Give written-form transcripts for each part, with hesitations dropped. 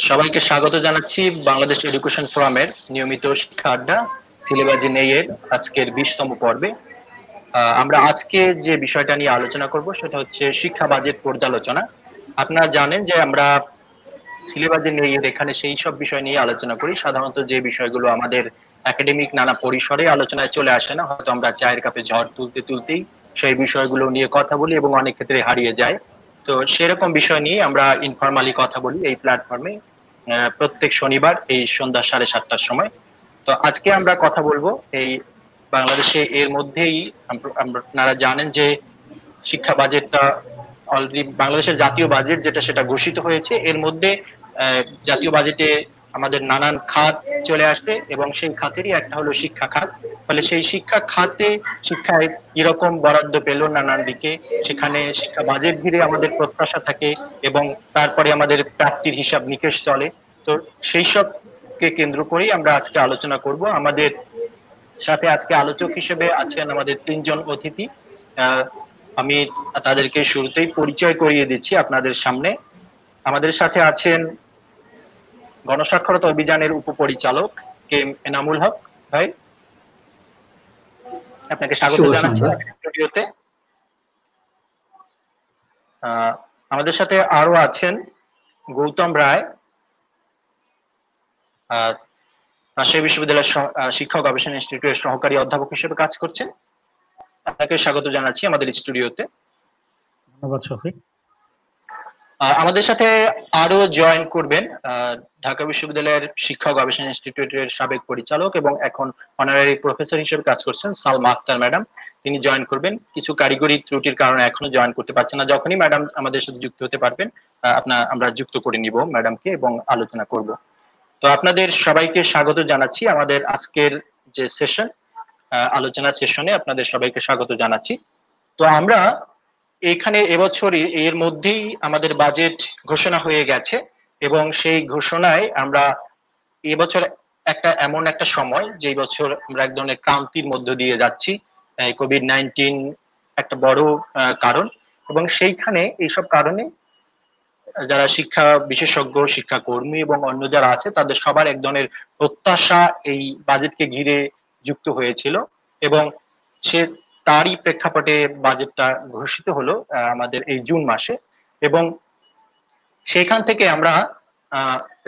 সবাইকে স্বাগত জানাচ্ছি বাংলাদেশ এডুকেশন ফোরামের নিয়মিত শিক্ষা আড্ডা সিলেবাজি নেই এর আজকের 20তম পর্বে। আমরা আজকে যে বিষয়টা নিয়ে আলোচনা করব সেটা হচ্ছে শিক্ষা বাজেট পর্যালোচনা। আপনারা জানেন যে আমরা সিলেবাজি নেই এর এখানে সেই সব বিষয় নিয়ে আলোচনা করি, সাধারণত যে বিষয়গুলো আমাদের একাডেমিক নানা পরিসরে আলোচনায় চলে আসে না, হয়তো আমরা চায়ের কাপে ঝড় তুলতে তুলতেই সেই বিষয়গুলো নিয়ে কথা বলি এবং অনেক ক্ষেত্রে হারিয়ে যায়। তো সেরকম বিষয় নিয়ে আমরা ইনফরমালি কথা বলি এই প্ল্যাটফর্মে প্রত্যেক শনিবার এই সন্ধ্যা 7:30টার সময়। তো আজকে আমরা কথা বলবো এই বাংলাদেশে এর মধ্যেই আপনারা জানেন যে শিক্ষা বাজেটটা অলরেডি বাংলাদেশের জাতীয় বাজেট যেটা সেটা ঘোষিত হয়েছে। এর মধ্যে জাতীয় বাজেটে আমাদের নানান খাত চলে আসবে এবং সেই খাতেরই একটা হলো শিক্ষা খাত। ফলে সেই শিক্ষা খাতে শিক্ষায় কিরকম বরাদ্দ পেল নানান দিকে, সেখানে শিক্ষা বাজেট ঘিরে আমাদের প্রত্যাশা থাকে এবং তারপরে আমাদের প্রাপ্তির হিসাব নিকেশ চলে। তো সেই সবকে কেন্দ্র করেই আমরা আজকে আলোচনা করব। আমাদের সাথে আজকে আলোচক হিসেবে আছেন আমাদের তিনজন অতিথি। আহ, আমি তাদেরকে শুরুতেই পরিচয় করিয়ে দিচ্ছি আপনাদের সামনে। আমাদের সাথে আছেন গণস্বাক্ষরতা অভিযানের উপপরিচালক কে এম এনামুল হক ভাই, আপনাকে স্বাগত শুভ জানাচ্ছি সন্ধ্যা। আমাদের স্টুডিওতে। আমাদের সাথে আরো আছেন গৌতম রায়, রাজশাহী বিশ্ববিদ্যালয়ের শিক্ষা গবেষণা ইনস্টিটিউটের সহকারী অধ্যাপক হিসেবে কাজ করছেন। আপনাকে স্বাগত জানাচ্ছি আমাদের স্টুডিওতে। ধন্যবাদ শফিক। আমাদের সাথে আরো জয়েন করবেন ঢাকা বিশ্ববিদ্যালয়ের শিক্ষা গবেষণা ইনস্টিটিউটের সাবেক পরিচালক এবং এখন অনারারি প্রফেসর হিসেবে কাজ করছেন সালমা আক্তার ম্যাডাম। তিনি জয়েন করবেন, কিছু কারিগরি ত্রুটির কারণে এখনো জয়েন করতে পারছেন না। যখনই ম্যাডাম আমাদের সাথে যুক্ত হতে পারবেন আমরা যুক্ত করে নিব ম্যাডামকে এবং আলোচনা করব। তো আপনাদের সবাইকে স্বাগত জানাচ্ছি আমাদের আজকের যে সেশন, আলোচনা সেশনে আপনাদের সবাইকে স্বাগত জানাচ্ছি। তো আমরা এখানে এবছরই এর মধ্যেই আমাদের বাজেট ঘোষণা হয়ে গেছে এবং সেই ঘোষণায় আমরা এবছর এমন একটা সময় যে বছর আমরা এক ধরনের ক্রান্তির মধ্য দিয়ে যাচ্ছি। কোভিড-19 একটা বড় কারণ এবং সেইখানে এইসব কারণে যারা শিক্ষা বিশেষজ্ঞ, শিক্ষাকর্মী এবং অন্য যারা আছে তাদের সবার এক ধরনের প্রত্যাশা এই বাজেটকে ঘিরে যুক্ত হয়েছিল এবং সে তারই প্রেক্ষাপটে বাজেটটা ঘোষিত হলো আমাদের এই জুন মাসে। এবং সেখান থেকে আমরা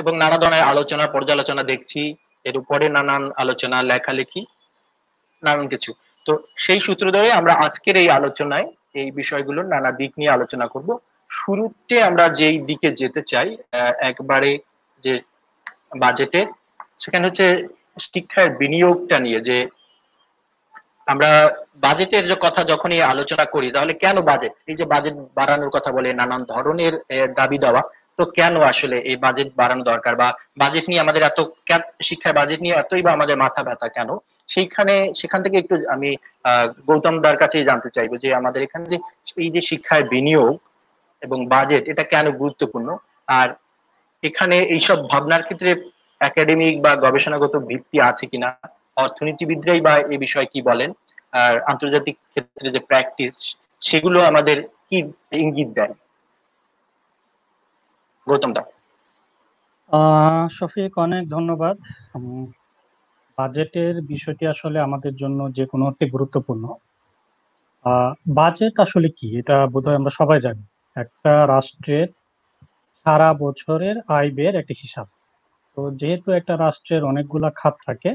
এবং নানা ধরনের আলোচনা পর্যালোচনা দেখছি, এর উপরে নানান আলোচনা লেখালেখি নানান কিছু। তো সেই সূত্র ধরে আমরা আজকের এই আলোচনায় এই বিষয়গুলোর নানা দিক নিয়ে আলোচনা করব। শুরুতে আমরা যেই দিকে যেতে চাই একবারে যে বাজেটে, সেখানে হচ্ছে শিক্ষার বিনিয়োগটা নিয়ে। যে আমরা বাজেটের যে কথা যখনই আলোচনা করি তাহলে কেন বাজেট, এই যে বাজেট বাড়ানোর কথা বলে নানান ধরনের দাবি দেওয়া, তো কেন আসলে এই বাজেট বাড়ানো দরকার বা বাজেট নিয়ে আমাদের এত শিক্ষার বাজেট নিয়ে এতই বা আমাদের মাথা ব্যথা কেন? সেখান থেকে একটু আমি গৌতম দার কাছেই জানতে চাইবো যে আমাদের এখানে যে এই যে শিক্ষায় বিনিয়োগ এবং বাজেট এটা কেন গুরুত্বপূর্ণ, আর এখানে এইসব ভাবনার ক্ষেত্রে একাডেমিক বা গবেষণাগত ভিত্তি আছে কিনা, অর্থনীতিবিদরাই বা এই বিষয়ে কি বলেন, আর আন্তর্জাতিক ক্ষেত্রে যে প্র্যাকটিস সেগুলো আমাদের কি ইঙ্গিত দেয়? গৌতম দা। শফিক, অনেক ধন্যবাদ। বাজেটের বিষয়টি আসলে আমাদের জন্য যে কোনো অর্থে গুরুত্বপূর্ণ। বাজেট আসলে কি এটা বোধহয় আমরা সবাই জানি। একটা রাষ্ট্রের সারা বছরের আয় ব্যয়ের একটা হিসাব। তো যেহেতু একটা রাষ্ট্রের অনেকগুলা খাত থাকে,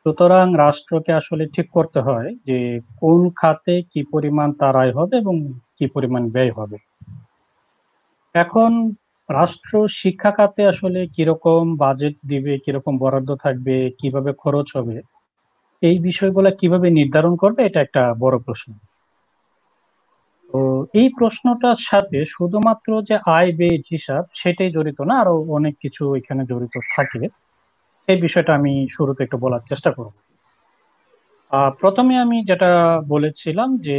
সুতরাং রাষ্ট্রকে আসলে ঠিক করতে হয় যে কোন খাতে কি পরিমাণ তার আয় হবে এবং কি পরিমাণ ব্যয় হবে। এখন রাষ্ট্র শিক্ষা খাতে আসলে কিরকম বাজেট দিবে, কিরকম বরাদ্দ থাকবে, কিভাবে খরচ হবে, এই বিষয়গুলো কিভাবে নির্ধারণ করবে, এটা একটা বড় প্রশ্ন। তো এই প্রশ্নটার সাথে শুধুমাত্র যে আয় ব্যয় হিসাব সেটাই জড়িত না, আরো অনেক কিছু এখানে জড়িত থাকে। এই বিষয়টা আমি শুরুতে একটু বলার চেষ্টা করব। প্রথমে আমি যেটা বলেছিলাম যে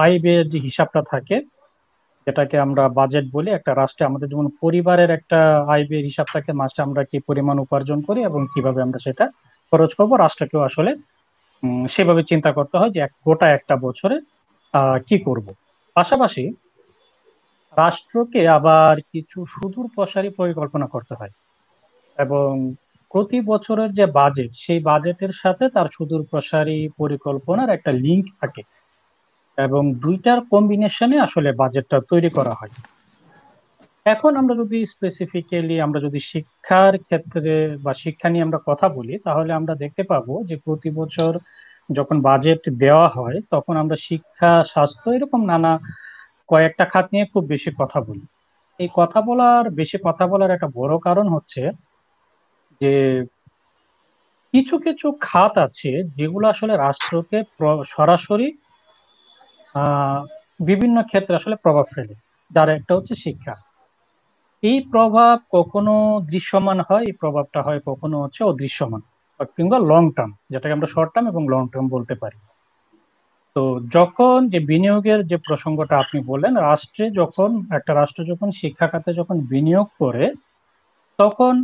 আয় ব্যয়ের যে হিসাবটা থাকে, যেটাকে আমরা বাজেট বলি, একটা রাষ্ট্রে আমাদের যেমন পরিবারের একটা আয় ব্যয়ের হিসাব থাকে, মাসে আমরা কি পরিমাণ উপার্জন করি এবং কিভাবে আমরা সেটা খরচ করবো। রাষ্ট্রকেও আসলে সেভাবে চিন্তা করতে হয় যে গোটা একটা বছরে কি করব। পাশাপাশি রাষ্ট্রকে আবার কিছু সুদূর প্রসারী পরিকল্পনা করতে হয়, এবং প্রতি বছরের যে বাজেট, সেই বাজেটের সাথে তার সুদূর প্রসারী পরিকল্পনার একটা লিঙ্ক থাকে, এবং দুইটার কম্বিনেশনে আসলে বাজেটটা তৈরি করা হয়। এখন আমরা যদি স্পেসিফিক্যালি আমরা যদি শিক্ষার ক্ষেত্রে বা শিক্ষা নিয়ে আমরা কথা বলি, তাহলে আমরা দেখতে পাবো যে প্রতি বছর যখন বাজেট দেওয়া হয় তখন আমরা শিক্ষা, স্বাস্থ্য, এরকম নানা কয়েকটা খাত নিয়ে খুব বেশি কথা বলি। এই বেশি কথা বলার একটা বড় কারণ হচ্ছে যে কিছু কিছু খাত আছে যেগুলো আসলে রাষ্ট্রকে সরাসরি আহ বিভিন্ন ক্ষেত্রে আসলে প্রভাব ফেলে। যার একটা হচ্ছে শিক্ষা। এই প্রভাব কখনো দৃশ্যমান হয়, এই প্রভাবটা হয় কখনো হচ্ছে অদৃশ্যমান, বা কিংবা লং টার্ম, যেটাকে আমরা শর্ট টার্ম এবং লং টার্ম বলতে পারি। তো যখন যে বিনিয়োগের যে প্রসঙ্গটা আপনি বললেন, একটা রাষ্ট্র যখন শিক্ষা খাতে যখন বিনিয়োগ করে, তখন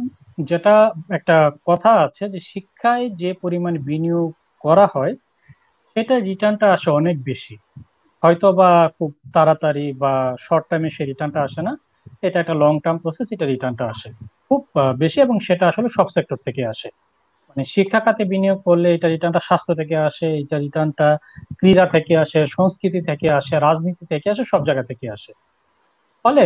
যেটা একটা কথা আছে যে শিক্ষায় যে পরিমাণ বিনিয়োগ করা হয় সেটা রিটার্নটা আসে অনেক বেশি। হয়তো বা খুব তাড়াতাড়ি বা শর্ট টাইমে সে রিটার্নটা আসে না, এটা একটা লং টার্ম প্রসেস, এটা রিটার্নটা আসে খুব বেশি, এবং সেটা আসলে সব সেক্টর থেকে আসে। মানে শিক্ষা খাতে বিনিয়োগ করলে এটা রিটার্নটা স্বাস্থ্য থেকে আসে, এটা রিটার্নটা ক্রীড়া থেকে আসে, সংস্কৃতি থেকে আসে, রাজনীতি থেকে আসে, সব জায়গা থেকে আসে। ফলে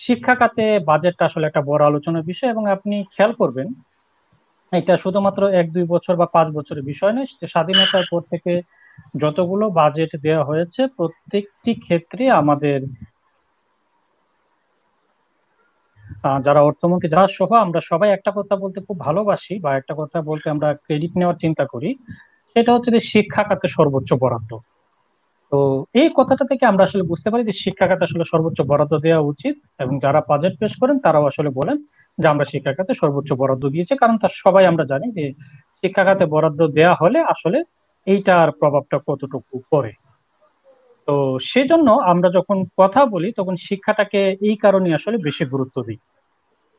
শিক্ষা খাতে বাজেটটা আসলে একটা বড় আলোচনার বিষয়, এবং আপনি খেয়াল করবেন এটা শুধুমাত্র 1-2 বছর বা 5 বছরের বিষয় নয়, স্বাধীনতার পর থেকে যতগুলো বাজেট দেওয়া হয়েছে প্রত্যেকটি ক্ষেত্রে আমাদের যারা অর্থমন্ত্রী, যারা সহ আমরা সবাই একটা কথা বলতে খুব ভালোবাসি, বা একটা কথা বলতে আমরা ক্রেডিট নেওয়ার চিন্তা করি, সেটা হচ্ছে যে শিক্ষা খাতে সর্বোচ্চ বরাদ্দ। তো এই কথাটা থেকে আমরা আসলে বুঝতে পারি যে শিক্ষা খাতে আসলে সর্বোচ্চ বরাদ্দ দেওয়া উচিত, এবং যারা বাজেট পেশ করেন তারাও আসলে বলেন যে আমরা শিক্ষা খাতে সর্বোচ্চ বরাদ্দ দিয়েছি, কারণ তার সবাই আমরা জানি যে শিক্ষা খাতে বরাদ্দ দেওয়া হলে আসলে এইটার প্রভাবটা কতটুকু পড়ে। তো সেজন্য আমরা যখন কথা বলি তখন শিক্ষাটাকে এই কারণে আসলে বেশি গুরুত্ব দিই।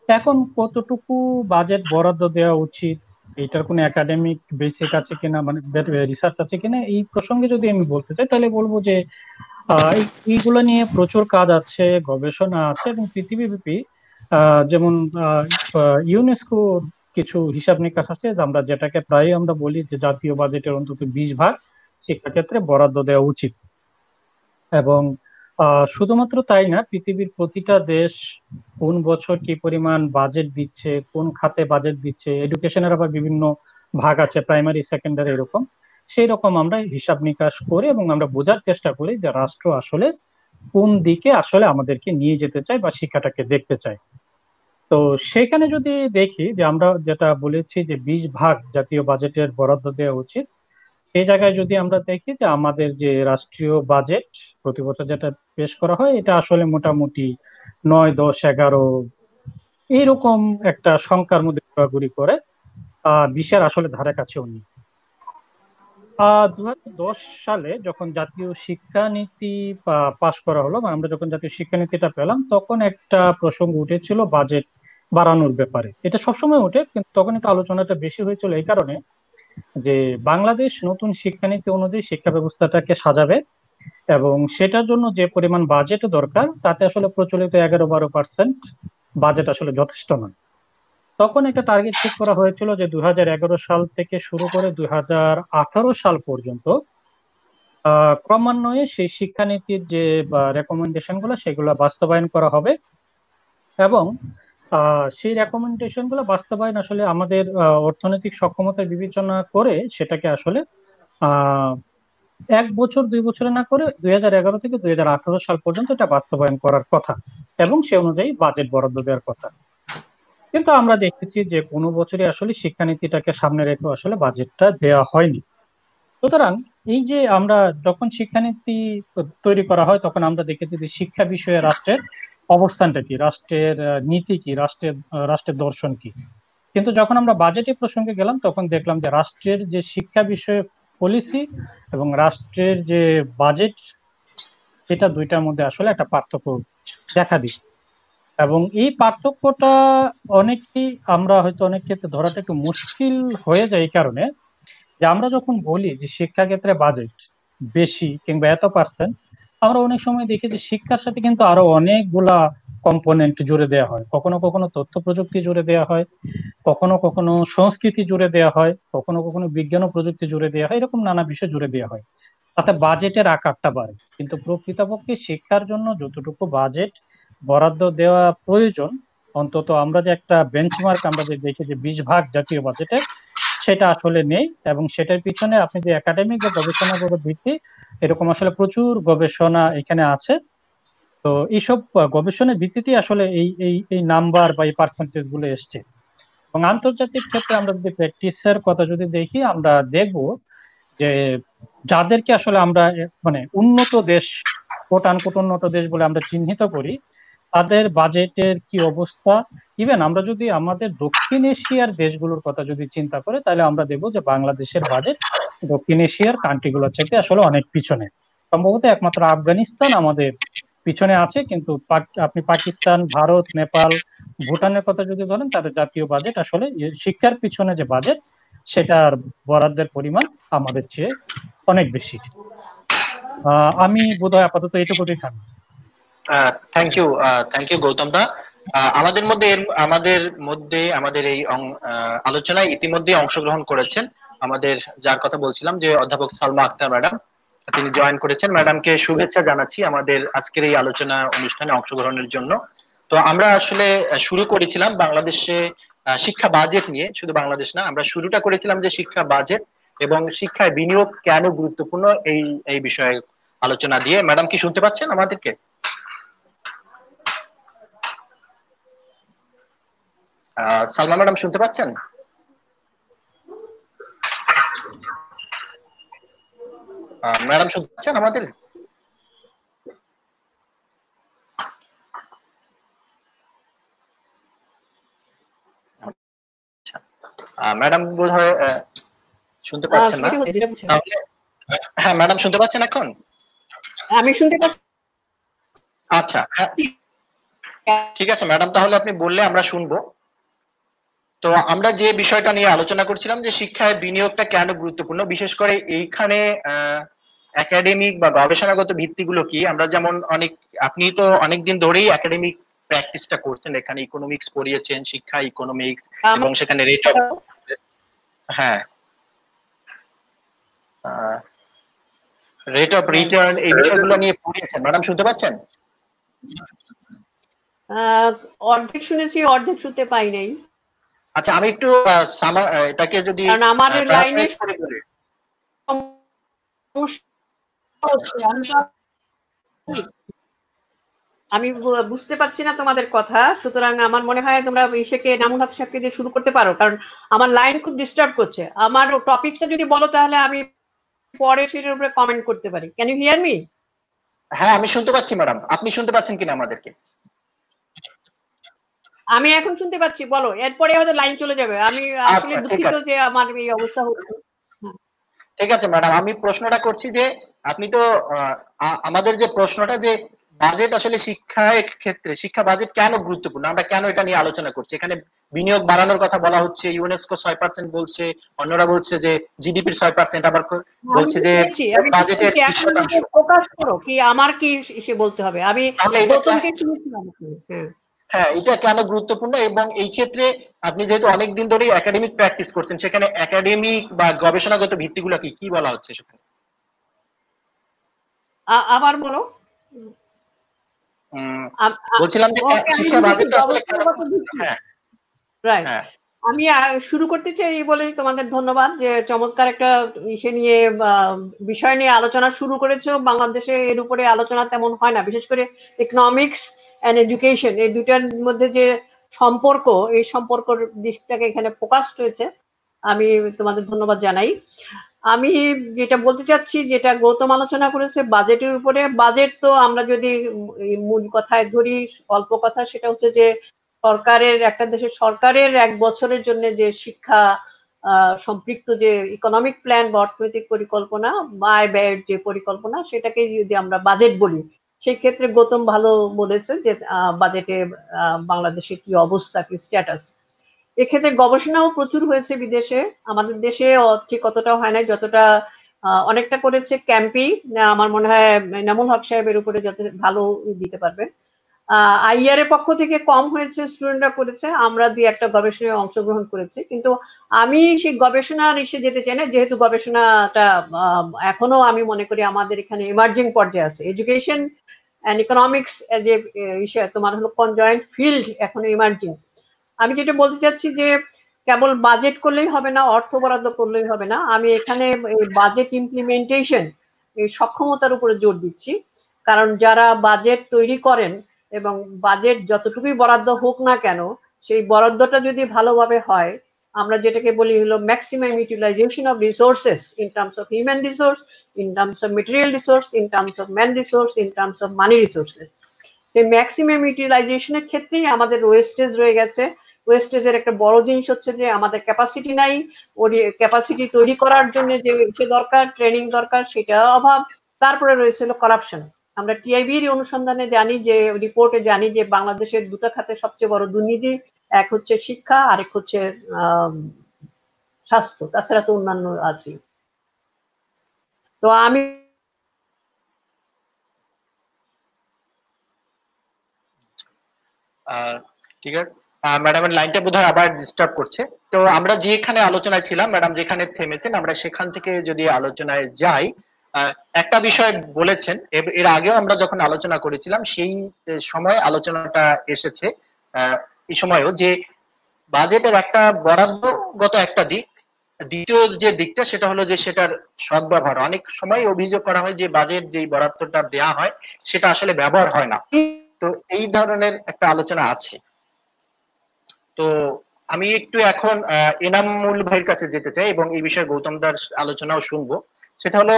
এখন কতটুকু বাজেট বরাদ্দ দেওয়া উচিত, এটার কোনো একাডেমিক বেসিক আছে কিনা, মানে রিসার্চ আছে কিনা, এই প্রসঙ্গে যদি আমি বলতে চাই তাহলে বলবো যে এইগুলো নিয়ে প্রচুর কাজ আছে, গবেষণা আছে, এবং পৃথিবীব্যাপী যেমন ইউনেস্কো কিছু হিসাব নিকাশ আছে, যে আমরা যেটাকে প্রায় আমরা বলি যে জাতীয় বাজেটের অন্তত 20 ভাগ শিক্ষাক্ষেত্রে বরাদ্দ দেওয়া উচিত। এবং শুধুমাত্র তাই না, পৃথিবীর প্রতিটা দেশ কোন বছর কি পরিমাণ বাজেট দিচ্ছে, কোন খাতে বাজেট দিচ্ছে, এডুকেশনের আবার বিভিন্ন ভাগ আছে, প্রাইমারি, সেকেন্ডারি, এরকম। সেই রকম আমরা হিসাব নিকাশ করি এবং আমরা বোঝার চেষ্টা করি যে রাষ্ট্র আসলে কোন দিকে আসলে আমাদেরকে নিয়ে যেতে চায় বা শিক্ষাটাকে দেখতে চায়। তো সেখানে যদি দেখি যে আমরা যেটা বলেছি যে 20 ভাগ জাতীয় বাজেটের বরাদ্দ দেওয়া উচিত, সেই জায়গায় যদি আমরা দেখি যে আমাদের যে রাষ্ট্রীয় বাজেট প্রতি বছর যেটা পেশ করা হয়, এটা আসলে মোটামুটি 9, 10, 11 এইরকম একটা সংখ্যার মধ্যে ঘোরাঘুরি করে, 20-এর আসলে ধারে কাছেও নেই। 2010 সালে যখন জাতীয় শিক্ষানীতি পাশ করা হলো, বা আমরা যখন জাতীয় শিক্ষানীতিটা পেলাম, তখন একটা প্রসঙ্গ উঠেছিল বাজেট বাড়ানোর ব্যাপারে। এটা সবসময় ওঠে, কিন্তু তখন একটু আলোচনাটা বেশি হয়েছিল এই কারণে যে বাংলাদেশ নতুন শিক্ষানীতি অনুযায়ী শিক্ষা ব্যবস্থাটাকে সাজাবে, এবং সেটার জন্য যে পরিমাণ বাজেট দরকার তাতে আসলে প্রচলিত 11-12% বাজেট আসলে যথেষ্ট নয়। তখন একটা টার্গেট ঠিক করা হয়েছিল যে 2011 সাল থেকে শুরু করে 2018 সাল পর্যন্ত ক্রমান্বয়ে সেই শিক্ষানীতির যে রেকমেন্ডেশন গুলো সেগুলো বাস্তবায়ন করা হবে, এবং সেই রেকমেন্ডেশন গুলো বাস্তবায়ন আসলে আমাদের অর্থনৈতিক সক্ষমতা বিবেচনা করে সেটাকে আসলে আহ 1 বছর 2 বছরে না করে 2011 থেকে 2018 সাল পর্যন্ত এটা বাস্তবায়ন করার কথা, এবং সে অনুযায়ী বাজেট বরাদ্দ দেওয়ার কথা। কিন্তু আমরা দেখতেছি যে কোনো বছরই আসলে শিক্ষানীতিটাকে সামনে রেখে আসলে বাজেটটা দেওয়া হয়নি। সুতরাং এই যে আমরা যখন শিক্ষানীতি তৈরি করা হয় তখন আমরা দেখেছি যে শিক্ষা বিষয়ে রাষ্ট্রের অবস্থানটা কি, রাষ্ট্রের নীতি কি, রাষ্ট্রের দর্শন কি। কিন্তু যখন আমরা বাজেটের প্রসঙ্গে গেলাম তখন দেখলাম যে রাষ্ট্রের যে শিক্ষা বিষয়ে পলিসি এবং রাষ্ট্রের যে বাজেট, এটা দুইটার মধ্যে আসলে একটা পার্থক্য দেখা দিচ্ছে। এবং এই পার্থক্যটা অনেকটি আমরা হয়তো অনেক ক্ষেত্রে ধরাটা একটু মুশকিল হয়ে যায় এই কারণে যে আমরা যখন বলি যে শিক্ষা ক্ষেত্রে বাজেট বেশি কিংবা এত পার্সেন্ট, আমরা অনেক সময় দেখি যে শিক্ষার সাথে কিন্তু আরো অনেকগুলা কম্পোনেন্ট জুড়ে দেওয়া হয়, কখনো কখনো তথ্য প্রযুক্তি জুড়ে দেওয়া হয়, কখনো কখনো সংস্কৃতি জুড়ে দেওয়া হয়, কখনো কখনো বিজ্ঞান ও প্রযুক্তি জুড়ে দেওয়া হয়, এরকম নানা বিষয় জুড়ে দেওয়া হয়, তাতে বাজেটের আকারটা বাড়ে। কিন্তু প্রকৃতপক্ষে শিক্ষার জন্য যতটুকু বাজেট বরাদ্দ দেওয়া প্রয়োজন, অন্তত আমরা যে একটা বেঞ্চমার্ক আমরা যে দেখি যে 20% জাতীয় বাজেটের, সেটা আসলে নেই। এবং সেটার পিছনে আপনি যে একাডেমিক বা গবেষণাগত ভিত্তি, এরকম আসলে প্রচুর গবেষণা এখানে আছে। তো এইসব গবেষণার ভিত্তিতে আসলে এই এই এই নাম্বার বা এই পার্সেন্টেজ গুলো এসছে। এবং আন্তর্জাতিক ক্ষেত্রে আমরা যদি প্র্যাকটিসের কথা যদি দেখি, আমরা দেখব যে যাদেরকে আসলে আমরা মানে উন্নত দেশ, কোট আনকোট উন্নত দেশ বলে আমরা চিহ্নিত করি, তাদের বাজেটের কি অবস্থা। ইভেন আমরা যদি আমাদের দক্ষিণ এশিয়ার দেশগুলোর কথা যদি চিন্তা করে, তাহলে আমরা দেখবো যে বাংলাদেশের বাজেট দক্ষিণ এশিয়ার কান্ট্রিগুলোর চাইতে আসলে অনেক পিছনে। সম্ভবত একমাত্র আফগানিস্তান আমাদের পিছনে আছে, কিন্তু আপনি পাকিস্তান, ভারত, নেপাল, ভুটানের কথা যদি বলেন, তাদের জাতীয় বাজেট আসলে শিক্ষার পিছনে যে বাজেট, সেটার বরাদ্দের পরিমাণ আমাদের চেয়ে অনেক বেশি। আমি বোধহয় আপাতত এটুকুই থাকবো। থ্যাংক ইউ গৌতম দা। আমাদের এই আলোচনায় ইতিমধ্যে অংশগ্রহণ করেছেন আমাদের, যার কথা বলছিলাম যে অধ্যাপক সালমা আক্তার ম্যাডাম, তিনি জয়েন করেছেন। ম্যাডামকে শুভেচ্ছা জানাচ্ছি আমাদের আজকের এই আলোচনা অনুষ্ঠানে অংশগ্রহণের জন্য। তো আমরা আসলে শুরু করেছিলাম বাংলাদেশে শিক্ষা বাজেট নিয়ে, শুধু বাংলাদেশ না, আমরা শুরুটা করেছিলাম যে শিক্ষা বাজেট এবং শিক্ষায় বিনিয়োগ কেন গুরুত্বপূর্ণ, এই এই বিষয়ে আলোচনা দিয়ে। ম্যাডাম কি শুনতে পাচ্ছেন আমাদেরকে? সালমা ম্যাডাম শুনতে পাচ্ছেন? ম্যাডাম শুনতে পাচ্ছেন আমাদের? ম্যাডাম বোধহয় শুনতে পাচ্ছেন না। হ্যাঁ ম্যাডাম শুনতে পাচ্ছেন এখন? আমি শুনতে পাচ্ছি। আচ্ছা, হ্যাঁ ঠিক আছে ম্যাডাম, তাহলে আপনি বললে আমরা শুনবো। তো আমরা যে বিষয়টা নিয়ে আলোচনা করছিলাম যে শিক্ষায় বিনিয়োগটা কেন গুরুত্বপূর্ণ, বিশেষ করে এইখানে একাডেমিক বা গবেষণাগত ভিত্তিগুলো কি। আমরা যেমন আপনি তো অনেকদিন ধরেই একাডেমিক প্র্যাকটিসটা করছেন, এখানে ইকোনমিক্স পড়িয়েছেন, শিক্ষা ইকোনমিক্স, এবং সেখানে রেট অফ রিটার্ন এই বিষয়গুলো নিয়ে পড়িয়েছেন। ম্যাডাম শুনতে পাচ্ছেন? অর্ধেক শুনেছি, অর্ধেক শুনতে পাই নাই। আচ্ছা, আমি একটু এটাকে যদি আমার লাইনে করে বলি। আমি বুঝতে পারছি না তোমাদের কথা, সুতরাং আমার মনে হয় তোমরা ইসেকে নামুন হক সাহেবকে দিয়ে শুরু করতে পারো, কারণ আমার লাইন খুব ডিস্টার্ব করছে। আমার টপিকটা যদি বলো তাহলে আমি পরে সেটার উপরে কমেন্ট করতে পারি। Can you hear me? হ্যাঁ আমি শুনতে পাচ্ছি ম্যাডাম, আপনি শুনতে পাচ্ছেন কিনা আমাদেরকে? আমি এখন শুনতে পাচ্ছি, বলো, এরপরে হয়তো লাইন চলে যাবে। আমি আসলে দুঃখিত যে আমার এই অবস্থা হচ্ছে। ঠিক আছে ম্যাডাম, আমি প্রশ্নটা করছি যে আপনি তো আমাদের যে প্রশ্নটা যে বাজেট আসলে শিক্ষার ক্ষেত্রে, শিক্ষা বাজেট কেন গুরুত্বপূর্ণ, আমরা কেন এটা নিয়ে আলোচনা করছি। এখানে বিনিয়োগ বাড়ানোর কথা বলা হচ্ছে, ইউনেস্কো 6% বলছে, অন্যরা বলছে যে জিডিপির 6%, আবার বলছে যে বাজেটের 20%। প্রকাশ করো কি আমার কি সে বলতে হবে, আমি গৌতমকে শুনেছিলাম। হ্যাঁ, এটা কেন গুরুত্বপূর্ণ, এবং এই ক্ষেত্রে আপনি যেহেতু অনেকদিন ধরেই একাডেমিক প্র্যাকটিস করছেন, সেখানে একাডেমিক বা গবেষণাগত ভিত্তিগুলো কি কি বলা হচ্ছে সেখানে? আবার বলো। বলছিলাম যে শিক্ষা বাজেটটা আসলে রাইট। আমি শুরু করতে চাই বলেই তোমাদের ধন্যবাদ যে চমৎকার একটা ইসে নিয়ে বিষয় নিয়ে আলোচনা শুরু করেছো। বাংলাদেশে এর উপরে আলোচনা তেমন হয় না, বিশেষ করে ইকোনমিক্স এন্ড এডুকেশন, এই দুইটার মধ্যে যে সম্পর্ক, এই সম্পর্কের দিকটাকে এখানে ফোকাস হয়েছে। আমি তোমাদের ধন্যবাদ জানাই। আমি যেটা বলতে চাচ্ছি, যেটা গৌতম আলোচনা করেছে বাজেটের উপরে, বাজেট তো আমরা যদি মূল কথায় ধরি, অল্প কথা, সেটা হচ্ছে যে সরকারের, একটা দেশের সরকারের 1 বছরের জন্য যে শিক্ষা সম্পৃক্ত যে ইকোনমিক প্ল্যান বা অর্থনৈতিক পরিকল্পনা, আয় ব্যয়ের যে পরিকল্পনা, সেটাকে যদি আমরা বাজেট বলি, সেই ক্ষেত্রে গৌতম ভালো বলেছে যে বাজেটে বাংলাদেশের কি অবস্থা, কি স্ট্যাটাস। এক্ষেত্রে গবেষণাও প্রচুর হয়েছে বিদেশে, আমাদের দেশে ঠিক কতটা হয় না যতটা অনেকটা করেছে ক্যাম্পি, আমার মনে হয় নামুল হক সাহেবের উপরে যত ভালো দিতে পারবেন। আইআর এর পক্ষ থেকে কম হয়েছে, স্টুডেন্টরা করেছে, আমরা দুই একটা গবেষণায় অংশগ্রহণ করেছি, কিন্তু আমি সেই গবেষণার ইসে যেতে চাই না, যেহেতু গবেষণাটা এখনো আমি মনে করি আমাদের এখানে ইমার্জিং পর্যায়ে আছে। Education and economics as a ইসে তোমার হলো কনজয়েন্ট ফিল্ড, এখনো ইমার্জিং। আমি যেটা বলতে চাচ্ছি যে কেবল বাজেট করলেই হবে না, অর্থ বরাদ্দ করলেই হবে না, আমি এখানে বাজেট ইমপ্লিমেন্টেশন এই সক্ষমতার উপরে জোর দিচ্ছি। কারণ যারা বাজেট তৈরি করেন এবং বাজেট যতটুকুই বরাদ্দ হোক না কেন, সেই বরাদ্দটা যদি ভালোভাবে হয়, আমরা যেটাকে বলি হলো maximum utilization of resources in terms of human resource, in terms of material resource, in terms of man resource, in terms of money resources. সেই ম্যাক্সিমাম ইউটিলাইজেশনের ক্ষেত্রেই আমাদের ওয়েস্টেজ রয়ে গেছে। ওয়েস্টেজের একটা বড় জিনিস হচ্ছে যে আমাদের ক্যাপাসিটি নাই, ওর ক্যাপাসিটি তৈরি করার জন্য যে দরকার, ট্রেনিং দরকার, সেটা অভাব। তারপরে রয়েছে কারাপশন। আমরা টিআইবির অনুসন্ধানে জানি, যে রিপোর্টে জানি যে বাংলাদেশের দুটো খাতে সবচেয়ে বড় দুর্নীতি, এক হচ্ছে শিক্ষা, আরেক হচ্ছে স্বাস্থ্য, তাছাড়া তো অন্যান্য আছে। তো আমি ঠিক আছে, ম্যাডামের লাইনটা বোধহয় আবার ডিস্টার্ব করছে। তো আমরা যেখানে আলোচনায় ছিলাম, ম্যাডাম যেখানে থেমেছেন, আমরা সেখান থেকে যদি আলোচনায় যাই, একটা বিষয় বলেছেন, এর আগেও আমরা যখন আলোচনা করেছিলাম সেই সময় আলোচনাটা এসেছে, এই সময়ও, যে বাজেটের একটা বরাদ্দগত একটা দিক, দ্বিতীয় যে দিকটা সেটা হলো যে সেটার সদ্ব্যবহার। অনেক সময় অভিযোগ করা হয় যে বাজেট যেই বরাদ্দটা দেওয়া হয় সেটা আসলে ব্যবহার হয় না। তো এই ধরনের একটা আলোচনা আছে। তো আমি একটু এখন এনামুল ভাইয়ের কাছে যেতে চাই এবং এই বিষয়ে গৌতম দার আলোচনাও শুনবো। সেটা হলো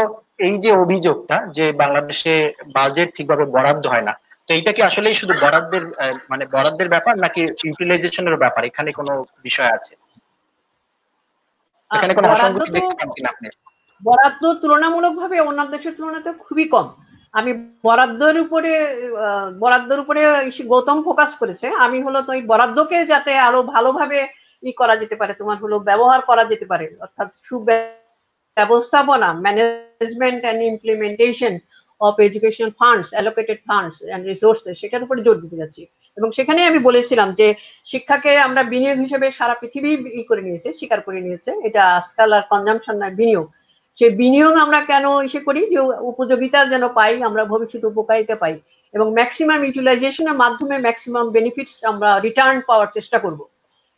এই যে অভিযোগটা যে বাংলাদেশে বাজেট ঠিকভাবে বরাদ্দ হয় না, তো এইটা কি আসলেই শুধু বরাদ্দের মানে বরাদ্দের ব্যাপার নাকি ইউটিলাইজেশনের ব্যাপার? এখানে কোনো বিষয় আছে, এখানে কোনো বরাদ্দ অসঙ্গতি তো দেখতে পান কিনা আপনি? বরাদ্দ তুলনামূলকভাবে অন্যান্য দেশের তুলনাতে খুবই কম। আমি বরাদ্দের উপরে গৌতম ফোকাস করেছে, আমি হলো তো এই বরাদ্দকে যাতে আরো ভালোভাবে করা যেতে পারে, তোমার হলো ব্যবহার করা যেতে পারে, অর্থাৎ সুব্যবস্থাপনা, management and implementation of educational funds, allocated funds and resources, সেটার উপরে জোর দিতে যাচ্ছি। এবং সেখানেই আমি বলেছিলাম যে শিক্ষাকে আমরা বিনিয়োগ হিসেবে সারা পৃথিবী করে নিয়েছে, স্বীকার করে নিয়েছে, এটা আজকাল আর কনজাম্পশন নয়, বিনিয়োগ। সেই বিনিয়োগ আমরা কেন করি, যে উপযোগিতা যেন পাই, আমরা ভবিষ্যতে উপকারিতা পাই এবং ম্যাক্সিমাম ইউটিলাইজেশনের মাধ্যমে ম্যাক্সিমাম বেনিফিটস আমরা রিটার্ন পাওয়ার চেষ্টা করব।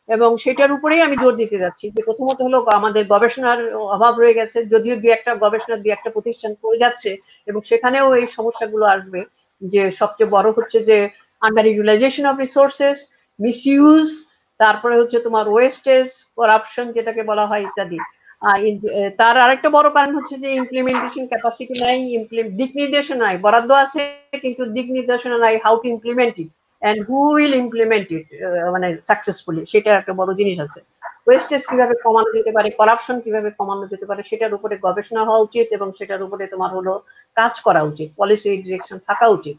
এবং সেটার উপরেই আমি জোর দিতে যাচ্ছি যে প্রথমত হলো আমাদের গবেষণার অভাব রয়ে গেছে, যদিও দুই একটা প্রতিষ্ঠান করে যাচ্ছে এবং সেখানেও এই সমস্যাগুলো আসবে। যে সবচেয়ে বড় হচ্ছে যে under utilization of resources, misuse, তারপরে হচ্ছে তোমার ওয়েস্টেজ, করাপশন যেটাকে বলা হয়, ইত্যাদি। তার আরেকটা বড় কারণ হচ্ছে যে ইমপ্লিমেন্টেশন ক্যাপাসিটি নাই, দিক নির্দেশনা নাই, বরাদ্দ আছে কিন্তু দিক নির্দেশনা নাই, how to implement it and who will implement it মানে সাকসেসফুলি, সেটা একটা বড় জিনিস আছে। ওয়েস্টেজ কিভাবে কমানো যেতে পারে, করাপশন কিভাবে কমানো যেতে পারে, সেটার উপরে গবেষণা হওয়া উচিত এবং সেটার উপরে তোমার হলো কাজ করা উচিত, পলিসি ডিরেকশন থাকা উচিত।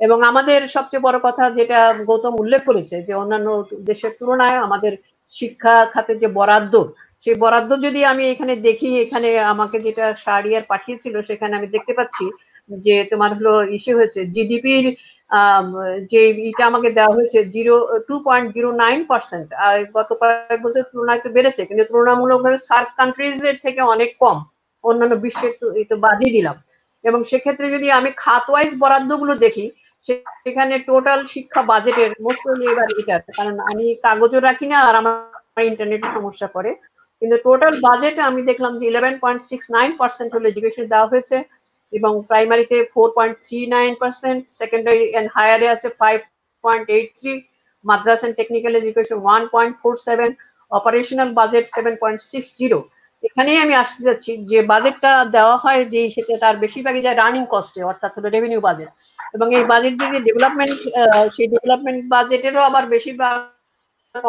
এবং আমাদের সবচেয়ে বড় কথা যেটা গৌতম উল্লেখ করেছে, যে অন্যান্য দেশের তুলনায় আমাদের শিক্ষা খাতে যে বরাদ্দ, সেই বরাদ্দ যদি আমি এখানে দেখি, এখানে আমাকে যেটা শাহরিয়ার পাঠিয়েছিল সেখানে আমি দেখতে পাচ্ছি যে তোমার হলো হয়েছে জিডিপির যে এটা আমাকে দেওয়া হয়েছে 2.09%, আর গত কয়েক বছর তুলনায় তো বেড়েছে, কিন্তু তুলনামূলকভাবে সার্ক কান্ট্রিজ এর থেকে অনেক কম, অন্যান্য বিশ্বের তো বাদই দিলাম। এবং সেক্ষেত্রে যদি আমি খাত ওয়াইজ বরাদ্দ গুলো দেখি, সেখানে টোটাল শিক্ষা বাজেটের মোস্ট এবার এটা, কারণ আমি কাগজও রাখি না আর আমার ইন্টারনেটে সমস্যা করে, কিন্তু টোটাল বাজেট আমি দেখলাম যে 11.69% হলো এডুকেশন দেওয়া হয়েছে এবং প্রাইমারিতে 4.39%, সেকেন্ডারি এন্ড হায়ারে আছে 5.83, মাদ্রাসা and technical education 1.47, operational budget 7.60। এখানেই আমি আসতে যাচ্ছি যে বাজেটটা দেওয়া হয় যে সেটা তার বেশিরভাগই যায় রানিং কস্টে, অর্থাৎ হলো রেভিনিউ বাজেট। এবং এই বাজেট দিয়ে যে ডেভেলপমেন্ট, সেই ডেভেলপমেন্ট বাজেটেরও আবার বেশিরভাগ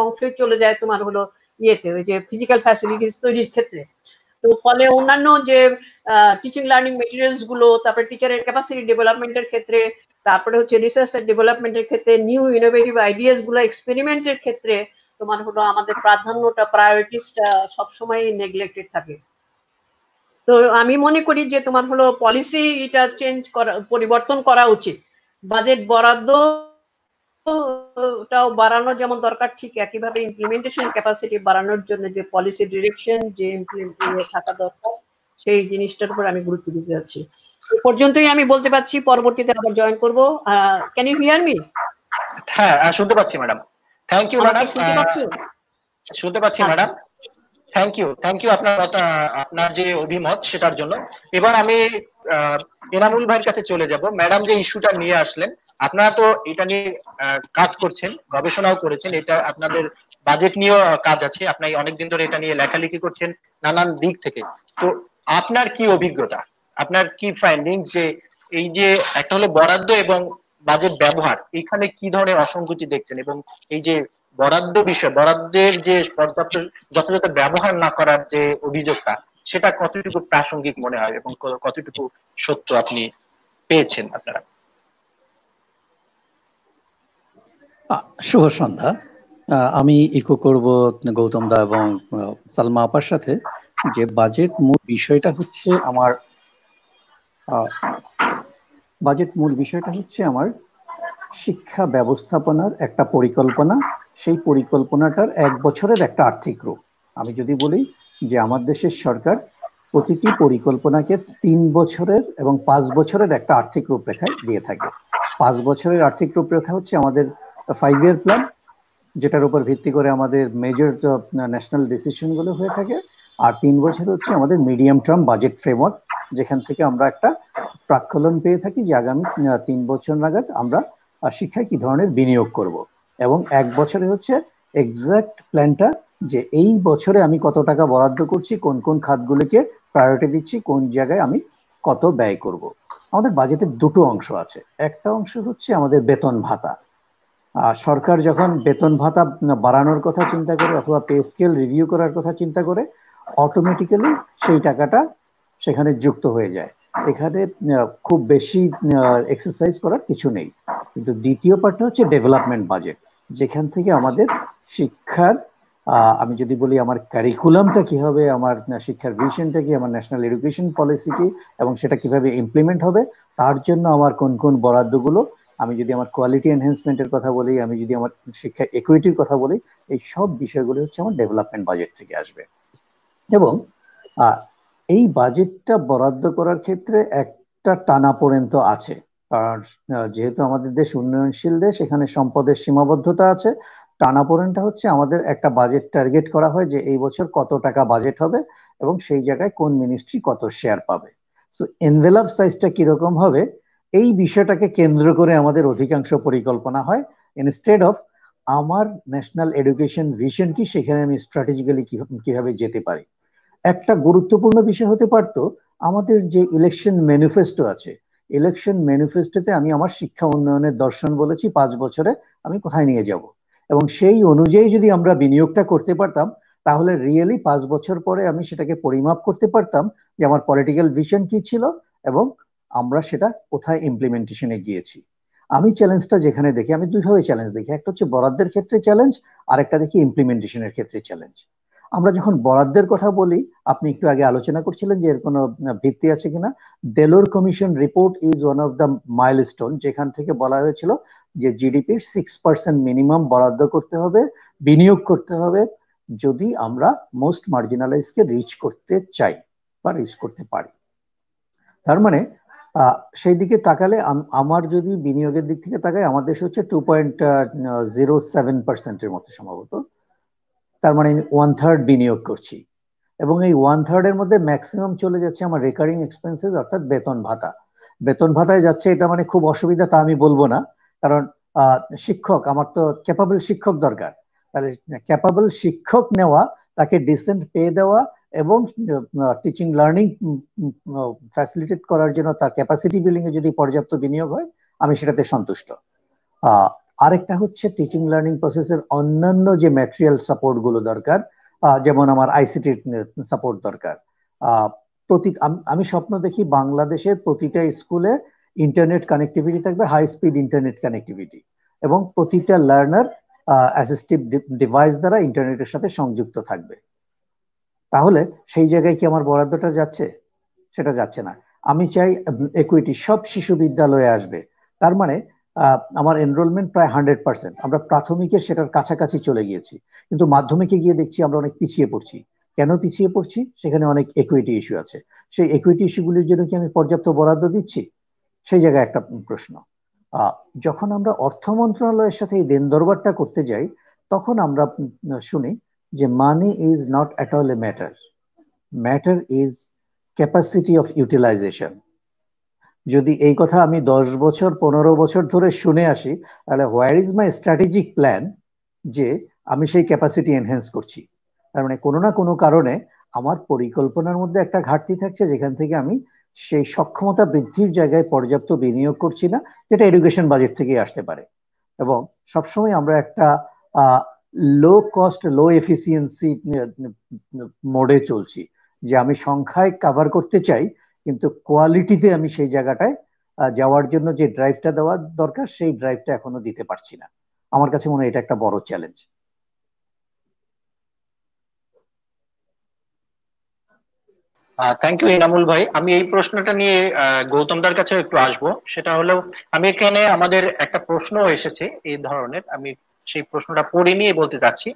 অংশই চলে যায় তোমার হলো ইয়েতে, ওই যে ফিজিক্যাল ফ্যাসিলিটিস তৈরির ক্ষেত্রে। তো ফলে অন্যান্য যে টিচিং লার্নিং মেটেরিয়ালস গুলো, তারপরে টিচারের ক্যাপাসিটি ডেভেলপমেন্টের ক্ষেত্রে, তারপরে হচ্ছে রিসার্চ এন্ড ডেভেলপমেন্টের ক্ষেত্রে, নিউ ইনোভেটিভ আইডিয়াস গুলো এক্সপেরিমেন্টের ক্ষেত্রে তোমার হলো আমাদের প্রাধান্যটা, প্রায়োরিটিসটা সবসময় নেগলেক্টেড থাকে। তো আমি মনে করি যে তোমার হলো পলিসি এটা চেঞ্জ করা, পরিবর্তন করা উচিত। বাজেট বরাদ্দ টাও বাড়ানো যেমন দরকার, ঠিক একইভাবে ইমপ্লিমেন্টেশন ক্যাপাসিটি বাড়ানোর জন্য যে পলিসি ডিরেকশন যে থাকা দরকার, সেই জিনিসটার উপর আমি গুরুত্ব দিতে যাচ্ছি। এ পর্যন্তই আমি বলতে পারছি, পরবর্তীতে আবার জয়েন করব। Can you hear me? হ্যাঁ, শুনতে পাচ্ছি ম্যাডাম। Thank you madam. আমাকে শুনতে পাচ্ছ? শুনতে পাচ্ছি আচ্ছা, ম্যাডাম। থ্যাংক ইউ আপনার আপনার যে অভিমত সেটার জন্য। এবার আমি এনামুল ভাইয়ের কাছে চলে যাব। ম্যাডাম যে ইস্যুটা নিয়ে আসলেন, আপনারা তো এটা নিয়ে কাজ করছেন, গবেষণাও করেছেন, এটা আপনাদের বাজেট নিয়েও কাজ আছে, আপনি অনেকদিন ধরে এটা নিয়ে লেখালেখি করছেন নানান দিক থেকে। তো আপনার কি অভিজ্ঞতা, আপনার কি ফাইন্ডিংস, যে এই যে একটা হলো বরাদ্দ এবং বাজেট ব্যবহার, এখানে কি ধরনের অসঙ্গতি দেখছেন, এবং এই যে বরাদ্দের যে পর্যাপ্ত যথাযথ ব্যবহার না করার যে অভিযোগটা, সেটা কতটুকু প্রাসঙ্গিক মনে হয় এবং কতটুকু সত্য আপনি পেয়েছেন আপনারা? শুভ সন্ধ্যা। আমি ইকো করব গৌতম দা এবং সালমা আপার সাথে, যে বাজেট মূল বিষয়টা হচ্ছে আমার শিক্ষা ব্যবস্থাপনার একটা পরিকল্পনা। সেই পরিকল্পনাটার 1 বছরের একটা আর্থিক রূপ। আমি যদি বলি যে আমার দেশের সরকার প্রতিটি পরিকল্পনাকে 3 বছরের এবং 5 বছরের একটা আর্থিক রূপরেখায় দিয়ে থাকে। 5 বছরের আর্থিক রূপরেখা হচ্ছে আমাদের 5 ইয়ার প্ল্যান, যেটার উপর ভিত্তি করে আমাদের মেজর ন্যাশনাল ডিসিশন গুলো হয়ে থাকে। আর 3 বছর হচ্ছে আমাদের মিডিয়াম টার্ম বাজেট ফ্রেমওয়ার্ক, যেখান থেকে আমরা একটা প্রাক্কলন পেয়ে থাকি যে আগামী 3 বছর নাগাদ আমরা শিক্ষায় কি ধরনের বিনিয়োগ করব। এবং 1 বছরে হচ্ছে এক্সাক্ট প্ল্যানটা, যে এই বছরে আমি কত টাকা বরাদ্দ করছি, কোন কোন খাতগুলিকে প্রায়োরিটি দিচ্ছি, কোন জায়গায় আমি কত ব্যয় করব। আমাদের বাজেটের দুটো অংশ আছে। একটা অংশ হচ্ছে আমাদের বেতন ভাতা। সরকার যখন বেতন ভাতা বাড়ানোর কথা চিন্তা করে অথবা পে স্কেল রিভিউ করার কথা চিন্তা করে, অটোমেটিক্যালি সেই টাকাটা সেখানে যুক্ত হয়ে যায়। এখানে খুব বেশি এক্সারসাইজ করার কিছু নেই। কিন্তু দ্বিতীয় পার্টটা হচ্ছে ডেভেলপমেন্ট বাজেট, যেখান থেকে আমাদের শিক্ষার, আমি যদি বলি আমার কারিকুলামটা কি হবে, আমার শিক্ষার ভিশনটা কি, আমার ন্যাশনাল এডুকেশন পলিসি কি, এবং সেটা কিভাবে ইমপ্লিমেন্ট হবে, তার জন্য আমার কোন কোন বরাদ্দগুলো, আমি যদি আমার কোয়ালিটি এনহ্যান্সমেন্টের কথা বলি, আমি যদি আমার শিক্ষা ইকুইটির কথা বলি, এই সব বিষয়গুলো হচ্ছে আমার ডেভেলপমেন্ট বাজেট থেকে আসবে। এবং এই বাজেটটা বরাদ্দ করার ক্ষেত্রে একটা টানাপোড়েন তো আছে, কারণ যেহেতু আমাদের দেশ উন্নয়নশীল দেশ, এখানে সম্পদের সীমাবদ্ধতা আছে। টানাপোড়েনটা হচ্ছে আমাদের একটা বাজেট টার্গেট করা হয় যে এই বছর কত টাকা বাজেট হবে এবং সেই জায়গায় কোন মিনিস্ট্রি কত শেয়ার পাবে। সো এনভেলপ সাইজটা কিরকম হবে, এই বিষয়টাকে কেন্দ্র করে আমাদের অধিকাংশ পরিকল্পনা হয়। ইনস্টেড অফ আমার ন্যাশনাল এডুকেশন ভিশন কি, সেখানে আমি স্ট্র্যাটেজিক্যালি কিভাবে যেতে পারি। একটা গুরুত্বপূর্ণ বিষয় হতে পারতো আমাদের যে ইলেকশন ম্যানিফেস্টো আছে, ইলেকশন ম্যানিফেস্টোতে আমি আমার শিক্ষা উন্নয়নের দর্শন বলেছি 5 বছরে আমি কোথায় নিয়ে যাব, এবং সেই অনুযায়ী যদি আমরা বিনিয়োগটা করতে পারতাম, তাহলে রিয়েলি 5 বছর পরে আমি সেটাকে পরিমাপ করতে পারতাম যে আমার পলিটিক্যাল ভিশন কি ছিল এবং আমরা সেটা কোথায় ইমপ্লিমেন্টেশনে গিয়েছি। আমি চ্যালেঞ্জটা যেখানে দেখি, আমি দুইভাবে চ্যালেঞ্জ দেখি, একটা হচ্ছে বরাদ্দের ক্ষেত্রে চ্যালেঞ্জ, আর একটা দেখি ইমপ্লিমেন্টেশনের ক্ষেত্রে চ্যালেঞ্জ। আমরা যখন বরাদ্দের কথা বলি, আপনি একটু আগে আলোচনা করছিলেন যে এর কোনো ভিত্তি আছে কিনা। Delors commission report is one of the milestone, যেখান থেকে বলা হয়েছিল যে জিডিপির 6% মিনিমাম বরাদ্দ করতে হবে, বিনিয়োগ করতে হবে, যদি আমরা মোস্ট মার্জিনালাইজকে রিচ করতে চাই বা রিচ করতে পারি। তার মানে সেই দিকে তাকালে আমার যদি বিনিয়োগের দিক থেকে তাকাই, আমার দেশ হচ্ছে 2.07%-এর মতো সম্ভবত। তার মানে আমি 1/3 বিনিয়োগ করছি, এবং এই 1/3 এর মধ্যে ম্যাক্সিমাম চলে যাচ্ছে আমার রেকারিং এক্সপেন্সেস, অর্থাৎ বেতন ভাতা। বেতন ভাতায় যাচ্ছে, এটা মানে খুব অসুবিধা তা আমি বলবো না, কারণ শিক্ষক, আমার তো ক্যাপাবল শিক্ষক দরকার। তাহলে ক্যাপাবল শিক্ষক নেওয়া, তাকে ডিসেন্ট পে দেওয়া এবং টিচিং লার্নিং ফ্যাসিলিটেট করার জন্য তার ক্যাপাসিটি বিল্ডিং এ যদি পর্যাপ্ত বিনিয়োগ হয়, আমি সেটাতে সন্তুষ্ট। আরেকটা হচ্ছে টিচিং লার্নিং প্রসেসের অন্যান্য যে ম্যাটেরিয়াল সাপোর্ট গুলো দরকার, যেমন আমার আইসিটি সাপোর্ট দরকার। আমি স্বপ্ন দেখি বাংলাদেশের প্রতিটা স্কুলে ইন্টারনেট কানেক্টিভিটি থাকবে, হাই স্পিড ইন্টারনেট কানেক্টিভিটি, এবং প্রতিটা লার্নার অ্যাসিস্টিভ ডিভাইস দ্বারা ইন্টারনেটের সাথে সংযুক্ত থাকবে। তাহলে সেই জায়গায় কি আমার বরাদ্দটা যাচ্ছে? সেটা যাচ্ছে না। আমি চাই একুইটি, সব শিশু বিদ্যালয়ে আসবে, তার মানে আমার এনরোলমেন্ট প্রায় 100%। আমরা প্রাথমিকে সেটার কাছাকাছি চলে গিয়েছি, কিন্তু মাধ্যমিকে গিয়ে দেখছি আমরা অনেক পিছিয়ে পড়ছি। কেন পিছিয়ে পড়ছি? সেখানে অনেক একুইটি ইস্যু আছে। সেই একুইটি ইস্যুগুলির জন্য কি আমি পর্যাপ্ত বরাদ্দ দিচ্ছি? সেই জায়গায় একটা প্রশ্ন। যখন আমরা অর্থ মন্ত্রণালয়ের সাথে এই দেন দরবারটা করতে যাই, তখন আমরা শুনি যে money is not at all a matter, matter is capacity of utilization. যদি এই কথা আমি 10 বছর 15 বছর ধরে শুনে আসি, তাহলে where is my strategic plan যে আমি সেই ক্যাপাসিটি এনহ্যান্স করছি? তার মানে কোনো না কোনো কারণে আমার পরিকল্পনার মধ্যে একটা ঘাটতি থাকছে, যেখান থেকে আমি সেই সক্ষমতা বৃদ্ধির জায়গায় পর্যাপ্ত বিনিয়োগ করছি না, যেটা এডুকেশন বাজেট থেকে আসতে পারে। এবং সবসময় আমরা একটা লো কস্ট লো এফিসিয়েন্সি মোডে চলছি, যে আমি সংখ্যায় কাভার করতে চাই, কিন্তু কোয়ালিটিতে আমি সেই জায়গাটায় যাওয়ার জন্য যে ড্রাইভটা দেওয়ার দরকার, সেই ড্রাইভটা এখনো দিতে পারছি না। আমার কাছে মনে হয় এটা একটা বড় চ্যালেঞ্জ। থ্যাংক ইউ ইনামুল ভাই। আমি এই প্রশ্নটা নিয়ে গৌতমদার কাছে একটু আসবো। সেটা হলো, আমি এখানে আমাদের একটা প্রশ্ন এসেছে এই ধরনের, আমি সেই প্রশ্নটা পড়ে নিয়ে বলতে চাচ্ছি।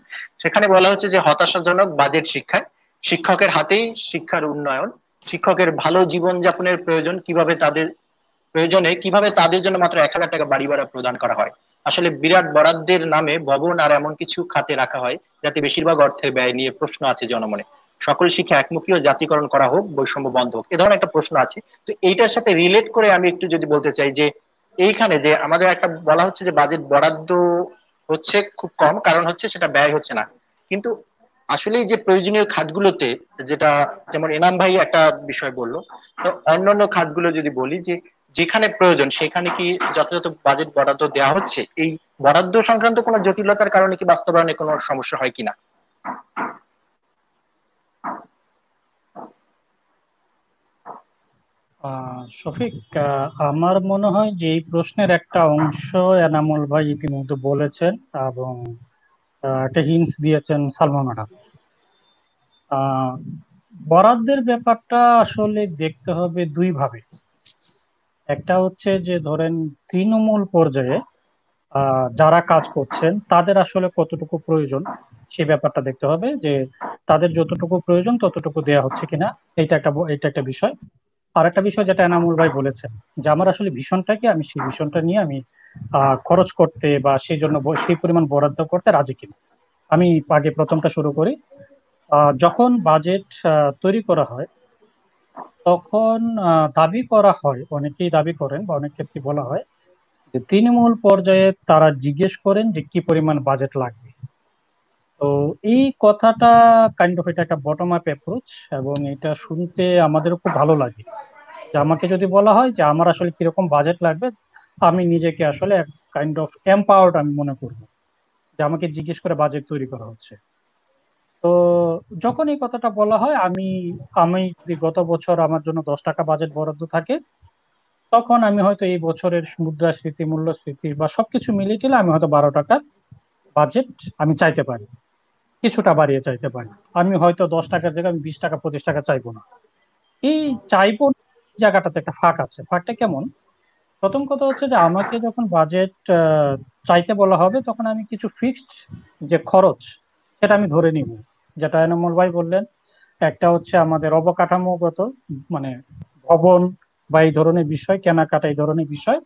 সেখানে বলা হচ্ছে যে হতাশাজনক বাজেট শিক্ষায়, শিক্ষকের হাতেই শিক্ষার উন্নয়ন, শিক্ষকের ভালো জীবনযাপনের কিভাবে তাদের জন্য মাত্র 1,000 টাকা বাড়ি ভাড়া প্রদান করা হয়। আসলে বিরাট বরাদ্দের নামে ভবন আর এমন কিছু খাতে রাখা হয় যাতে বেশিরভাগ অর্থের ব্যয় নিয়ে প্রশ্ন আছে জনমনে। সকল শিক্ষা একমুখী ও জাতীয়করণ করা হোক, বৈষম্য বন্ধ হোক, এ ধরনের একটা প্রশ্ন আছে। তো এইটার সাথে রিলেট করে আমি একটু যদি বলতে চাই যে এইখানে যে আমাদের একটা বলা হচ্ছে যে বাজেট বরাদ্দ হচ্ছে খুব কম, কারণ হচ্ছে সেটা ব্যয় হচ্ছে না। কিন্তু আসলে যে প্রয়োজনীয় খাতগুলোতে, যেটা যেমন এনাম ভাই একটা বিষয় বললো, তো অন্যান্য খাতগুলো যদি বলি যে যেখানে প্রয়োজন সেখানে কি যথাযথ বাজেট বরাদ্দ দেওয়া হচ্ছে? এই বরাদ্দ সংক্রান্ত কোনো জটিলতার কারণে কি বাস্তবায়নে কোনো সমস্যা হয় কিনা? শফিক, আমার মনে হয় যে এই প্রশ্নের একটা অংশ এনামুল ভাই ইতিমধ্যে বলেছেন, এবং একটা হিন্টস দিয়েছেন সালমা ম্যাডাম। বরাদ্দের ব্যাপারটা আসলে দেখতে হবে দুই ভাবে। একটা হচ্ছে যে ধরেন তৃণমূল পর্যায়ে যারা কাজ করছেন তাদের আসলে কতটুকু প্রয়োজন, সে ব্যাপারটা দেখতে হবে যে তাদের যতটুকু প্রয়োজন ততটুকু দেওয়া হচ্ছে কিনা। এটা একটা বিষয়। আর একটা বিষয় যেটা এনামুল ভাই বলেছেন, যে আমার আসলে ভীষণটা কি, আমি সেই ভীষণটা নিয়ে আমি খরচ করতে বা সেই জন্য সেই পরিমাণ বরাদ্দ করতে রাজি কিনা। আমি আগে প্রথমটা শুরু করি। যখন বাজেট তৈরি করা হয়, তখন দাবি করা হয়, অনেকেই দাবি করেন বা অনেক ক্ষেত্রে বলা হয় যে তৃণমূল পর্যায়ে তারা জিজ্ঞেস করেন যে কি পরিমাণ বাজেট লাগবে। তো এই কথাটা কাইন্ড অফ এটা একটা বটম আপ অ্যাপ্রোচ, এবং এটা শুনতে আমাদেরও খুব ভালো লাগে। যে আমাকে যদি বলা হয় যে আমার আসলে কিরকম বাজেট লাগবে, আমি নিজেকে আসলে কাইন্ড অফ এম্পাওয়ার্ড আমি মনে করবো যে আমাকে জিজ্ঞেস করে বাজেট তৈরি করা হচ্ছে। তো যখন এই কথাটা বলা হয়, আমি আমি যদি গত বছর আমার জন্য 10 টাকা বাজেট বরাদ্দ থাকে, তখন আমি হয়তো এই বছরের মুদ্রাস্ফীতি মূল্যস্ফীতি বা সবকিছু মিলিয়ে টিলে আমি হয়তো 12 টাকা বাজেট আমি চাইতে পারি, কিছুটা বাড়িয়ে চাইতে পারি। আমি হয়তো 10 টাকার জায়গায় আমি 20 টাকা 25 টাকা চাইবো না। এই চাইবো না জায়গাটাতে একটা ফাঁক আছে। ফাঁকটা কেমন? প্রথম কথা হচ্ছে যে আমাকে যখন বাজেট চাইতে বলা হবে, তখন আমি কিছু ফিক্সড যে খরচ সেটা আমি ধরে নিব। যেটা এনামুল ভাই বললেন, একটা হচ্ছে আমাদের অবকাঠামোগত, মানে ভবন বা এই ধরনের বিষয়, কেনাকাটা এই ধরনের বিষয়।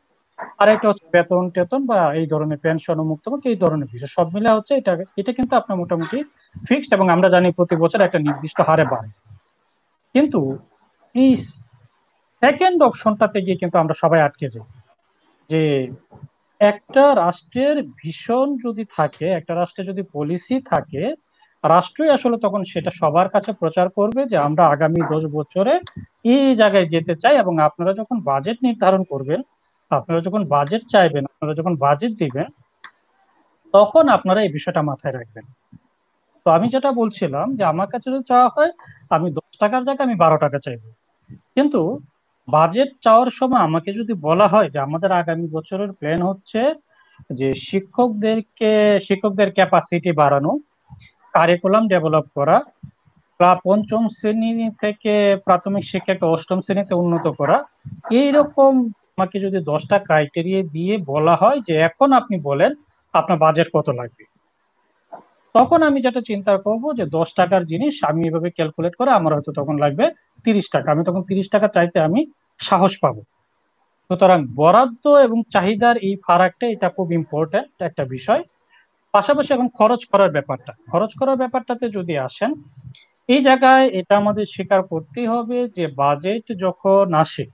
আর একটা হচ্ছে বেতন টেতন বা এই ধরনের পেনশন মুক্তমুখ এই ধরনের বিষয়, সব মিলে হচ্ছে এটা। এটা কিন্তু আপনার মোটামুটি ফিক্সড, এবং আমরা জানি প্রতি বছর একটা নির্দিষ্ট হারে বাড়ে। কিন্তু এই সেকেন্ড অপশনটাতে গিয়ে কিন্তু আমরা সবাই আটকে যাই, যে একটা রাষ্ট্রের ভীষণ যদি থাকে, একটা রাষ্ট্রের যদি পলিসি থাকে, রাষ্ট্রই আসলে তখন সেটা সবার কাছে প্রচার করবে যে আমরা আগামী 10 বছরে এই জায়গায় যেতে চাই। এবং আপনারা যখন বাজেট নির্ধারণ করবেন, আপনারা যখন বাজেট চাইবেন, আপনারা যখন বাজেট দিবেন, তখন আপনারা এই বিষয়টা মাথায় রাখবেন। তো আমি যেটা বলছিলাম যে আমার কাছে যদি চাওয়া হয়, আমি 10 টাকার জায়গায় আমি 12 টাকা চাইবো। কিন্তু বাজেট চাওয়ার সময় আমাকে যদি বলা হয় যে আমাদের আগামী বছরের প্ল্যান হচ্ছে যে শিক্ষকদের ক্যাপাসিটি বাড়ানো, কারিকুলাম ডেভেলপ করা, পঞ্চম শ্রেণী থেকে প্রাথমিক শিক্ষাকে অষ্টম শ্রেণীতে উন্নত করা, এইরকম আমাকে যদি 10টা ক্রাইটেরিয়া দিয়ে বলা হয় যে এখন আপনি বলেন আপনার বাজেট কত লাগবে, তখন আমি যেটা চিন্তা করব যে 10 টাকার জিনিস আমি এভাবে ক্যালকুলেট করে আমার হয়তো তখন লাগবে 30 টাকা, আমি তখন 30 টাকা চাইতে আমি সাহস পাবো। সুতরাং বরাদ্দ এবং চাহিদার এই ফারাকটা, এটা খুব ইম্পর্টেন্ট একটা বিষয়। পাশাপাশি এখন খরচ করার ব্যাপারটাতে যদি আসেন, এই জায়গায় এটা আমাদের স্বীকার করতেই হবে যে বাজেট যখন আসে,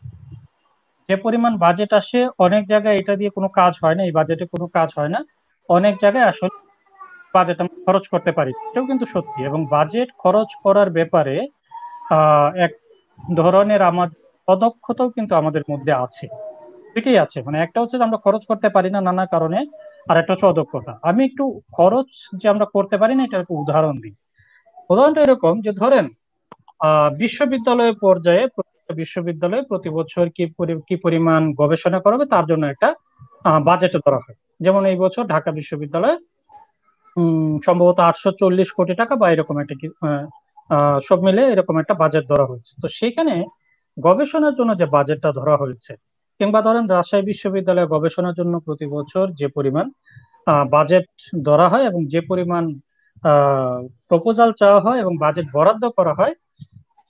যে পরিমাণ বাজেট আসে, অনেক জায়গায় এটা দিয়ে কোনো কাজ হয় না, এই বাজেটে কোনো কাজ হয় না। অনেক জায়গায় আসলে বাজেট আমরা খরচ করতে পারি, এটাও কিন্তু সত্যি। এবং বাজেট খরচ করার ব্যাপারে এক ধরনের আমার অদক্ষতাও কিন্তু আমাদের মধ্যে আছে, দুইটাই আছে। মানে একটা হচ্ছে যে আমরা খরচ করতে পারি না নানা কারণে, আর একটা হচ্ছে অদক্ষতা। আমি একটু খরচ যে আমরা করতে পারি না এটা একটু উদাহরণ দিই। উদাহরণটা এরকম যে ধরেন বিশ্ববিদ্যালয় পর্যায়ে প্রত্যেকটা বিশ্ববিদ্যালয়ে প্রতি বছর কি পরিমাণ গবেষণা করা হবে তার জন্য একটা বাজেট ধরা হয়। যেমন এই বছর ঢাকা বিশ্ববিদ্যালয়ে সম্ভবত 840 কোটি টাকা বা এরকম একটা সব মিলে এরকম একটা বাজেট ধরা হয়েছে। তো সেখানে গবেষণার জন্য যে বাজেটটা ধরা হয়েছে, কিংবা ধরেন রাজশাহী বিশ্ববিদ্যালয়ে গবেষণার জন্য প্রতি বছর যে পরিমাণ বাজেট ধরা হয় এবং যে পরিমাণ প্রপোজাল চাওয়া হয় এবং বাজেট বরাদ্দ করা হয়,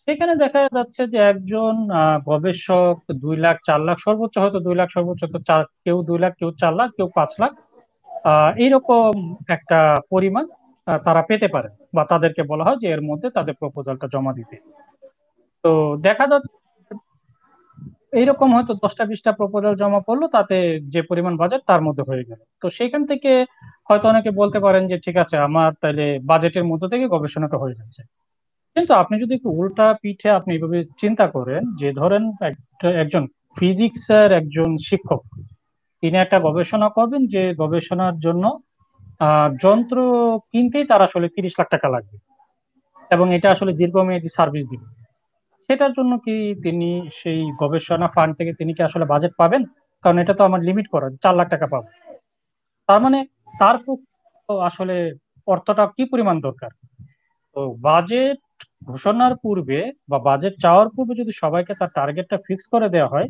সেখানে দেখা যাচ্ছে যে একজন গবেষক 2 লাখ 4 লাখ, সর্বোচ্চ হয়তো 2 লাখ, সর্বোচ্চ তো কেউ 2 লাখ, কেউ 4 লাখ, কেউ 5 লাখ, এইরকম একটা পরিমাণ তারা পেতে পারে, বা তাদেরকে বলা হয় যে এর মধ্যে তাদের প্রপোজালটা জমা দিতে। তো দেখা যাচ্ছে এইরকম হয়তো 10টা 20টা প্রপোজাল জমা পড়লো, তাতে যে পরিমাণ বাজেট তার মধ্যে হয়ে গেল। তো সেখান থেকে হয়তো অনেকে বলতে পারেন যে ঠিক আছে, আমার তাহলে বাজেটের মধ্যে থেকে গবেষণাটা হয়ে যাচ্ছে। কিন্তু আপনি যদি একটু উল্টা পিঠে আপনি এইভাবে চিন্তা করেন যে ধরেন একজন ফিজিক্সের একজন শিক্ষক, তিনি একটা গবেষণা করবেন, যে গবেষণার জন্য যন্ত্র কিনতেই তার আসলে 30 লাখ টাকা লাগবে এবং এটা আসলে দীর্ঘমেয়াদী সার্ভিস দিবে। সেটার জন্য কি তিনি সেই গবেষণা ফান্ড থেকে তিনি কি আসলে বাজেট পাবেন? কারণ এটা তো আমার লিমিট করা, 4 লাখ টাকা পাবো। তার মানে তার তো আসলে অর্থটা কি পরিমাণ দরকার। তো বাজেট ঘোষণার পূর্বে বা বাজেট চাওয়ার পূর্বে যদি সবাইকে তার টার্গেটটা ফিক্স করে দেওয়া হয়,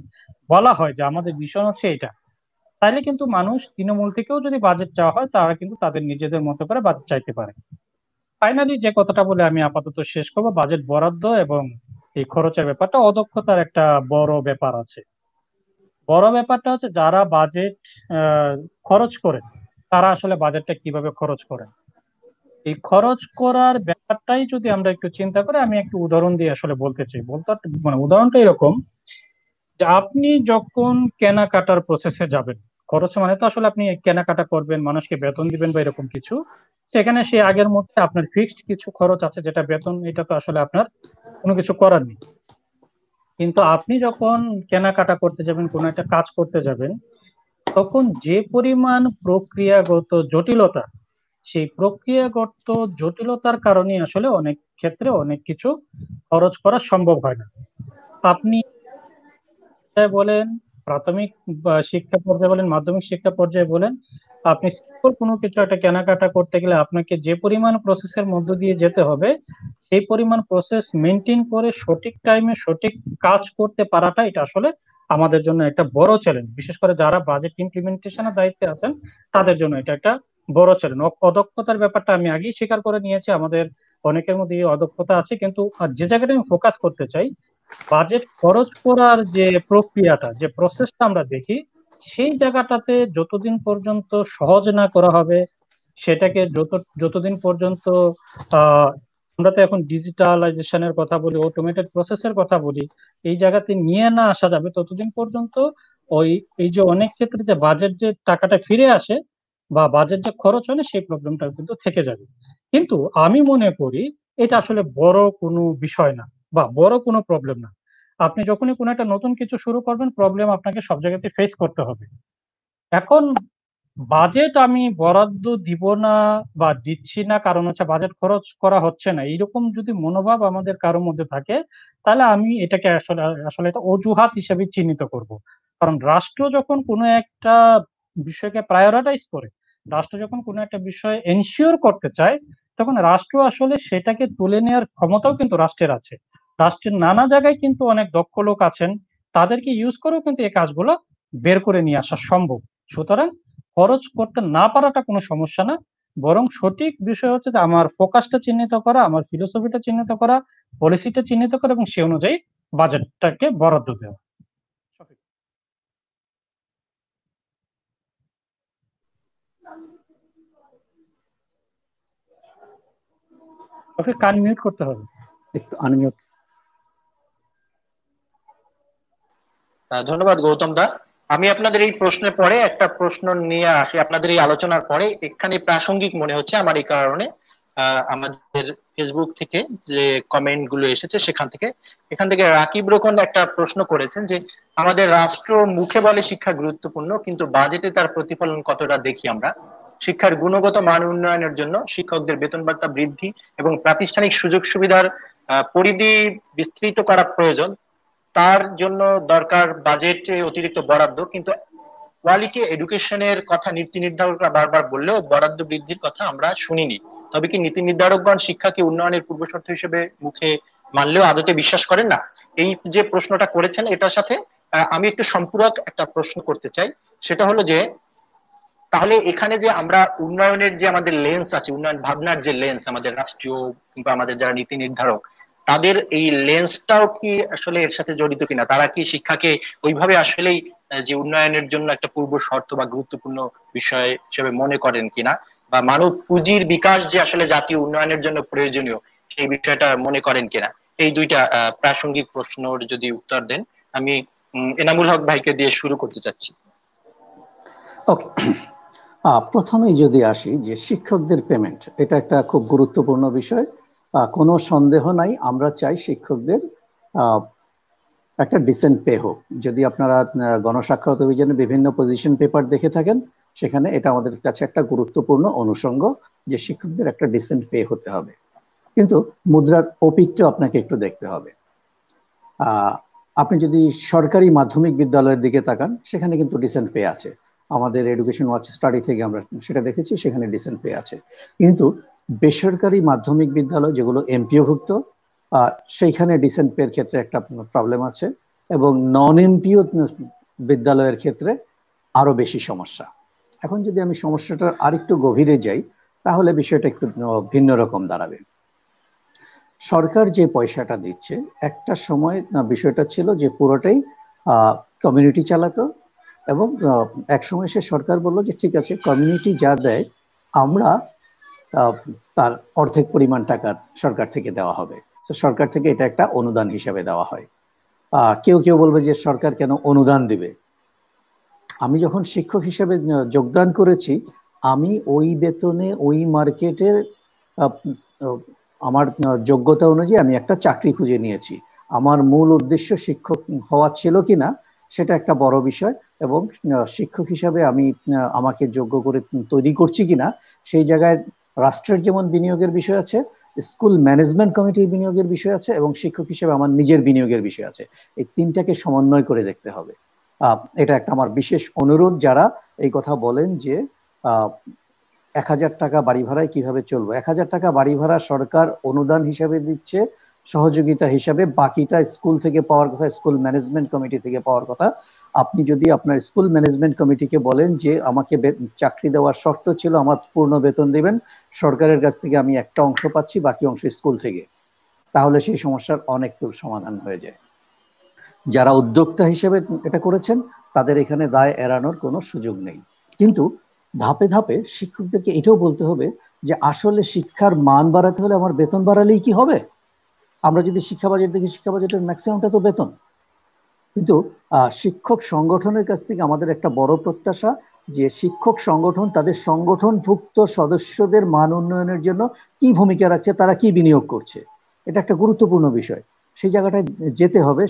বলা হয় যে আমাদের মিশন হচ্ছে এটা, তাইলে কিন্তু মানুষ তৃণমূল থেকেও যদি বাজেট চাওয়া হয় তারা কিন্তু তাদের নিজেদের মতো করে বাজেট চাইতে পারে। ফাইনালি যে কথাটা বলে আমি আপাতত শেষ করবো, বাজেট বরাদ্দ এবং এই খরচের ব্যাপারটা, অদক্ষতার একটা বড় ব্যাপার আছে। বড় ব্যাপারটা হচ্ছে যারা বাজেট খরচ করে, তারা আসলে বাজেটটা কিভাবে খরচ করেন। এই খরচ করার ব্যাপারটাই যদি আমরা একটু চিন্তা করি, আমি একটু উদাহরণ দিয়ে আসলে বলতে চাই। মানে উদাহরণটা এরকম যে আপনি যখন কেনাকাটার প্রসেসে যাবেন, খরচ মানে তো আসলে আপনি কেনাকাটা করবেন, মানুষকে বেতন দিবেন বা এরকম কিছু, সেখানে সে আগের মধ্যে আপনার ফিক্সড কিছু খরচ আছে, যেটা বেতন, এটা তো আসলে আপনার কোনো কিছু করার নেই। কিন্তু আপনি যখন কেনাকাটা করতে যাবেন, কোনো একটা কাজ করতে যাবেন, তখন যে পরিমাণ প্রক্রিয়াগত জটিলতা, সেই প্রক্রিয়াগত জটিলতার কারণে আসলে অনেক ক্ষেত্রে অনেক কিছু খরচ করা সম্ভব হয় না। আপনি বলেন, প্রাথমিক শিক্ষা পর্যায়ে বলেন, মাধ্যমিক শিক্ষা পর্যায়ে বলেন, আপনি সিম্পল কোনো কিছু একটা কেনাকাটা করতে গেলে আপনাকে যে পরিমাণ প্রসেসের মধ্য দিয়ে যেতে হবে, সেই পরিমাণ প্রসেস মেনটেন করে সঠিক টাইমে সঠিক কাজ করতে পারাটা, এটা আসলে আমাদের জন্য একটা বড় চ্যালেঞ্জ। বিশেষ করে যারা বাজেট ইমপ্লিমেন্টেশনের দায়িত্বে আছেন, তাদের জন্য এটা একটা বড় চ্যালেঞ্জ। অদক্ষতার ব্যাপারটা আমি আগেই স্বীকার করে নিয়েছি, আমাদের অনেকের মধ্যে এই অদক্ষতা আছে। কিন্তু যে জায়গাটা আমি ফোকাস করতে চাই, বাজেট খরচ করার যে প্রক্রিয়াটা, যে প্রসেসটা আমরা দেখি, সেই জায়গাটাতে যতদিন পর্যন্ত সহজ না করা হবে, সেটাকে যতদিন পর্যন্ত আহ আমরা তো এখন ডিজিটালাইজেশনের কথা বলি, অটোমেটেড প্রসেসের কথা বলি, এই জায়গাতে নিয়ে না আসা যাবে, ততদিন পর্যন্ত ওই এই যে অনেক ক্ষেত্রে যে বাজেট যে টাকাটা ফিরে আসে বা বাজেট যে খরচ হয় না, সেই প্রবলেমটা কিন্তু থেকে যাবে। কিন্তু আমি মনে করি এটা আসলে বড় কোনো বিষয় না বা বড় কোনো প্রবলেম না। আপনি যখনই কোনো একটা নতুন কিছু শুরু করবেন, প্রবলেম আপনাকে সব জায়গাতে ফেস করতে হবে। এখন বাজেট আমি বরাদ্দ দিব না বা দিচ্ছি না কারণ হচ্ছে বাজেট খরচ করা হচ্ছে না, এইরকম যদি মনোভাব আমাদের কারোর মধ্যে থাকে, তাহলে আমি এটাকে আসলে আসলে এটা অজুহাত হিসেবে চিহ্নিত করব। কারণ রাষ্ট্র যখন কোনো একটা বিষয়কে প্রায়োরিটাইজ করে, রাষ্ট্র যখন কোনো একটা বিষয় এনশিওর করতে চায়, তখন রাষ্ট্র আসলে সেটাকে তুলে নেওয়ার ক্ষমতাও কিন্তু রাষ্ট্রের আছে। রাষ্ট্রের নানা জায়গায় কিন্তু অনেক দক্ষ লোক আছেন, তাদেরকে ইউজ করেও কিন্তু এই কাজগুলো বের করে নিয়ে আসা সম্ভব। সুতরাং খরচ করতে না পারাটা কোনো সমস্যা না, বরং সঠিক বিষয় হচ্ছে যে আমার ফোকাসটা চিহ্নিত করা, আমার ফিলোসফিটা চিহ্নিত করা, পলিসিটা চিহ্নিত করা এবং সে অনুযায়ী বাজেটটাকে বরাদ্দ দেওয়া। ওকে কান মিউট করতে হবে। একটু আনমিউট। ধন্যবাদ গৌতম দা। আমি আপনাদের এই প্রশ্নের পরে একটা প্রশ্ন নিয়ে আসি, আপনাদের এই আলোচনার পরে এখানে প্রাসঙ্গিক মনে হচ্ছে আমার এই কারণে। আমাদের ফেসবুক থেকে যে কমেন্ট গুলো এসেছে এখান থেকে রাকিব রোকন একটা প্রশ্ন করেছেন যে আমাদের রাষ্ট্র মুখে বলে শিক্ষা গুরুত্বপূর্ণ, কিন্তু বাজেটে তার প্রতিফলন কতটা দেখি আমরা। শিক্ষার গুণগত মান উন্নয়নের জন্য শিক্ষকদের বেতন ভাতা বৃদ্ধি এবং প্রাতিষ্ঠানিক সুযোগ সুবিধার পরিধি বিস্তৃত করা প্রয়োজন। তার জন্য দরকার বাজেটে অতিরিক্ত বরাদ্দ, কিন্তু কোয়ালিটি এডুকেশনের কথা নীতি নির্ধারকরা বারবার বললেও বরাদ্দ বৃদ্ধির কথা আমরা শুনিনি। তবে কি নীতি নির্ধারকগণ শিক্ষাকে উন্নয়নের পূর্বশর্ত হিসেবে মুখে মানলেও আদতে বিশ্বাস করেন না? এই যে প্রশ্নটা করেছেন এটার সাথে আমি একটু সম্পূরক একটা প্রশ্ন করতে চাই। সেটা হলো যে তাহলে এখানে যে আমরা উন্নয়নের যে আমাদের লেন্স আছে, উন্নয়ন ভাবনার যে লেন্স আমাদের রাষ্ট্রীয় কিংবা আমাদের যারা নীতি নির্ধারক, তাদের এই লেন্সটাও কি আসলে এর সাথে জড়িত কিনা? তারা কি শিক্ষাকে ওইভাবে আসলেই যে উন্নয়নের জন্য একটা পূর্ব শর্ত বা গুরুত্বপূর্ণ বিষয় হিসেবে মনে করেন কিনা, বা মানব পুঁজির বিকাশ যে আসলে জাতীয় উন্নয়নের জন্য প্রয়োজনীয় সেই বিষয়টা মনে করেন কিনা? এই দুইটা প্রাসঙ্গিক প্রশ্নের যদি উত্তর দেন। আমি এনামুল হক ভাইকে দিয়ে শুরু করতে চাচ্ছি। ওকে, প্রথমেই যদি আসি যে শিক্ষকদের পেমেন্ট, এটা একটা খুব গুরুত্বপূর্ণ বিষয়। কোনো সন্দেহ নাই, আমরা চাই শিক্ষকদের একটা ডিসেন্ট পে হোক। যদি আপনারা গণসাক্ষরতা অভিযানে বিভিন্ন পজিশন পেপার দেখে থাকেন, সেখানে এটা আমাদের কাছে একটা গুরুত্বপূর্ণ অনুষঙ্গ যে শিক্ষকদের একটা ডিসেন্ট পে হতে হবে। কিন্তু মুদ্রার ওপিকটা আপনাকে একটু দেখতে হবে। আপনি যদি সরকারি মাধ্যমিক বিদ্যালয়ের দিকে তাকান, সেখানে কিন্তু ডিসেন্ট পে আছে। আমাদের এডুকেশন ওয়াচ স্টাডি থেকে আমরা সেটা দেখেছি, সেখানে ডিসেন্ট পে আছে। কিন্তু বেসরকারি মাধ্যমিক বিদ্যালয় যেগুলো এমপিওভুক্ত, সেইখানে ডিসেন্ট পের ক্ষেত্রে একটা প্রবলেম আছে, এবং নন এমপিও বিদ্যালয়ের ক্ষেত্রে আরো বেশি সমস্যা। এখন যদি আমি সমস্যাটা আরেকটু গভীরে যাই, তাহলে বিষয়টা একটু ভিন্ন রকম দাঁড়াবে। সরকার যে পয়সাটা দিচ্ছে, একটা সময় বিষয়টা ছিল যে পুরোটাই কমিউনিটি চালাতো, এবং এক সময় সে সরকার বললো যে ঠিক আছে, কমিউনিটি যা দেয় আমরা তার অর্ধেক পরিমাণ টাকা সরকার থেকে দেওয়া হবে। তো সরকার থেকে এটা একটা অনুদান হিসাবে দেওয়া হয়। কেউ কেউ বলবে যে সরকার কেন অনুদান দিবে? আমি যখন শিক্ষক হিসেবে যোগদান করেছি, আমি ওই বেতনে ওই মার্কেটের আমার যোগ্যতা অনুযায়ী আমি একটা চাকরি খুঁজে নিয়েছি। আমার মূল উদ্দেশ্য শিক্ষক হওয়া ছিল কিনা সেটা একটা বড় বিষয়, এবং শিক্ষক হিসাবে আমি আমাকে যোগ্য করে তৈরি করছি কিনা সেই জায়গায় রাষ্ট্রের যেমন বিনিয়োগের বিষয় আছে, স্কুল ম্যানেজমেন্ট কমিটির বিনিয়োগের বিষয় আছে, এবং শিক্ষক হিসেবে আমার নিজের বিনিয়োগের বিষয় আছে। এই তিনটাকে সমন্বয় করে দেখতে হবে। এটা একটা আমার বিশেষ অনুরোধ। যারা এই কথা বলেন যে 1000 টাকা বাড়ি ভাড়ায় কিভাবে চলবো, 1000 টাকা বাড়ি ভাড়া সরকার অনুদান হিসাবে দিচ্ছে, সহযোগিতা হিসাবে, বাকিটা স্কুল থেকে পাওয়ার কথা, স্কুল ম্যানেজমেন্ট কমিটি থেকে পাওয়ার কথা। আপনি যদি আপনার স্কুল ম্যানেজমেন্ট কমিটিকে বলেন যে আমাকে চাকরি দেওয়ার শর্ত ছিল আমার পূর্ণ বেতন দিবেন, সরকারের কাছ থেকে আমি একটা অংশ পাচ্ছি, বাকি অংশ স্কুল থেকে, তাহলে সেই সমস্যার অনেক দূর সমাধান হয়ে যায়। যারা উদ্যোক্তা হিসেবে এটা করেছেন তাদের এখানে দায় এড়ানোর কোনো সুযোগ নেই। কিন্তু ধাপে ধাপে শিক্ষকদেরকে এটাও বলতে হবে যে আসলে শিক্ষার মান বাড়াতে হলে আমার বেতন বাড়ালেই কি হবে? আমরা যদি শিক্ষা বাজেট দেখি, শিক্ষা বাজেটের ম্যাক্সিমামটা তো বেতন। কিন্তু শিক্ষক সংগঠনের কাছ থেকে আমাদের একটা বড় প্রত্যাশা যে শিক্ষক সংগঠন তাদের সংগঠনভুক্ত সদস্যদের মান উন্নয়নের জন্য কি ভূমিকা রাখছে, তারা কি বিনিয়োগ করছে, এটা একটা গুরুত্বপূর্ণ বিষয়। সেই জায়গাটায় যেতে হবে।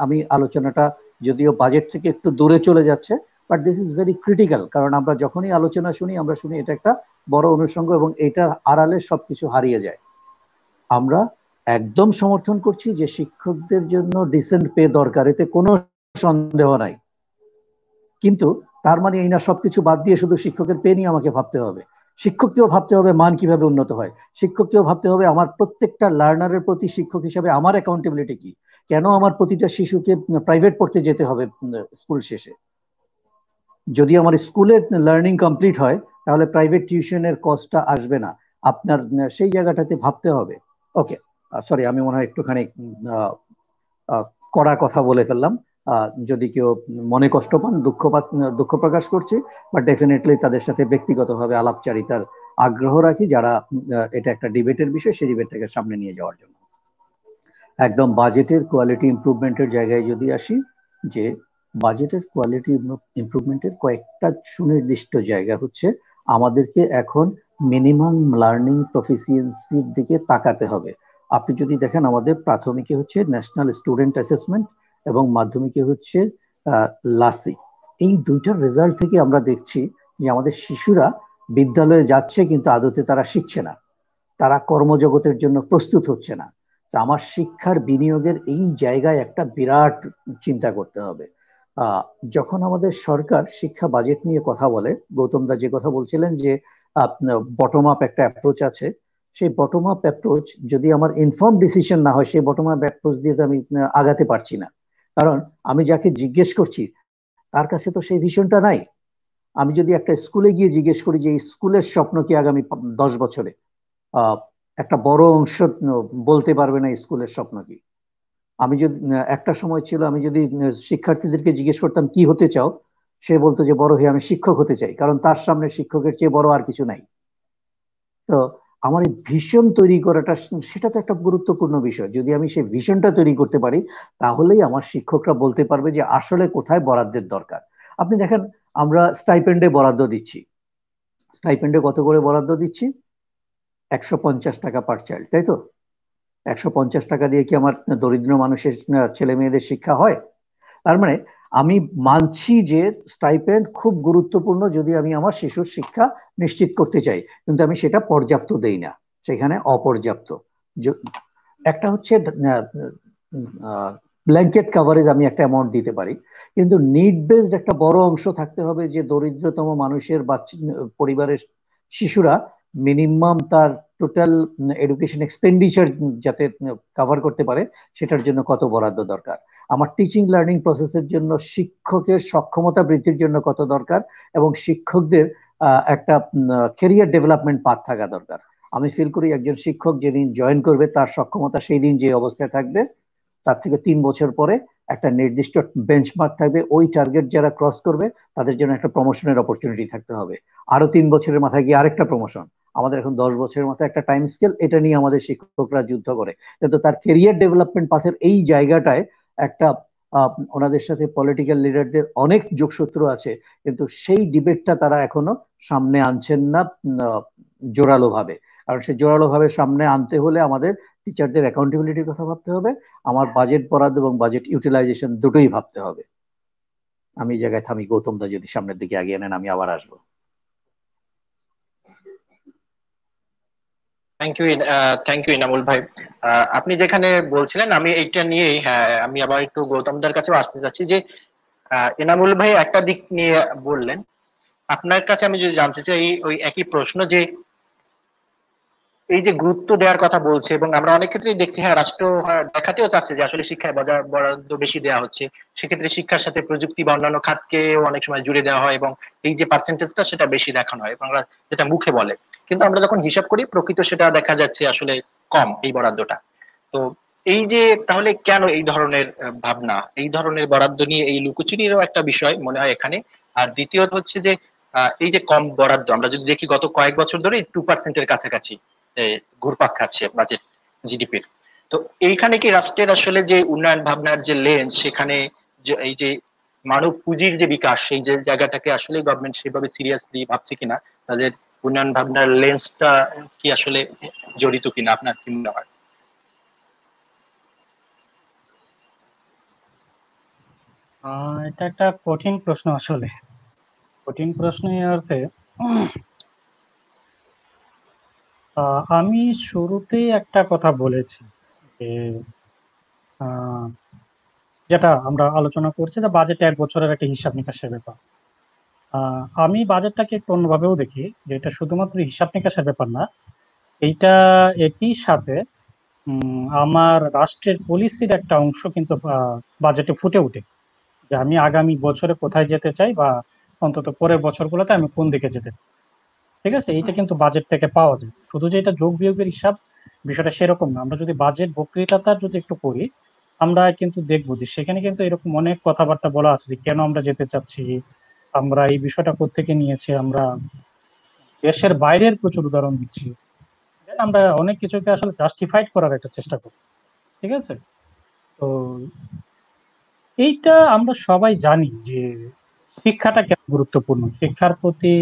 আমি আলোচনাটা যদিও বাজেট থেকে একটু দূরে চলে যাচ্ছে, but this is very critical, কারণ আমরা যখনই আলোচনা শুনি আমরা শুনি এটা একটা বড় অনুষঙ্গ এবং এটার আড়ালে সবকিছু হারিয়ে যায়। আমরা একদম সমর্থন করছি যে শিক্ষকদের জন্য ডিসেন্ট পে দরকার, এতে কোনো সন্দেহ নাই। কিন্তু তার মানে এই না সবকিছু বাদ দিয়ে শুধু শিক্ষকের পে নিয়ে আমাকে ভাবতে হবে। শিক্ষককেও ভাবতে হবে মান কিভাবে উন্নত হয়, শিক্ষককেও ভাবতে হবে আমার প্রত্যেকটা লার্নারের প্রতি শিক্ষক হিসাবে আমার অ্যাকাউন্টেবিলিটি কি, কেন আমার প্রতিটা শিশুকে প্রাইভেট পড়তে যেতে হবে স্কুল শেষে। যদি আমার স্কুলে লার্নিং কমপ্লিট হয় তাহলে প্রাইভেট টিউশনের কস্টটা আসবে না, আপনার সেই জায়গাটাতে ভাবতে হবে। ওকে, সরি, আমি মনে হয় একটুখানি কড়া কথা বলে ফেললাম। যদি কেউ মনে কষ্ট পান, দুঃখ প্রকাশ করছি, বাট ডেফিনেটলি তাদের সাথে ব্যক্তিগতভাবে আলাপচারিতার আগ্রহ রাখি, যারা এটা একটা ডিবেটের বিষয়, সেই ডিবেটটাকে সামনে নিয়ে যাওয়ার জন্য। একদম বাজেটের কোয়ালিটি ইমপ্রুভমেন্টের জায়গায় যদি আসি, যে বাজেটের কোয়ালিটি ইমপ্রুভমেন্টের কয়েকটা সুনির্দিষ্ট জায়গা হচ্ছে আমাদেরকে এখন মিনিমাম লার্নিং প্রফিসিয়েন্সির দিকে তাকাতে হবে। আপনি যদি দেখেন আমাদের প্রাথমিকে হচ্ছে ন্যাশনাল স্টুডেন্ট অ্যাসেসমেন্ট এবং মাধ্যমিকে হচ্ছে লাসি। এই দুইটার রেজাল্ট থেকে আমরা দেখছি যে আমাদের শিশুরা বিদ্যালয়ে যাচ্ছে কিন্তু আদতে তারা শিখছে না, তারা কর্মজগতের জন্য প্রস্তুত হচ্ছে না। আমার শিক্ষার বিনিয়োগের এই জায়গায় একটা বিরাট চিন্তা করতে হবে। যখন আমাদের সরকার শিক্ষা বাজেট নিয়ে কথা বলে, গৌতম দা যে কথা বলছিলেন যে বটম আপ একটা অ্যাপ্রোচ আছে, সেই বটম আপ অ্যাপ্রোচ যদি আমার ইনফর্ম ডিসিশন না হয়, সেই বটম আপ অ্যাপ্রোচ দিয়ে তো আমি আগাতে পারছি না। কারণ আমি যাকে জিজ্ঞেস করছি তার কাছে তো সেই ভিশনটা নাই। আমি যদি একটা স্কুলে গিয়ে জিজ্ঞেস করি যে এই স্কুলের স্বপ্ন কি আগামী 10 বছরে, একটা বড় অংশ বলতে পারবে না স্কুলের স্বপ্ন কি। আমি যদি একটা সময় ছিল, আমি যদি শিক্ষার্থীদেরকে জিজ্ঞেস করতাম কি হতে চাও, সে বলতো যে বড় হয়ে আমি শিক্ষক হতে চাই, কারণ তার সামনে শিক্ষকের চেয়ে বড় আর কিছু নাই। তো আমার এই ভিশন তৈরি করাটা, সেটা তো একটা গুরুত্বপূর্ণ বিষয়। যদি আমি সেই ভিশনটা তৈরি করতে পারি তাহলেই আমার শিক্ষকরা বলতে পারবে যে আসলে কোথায় বরাদ্দের দরকার। আপনি দেখেন আমরা স্টাইপেন্ডে বরাদ্দ দিচ্ছি, স্টাইপেন্ডে কত করে বরাদ্দ দিচ্ছি? 150 টাকা পার চাইল্ড, তাই তো? 150 টাকা দিয়ে কি আমার দরিদ্র মানুষের ছেলে মেয়েদের শিক্ষা হয়? তার মানে আমি মানছি যে স্টাইপেন্ড খুব গুরুত্বপূর্ণ যদি আমি আমার শিশুর শিক্ষা নিশ্চিত করতে চাই, কিন্তু আমি সেটা পর্যাপ্ত দেই না, সেখানে অপর্যাপ্ত। একটা হচ্ছে ব্ল্যাঙ্কেট কাভারেজ, আমি একটা অ্যামাউন্ট দিতে পারি, কিন্তু নিড বেসড একটা বড় অংশ থাকতে হবে যে দরিদ্রতম মানুষের পরিবারের শিশুরা মিনিমাম তার টোটাল এডুকেশন এক্সপেন্ডিচার যাতে কভার করতে পারে, সেটার জন্য কত বরাদ্দ দরকার। আমার টিচিং লার্নিং প্রসেসের জন্য শিক্ষকের সক্ষমতা বৃদ্ধির জন্য কত দরকার, এবং শিক্ষকদের একটা ক্যারিয়ার ডেভেলপমেন্ট পাথ থাকা দরকার। আমি ফিল করি একজন শিক্ষক যেদিন জয়েন করবে তার সক্ষমতা সেই দিন যে অবস্থায় থাকবে, তার থেকে 3 বছর পরে একটা নির্দিষ্ট বেঞ্চমার্ক থাকবে, ওই টার্গেট যারা ক্রস করবে তাদের জন্য একটা প্রমোশনের অপরচুনিটি থাকতে হবে। আরো 3 বছরের মাথায় গিয়ে আরেকটা প্রমোশন। আমাদের এখন 10 বছরের মাথায় একটা টাইম স্কেল, এটা নিয়ে আমাদের শিক্ষকরা যুদ্ধ করে। কিন্তু তার ক্যারিয়ার ডেভেলপমেন্ট পাথের এই জায়গাটায় একটা ওনাদের সাথে পলিটিক্যাল লিডারদের অনেক যোগসূত্র আছে, কিন্তু সেই ডিবেটটা তারা এখনো সামনে আনছেন না জোরালো ভাবে। কারণ সে জোরালো ভাবে সামনে আনতে হলে আমাদের টিচারদের অ্যাকাউন্টেবিলিটির কথা ভাবতে হবে, আমার বাজেট বরাদ্দ এবং বাজেট ইউটিলাইজেশন দুটোই ভাবতে হবে। আমি এই জায়গায় থামি, গৌতম দা যদি সামনের দিকে এগিয়ে নেন আমি আবার আসবো। থ্যাংক ইউ ইনামুল ভাই। আপনি যেখানে বলছিলেন আমি এইটা নিয়েই, হ্যাঁ, আমি আবার একটু গৌতমদার কাছেও আসতে চাচ্ছি যে এনামুল ভাই একটা দিক নিয়ে বললেন, আপনার কাছে আমি যদি জানতে চাই ওই একই প্রশ্ন, যে এই যে গুরুত্ব দেওয়ার কথা বলছে, এবং আমরা অনেক ক্ষেত্রেই দেখছি, হ্যাঁ, রাষ্ট্র দেখাতেও চাচ্ছে যে আসলে শিক্ষায় বরাদ্দ বেশি দেওয়া হচ্ছে, সেক্ষেত্রে শিক্ষার সাথে প্রযুক্তি বা অন্যান্য খাতকে অনেক সময় জুড়ে দেওয়া হয় এবং এই যে পার্সেন্টেজটা সেটা বেশি দেখানো হয়, এবং যেটা মুখে বলে, কিন্তু আমরা যখন হিসাব করি প্রকৃত সেটা দেখা যাচ্ছে আসলে কম এই বরাদ্দটা। তো এই যে তাহলে কেন এই ধরনের ভাবনা, এই ধরনের বরাদ্দ নিয়ে এই লুকোচুরিরও একটা বিষয় মনে হয় এখানে। আর দ্বিতীয়ত হচ্ছে যে এই যে কম বরাদ্দ, আমরা যদি দেখি গত কয়েক বছর ধরে 2%-এর কাছাকাছি ঘুরপাক খাচ্ছে বাজেট জিডিপির। তো এইখানে কি রাষ্ট্রের আসলে যে উন্নয়ন ভাবনার যে লেন্স, সেখানে এই যে মানব পুঁজির যে বিকাশ, সেই যে জায়গাটাকে আসলে গভর্নমেন্ট সেভাবে সিরিয়াসলি ভাবছে কিনা, তাদের উন্নয়ন ভাবনার লেন্সটা কি আসলে জড়িত কিনা, আপনার কি মনে হয়? এটা একটা কঠিন প্রশ্ন, আসলে কঠিন প্রশ্ন এই অর্থে আমি শুরুতেই একটা কথা বলেছি যে যেটা আমরা আলোচনা করছি যে বাজেট 1 বছরের একটা হিসাব নিকাশের ব্যাপার। আমি বাজেটটাকে একটু অন্যভাবেও দেখি, যে এটা শুধুমাত্র হিসাব নিকাশের ব্যাপার না, এইটা একই সাথে আমার রাষ্ট্রের পলিসির একটা অংশ কিন্তু বাজেটে ফুটে ওঠে, যে আমি আগামী বছরে কোথায় যেতে চাই, বা অন্তত পরের বছরগুলোতে আমি কোন দিকে যেতে চাই। ঠিক আছে, এইটা কিন্তু বাজেট থেকে পাওয়া যায়। শুধু যে এটা যোগ বিয়োগের হিসাব, বিষয়টা সেরকম না। আমরা যদি বাজেট বক্তৃতাটা যদি একটু করি, আমরা কিন্তু দেখবো যে সেখানে কিন্তু এরকম অনেক কথাবার্তা বলা আছে যে কেন আমরা যেতে চাচ্ছি, আমরা এই বিষয়টা কোত্থেকে নিয়েছি, আমরা দেশের বাইরের প্রচুর উদাহরণ দিচ্ছি। Then আমরা অনেক কিছুকে আসলে জাস্টিফাইড করার একটা চেষ্টা করি। ঠিক আছে, তো এইটা আমরা সবাই জানি যে শিক্ষাটা কেন গুরুত্বপূর্ণ, শিক্ষার প্রতি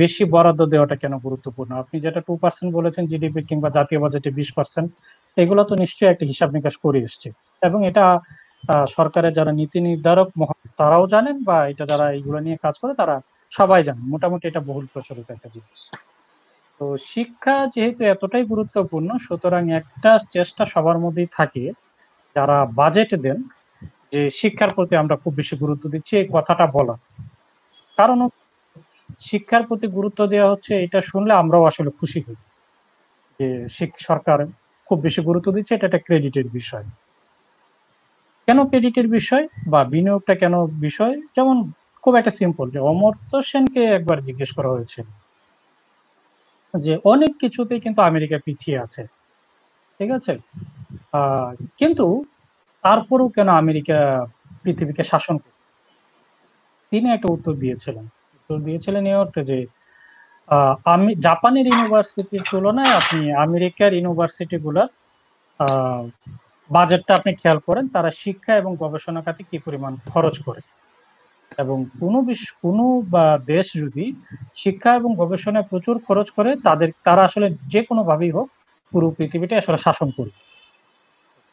বেশি বরাদ্দ দেওয়াটা কেন গুরুত্বপূর্ণ। আপনি যেটা 2% বলেছেন জিডিপি কিংবা জাতীয় বাজেটে 20%, এগুলো তো নিশ্চয়ই একটা হিসাব নিকাশ করে এসছে, এবং এটা সরকারের যারা নীতি নির্ধারক মহল তারাও জানেন, বা এটা যারা এইগুলো নিয়ে কাজ করে তারা সবাই জানেন, মোটামুটি এটা বহুল প্রচলিত একটা জিনিস। তো শিক্ষা যেহেতু এতটাই গুরুত্বপূর্ণ, সুতরাং একটা চেষ্টা সবার মধ্যেই থাকে যারা বাজেট দেন যে শিক্ষার প্রতি আমরা খুব বেশি গুরুত্ব দিচ্ছি এই কথাটা বলা। কারণ শিক্ষার প্রতি গুরুত্ব দেওয়া হচ্ছে, এটা শুনলে আমরাও আসলে খুশি হই যে সরকার খুব বেশি গুরুত্ব দিচ্ছে, এটা একটা ক্রেডিটের বিষয়। কেন ক্রেডিটের বিষয় বা বিনিয়োগটা কেন বিষয়, যেমন খুব একটা সিম্পল, যে অমর্ত্য সেনকে একবার জিজ্ঞেস করা হয়েছিল যে অনেক কিছুতেই কিন্তু আমেরিকা পিছিয়ে আছে, ঠিক আছে, কিন্তু তারপরেও কেন আমেরিকা পৃথিবীকে শাসন করে। তিনি একটা উত্তর দিয়েছিলেন এই অর্থে যে আমি জাপানের ইউনিভার্সিটির তুলনায় আপনি আমেরিকার ইউনিভার্সিটি গুলার বাজেটটা আপনি খেয়াল করেন, তারা শিক্ষা এবং গবেষণা খাতে কি পরিমাণ খরচ করে, এবং কোনো বা দেশ যদি শিক্ষা এবং গবেষণায় প্রচুর খরচ করে, তারা আসলে যে কোনো ভাবেই হোক পুরো পৃথিবীটা আসলে শাসন করে।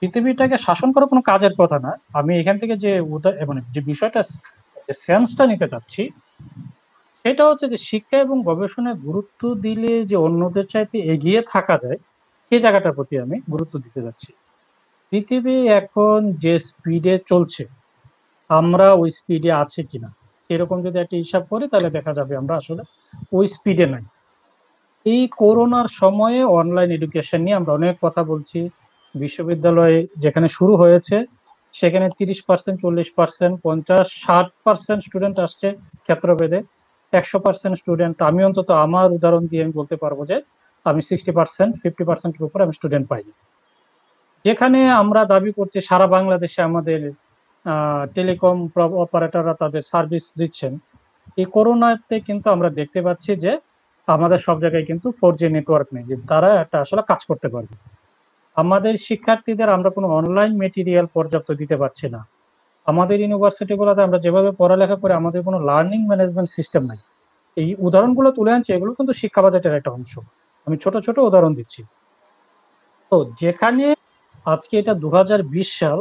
পৃথিবীটাকে শাসন করা কোনো কাজের কথা না। আমি এখান থেকে যে মানে যে বিষয়টা, যে সেন্সটা নিতে চাচ্ছি, সেটা হচ্ছে যে শিক্ষা এবং গবেষণায় গুরুত্ব দিলে যে অন্যদের চাইতে এগিয়ে থাকা যায়, সেই জায়গাটার প্রতি আমি গুরুত্ব দিতে যাচ্ছি। পৃথিবী এখন যে স্পিডে চলছে, আমরা ওই স্পিডে আছি কিনা, এরকম যদি একটা হিসাব করি তাহলে দেখা যাবে আমরা আসলে ওই স্পিডে নাই। এই করোনার সময়ে অনলাইন এডুকেশন নিয়ে আমরা অনেক কথা বলছি। বিশ্ববিদ্যালয়ে যেখানে শুরু হয়েছে সেখানে 30%, 40%, 50, 60% স্টুডেন্ট আসছে ক্ষেত্রভেদে। 100% স্টুডেন্ট, আমি অন্তত আমার উদাহরণ দিয়ে আমি বলতে পারবো যে আমি 60%, 50%-এর উপর আমি স্টুডেন্ট পাই। যেখানে আমরা দাবি করছি সারা বাংলাদেশে আমাদের টেলিকম অপারেটররা তাদের সার্ভিস দিচ্ছেন, এই করোনাতে কিন্তু আমরা দেখতে পাচ্ছি যে আমাদের সব জায়গায় কিন্তু 4G নেটওয়ার্ক নেই, যে তারা একটা আসলে কাজ করতে পারবে। আমাদের শিক্ষার্থীদের আমরা কোনো অনলাইন মেটেরিয়াল পর্যাপ্ত দিতে পারছি না। আমাদের ইউনিভার্সিটিগুলোতে আমরা যেভাবে পড়ালেখা করে আমাদের কোনো লার্নিং ম্যানেজমেন্ট সিস্টেম নাই। এই উদাহরণগুলো তুলে আনছি, এগুলো কিন্তু শিক্ষা বাজেটের একটা অংশ। আমি ছোট ছোট উদাহরণ দিচ্ছি। তো যেখানে আজকে এটা 2020 সাল,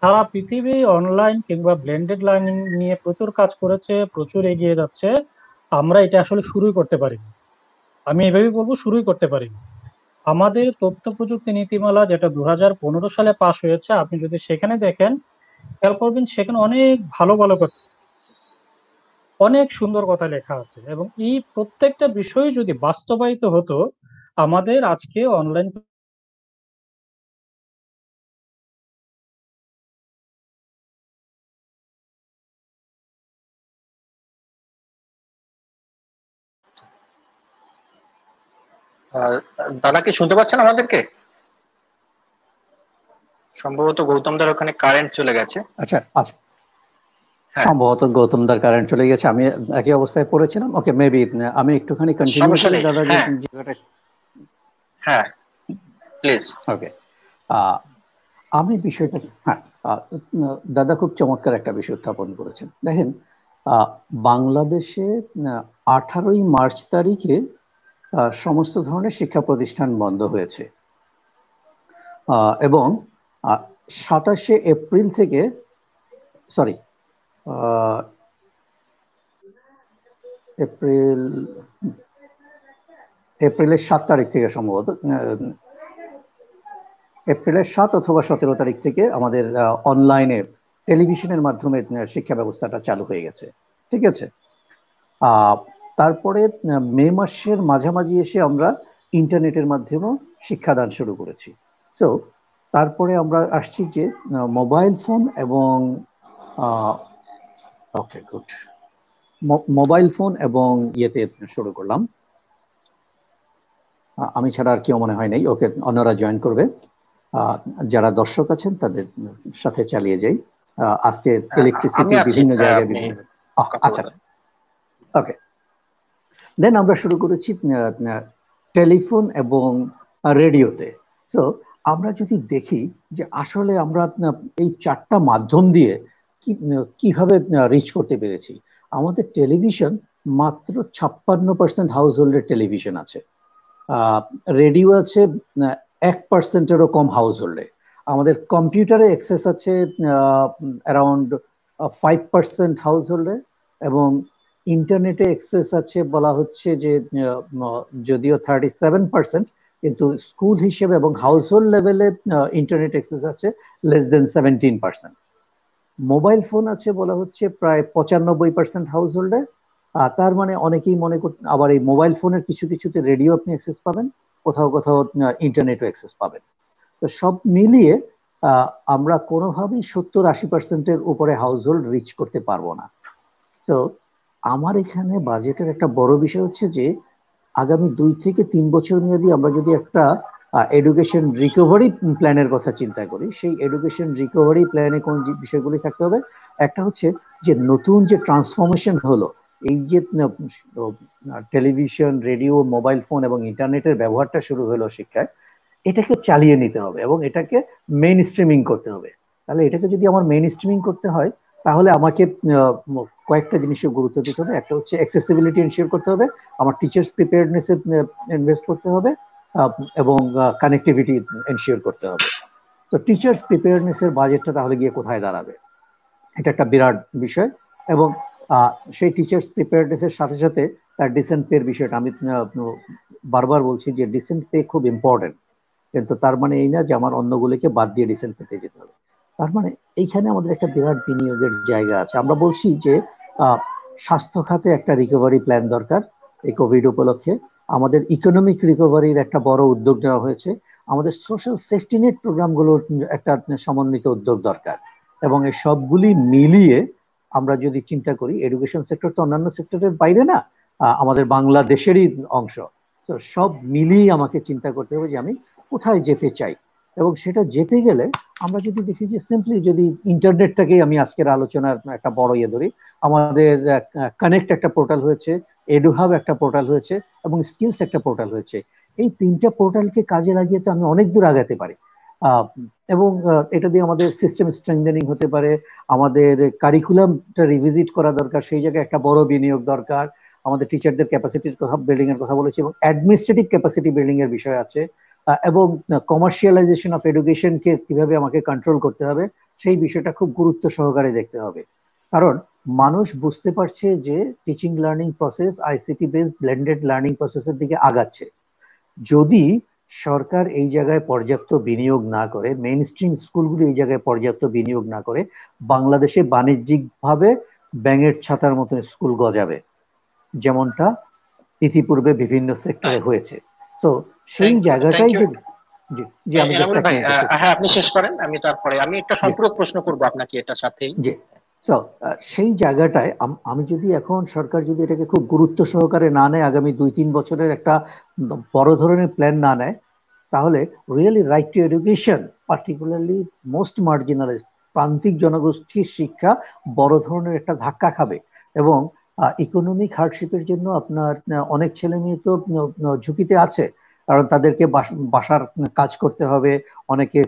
সারা পৃথিবী অনলাইন কিংবা ব্লেন্ডেড লার্নিং নিয়ে প্রচুর কাজ করেছে, প্রচুর এগিয়ে যাচ্ছে, আমরা এটা আসলে শুরুই করতে পারিনি। আমি এভাবেই বলবো, শুরুই করতে পারিনি। আমাদের তথ্য প্রযুক্তি নীতিমালা যেটা 2015 সালে পাশ হয়েছে, আপনি যদি সেখানে দেখেন, খেয়াল করবেন সেখানে অনেক ভালো ভালো কথা, অনেক সুন্দর কথা লেখা আছে, এবং এই প্রত্যেকটা বিষয় যদি বাস্তবায়িত হতো, আমাদের আজকে অনলাইন দাদা কি শুনতে পাচ্ছেন আমাদেরকে? সম্ভবত গৌতম দার ওখানে কারেন্ট চলে গেছে। আচ্ছা আচ্ছা, হ্যাঁ, সম্ভবত গৌতমদার কারেন্ট চলে গেছে, আমি একই অবস্থায় পড়েছিলাম। ওকে, মেবি আমি একটুখানি কন্টিনিউ সমস্যা করি নেই। দাদা যে হ্যাঁ জায়গাটা। হ্যাঁ, প্লিজ। ওকে, আমি বিষয়টা, হ্যাঁ, দাদা খুব চমৎকার একটা বিষয় উত্থাপন করেছেন। দেখেন, বাংলাদেশে 18ই মার্চ তারিখে সমস্ত ধরনের শিক্ষা প্রতিষ্ঠান বন্ধ হয়েছে, এবং 27শে এপ্রিল থেকে, সরি, এপ্রিলের 7 তারিখ থেকে সম্ভবত, এপ্রিলের 7 অথবা 17 তারিখ থেকে আমাদের অনলাইনে টেলিভিশনের মাধ্যমে শিক্ষা ব্যবস্থাটা চালু হয়ে গেছে। ঠিক আছে, তারপরে মে মাসের মাঝামাঝি এসে আমরা ইন্টারনেটের মাধ্যমেও শিক্ষাদান শুরু করেছি। সো তারপরে আমরা আসছি যে মোবাইল ফোন এবং ওকে গুড, মোবাইল ফোন এবং ইয়েতে শুরু করলাম। আমি ছাড়া আর কেউ মনে হয় নাই। ওকে, অন্যরা জয়েন করবে। যারা দর্শক আছেন তাদের সাথে চালিয়ে যাই। আজকে ইলেকট্রিসিটি বিভিন্ন জায়গায় বিভিন্ন আচ্ছা ওকে। দেন আমরা শুরু করেছি টেলিফোন এবং রেডিওতে। সো আমরা যদি দেখি যে আসলে আমরা এই চারটা মাধ্যম দিয়ে কিভাবে রিচ করতে পেরেছি। আমাদের টেলিভিশন মাত্র 56% হাউস হোল্ডের টেলিভিশন আছে, রেডিও আছে 1%-এরও কম হাউস হোল্ডে, আমাদের কম্পিউটারে অ্যাক্সেস আছে অ্যারাউন্ড 5% হাউস হোল্ডে, এবং ইন্টারনেটে অ্যাক্সেস আছে বলা হচ্ছে যে যদিও 37%, কিন্তু স্কুল হিসেবে এবং হাউস হোল্ড লেভেলে ইন্টারনেট অ্যাক্সেস আছে লেস দেন 17%। মোবাইল ফোন আছে বলা হচ্ছে প্রায় 95% হাউস হোল্ডে। তার মানে অনেকেই মনে করতেন, আবার এই মোবাইল ফোনের কিছু কিছুতে রেডিও আপনি অ্যাক্সেস পাবেন, কোথাও কোথাও ইন্টারনেটও অ্যাক্সেস পাবেন। তো সব মিলিয়ে আমরা কোনোভাবেই 70-80%-এর উপরে হাউস হোল্ড রিচ করতে পারবো না। তো আমার এখানে বাজেটের একটা বড় বিষয় হচ্ছে যে আগামী 2 থেকে 3 বছর মেয়াদী আমরা যদি একটা এডুকেশন রিকভারি প্ল্যানের কথা চিন্তা করি, সেই এডুকেশন রিকভারি প্ল্যানে কোন বিষয়গুলি থাকতে হবে। একটা হচ্ছে যে নতুন যে ট্রান্সফরমেশন হলো, এই যে টেলিভিশন, রেডিও, মোবাইল ফোন এবং ইন্টারনেটের ব্যবহারটা শুরু হলো শিক্ষায়, এটাকে চালিয়ে নিতে হবে এবং এটাকে মেইন স্ট্রিমিং করতে হবে। তাহলে এটাকে যদি আমার মেইন স্ট্রিমিং করতে হয়, তাহলে আমাকে কয়েকটা জিনিসের গুরুত্ব দিতে হবে। একটা হচ্ছে অ্যাক্সেসিবিলিটি এনশিওর করতে হবে, আমার টিচার্স প্রিপেয়ারনেসে ইনভেস্ট করতে হবে, এবং কানেক্টিভিটি এনশিওর করতে হবে। তো টিচার্স প্রিপেয়ারনেসের বাজেটটা তাহলে গিয়ে কোথায় দাঁড়াবে, এটা একটা বিরাট বিষয়। এবং সেই টিচার্স প্রিপেয়ারনেসের সাথে সাথে তার ডিসেন্ট পের বিষয়টা, আমি বারবার বলছি যে ডিসেন্ট পে খুব ইম্পর্টেন্ট, কিন্তু তার মানে এই না যে আমার অন্যগুলোকে বাদ দিয়ে ডিসেন্ট পেতে যেতে হবে। তার মানে এইখানে আমাদের একটা বিরাট বিনিয়োগের জায়গা আছে। আমরা বলছি যে স্বাস্থ্য খাতে একটা রিকভারি প্ল্যান দরকার এই কোভিড উপলক্ষে, আমাদের ইকোনমিক রিকভারির একটা বড় উদ্যোগ নেওয়া হয়েছে, আমাদের সোশ্যাল সেফটি নেট প্রোগ্রামগুলোর একটা সমন্বিত উদ্যোগ দরকার। এবং এই সবগুলি মিলিয়ে আমরা যদি চিন্তা করি, এডুকেশন সেক্টর তো অন্যান্য সেক্টরের বাইরে না, আমাদের বাংলাদেশেরই অংশ। তো সব মিলিয়ে আমাকে চিন্তা করতে হবে যে আমি কোথায় যেতে চাই। এবং সেটা যেতে গেলে আমরা যদি দেখি যে সিম্পলি যদি ইন্টারনেটটাকেই আমি আজকের আলোচনার একটা বড় ইয়ে ধরি, আমাদের কানেক্ট একটা পোর্টাল হয়েছে, এডুহাব একটা পোর্টাল হয়েছে, এবং স্কিলস একটা পোর্টাল হয়েছে। এই 3টা পোর্টালকে কাজে লাগিয়ে তো আমি অনেক দূর আগাতে পারি। এবং এটা দিয়ে আমাদের সিস্টেম স্ট্রেংথেনিং হতে পারে, আমাদের কারিকুলামটা রিভিজিট করা দরকার, সেই জায়গায় একটা বড় বিনিয়োগ দরকার, আমাদের টিচারদের ক্যাপাসিটির কথা বিল্ডিং এর কথা বলেছি, এবং অ্যাডমিনিস্ট্রেটিভ ক্যাপাসিটি বিল্ডিং এর বিষয় আছে, এবং কমার্শিয়ালাইজেশন অফ এডুকেশনকে কিভাবে আমাকে কন্ট্রোল করতে হবে সেই বিষয়টা খুব গুরুত্ব সহকারে দেখতে হবে। কারণ মানুষ বুঝতে পারছে যে teaching learning process ICT based blended learning প্রসেসের দিকে আগাচ্ছে। যদি সরকার এই জায়গায় পর্যাপ্ত বিনিয়োগ না করে, মেইন স্ট্রিম স্কুলগুলো এই জায়গায় পর্যাপ্ত বিনিয়োগ না করে, বাংলাদেশে বাণিজ্যিকভাবে ব্যাঙের ছাতার মতো স্কুল গজাবে, যেমনটা ইতিপূর্বে বিভিন্ন সেক্টরে হয়েছে। তো সেই জায়গাটাই যদি জি আমি ভাই, হ্যাঁ আপনি শেষ করেন, আমি তারপরে আমি একটা সম্পূরক প্রশ্ন করব আপনাকে এটার সাথেই। জি, তো সেই জায়গাটায় আমি যদি এখন সরকার যদি এটাকে খুব গুরুত্ব সহকারে না নেয়, আগামী 2-3 বছরের একটা বড় ধরনের প্ল্যান না নেয়, তাহলে really right two education, particularly most marginalised প্রান্তিক জনগোষ্ঠীর শিক্ষা বড় ধরনের একটা ধাক্কা খাবে। এবং ইকোনমিক হার্ডশিপের জন্য আপনার অনেক ছেলে মেয়ে তো ঝুঁকিতে আছে, কারণ তাদেরকে বাসার কাজ করতে হবে, অনেকে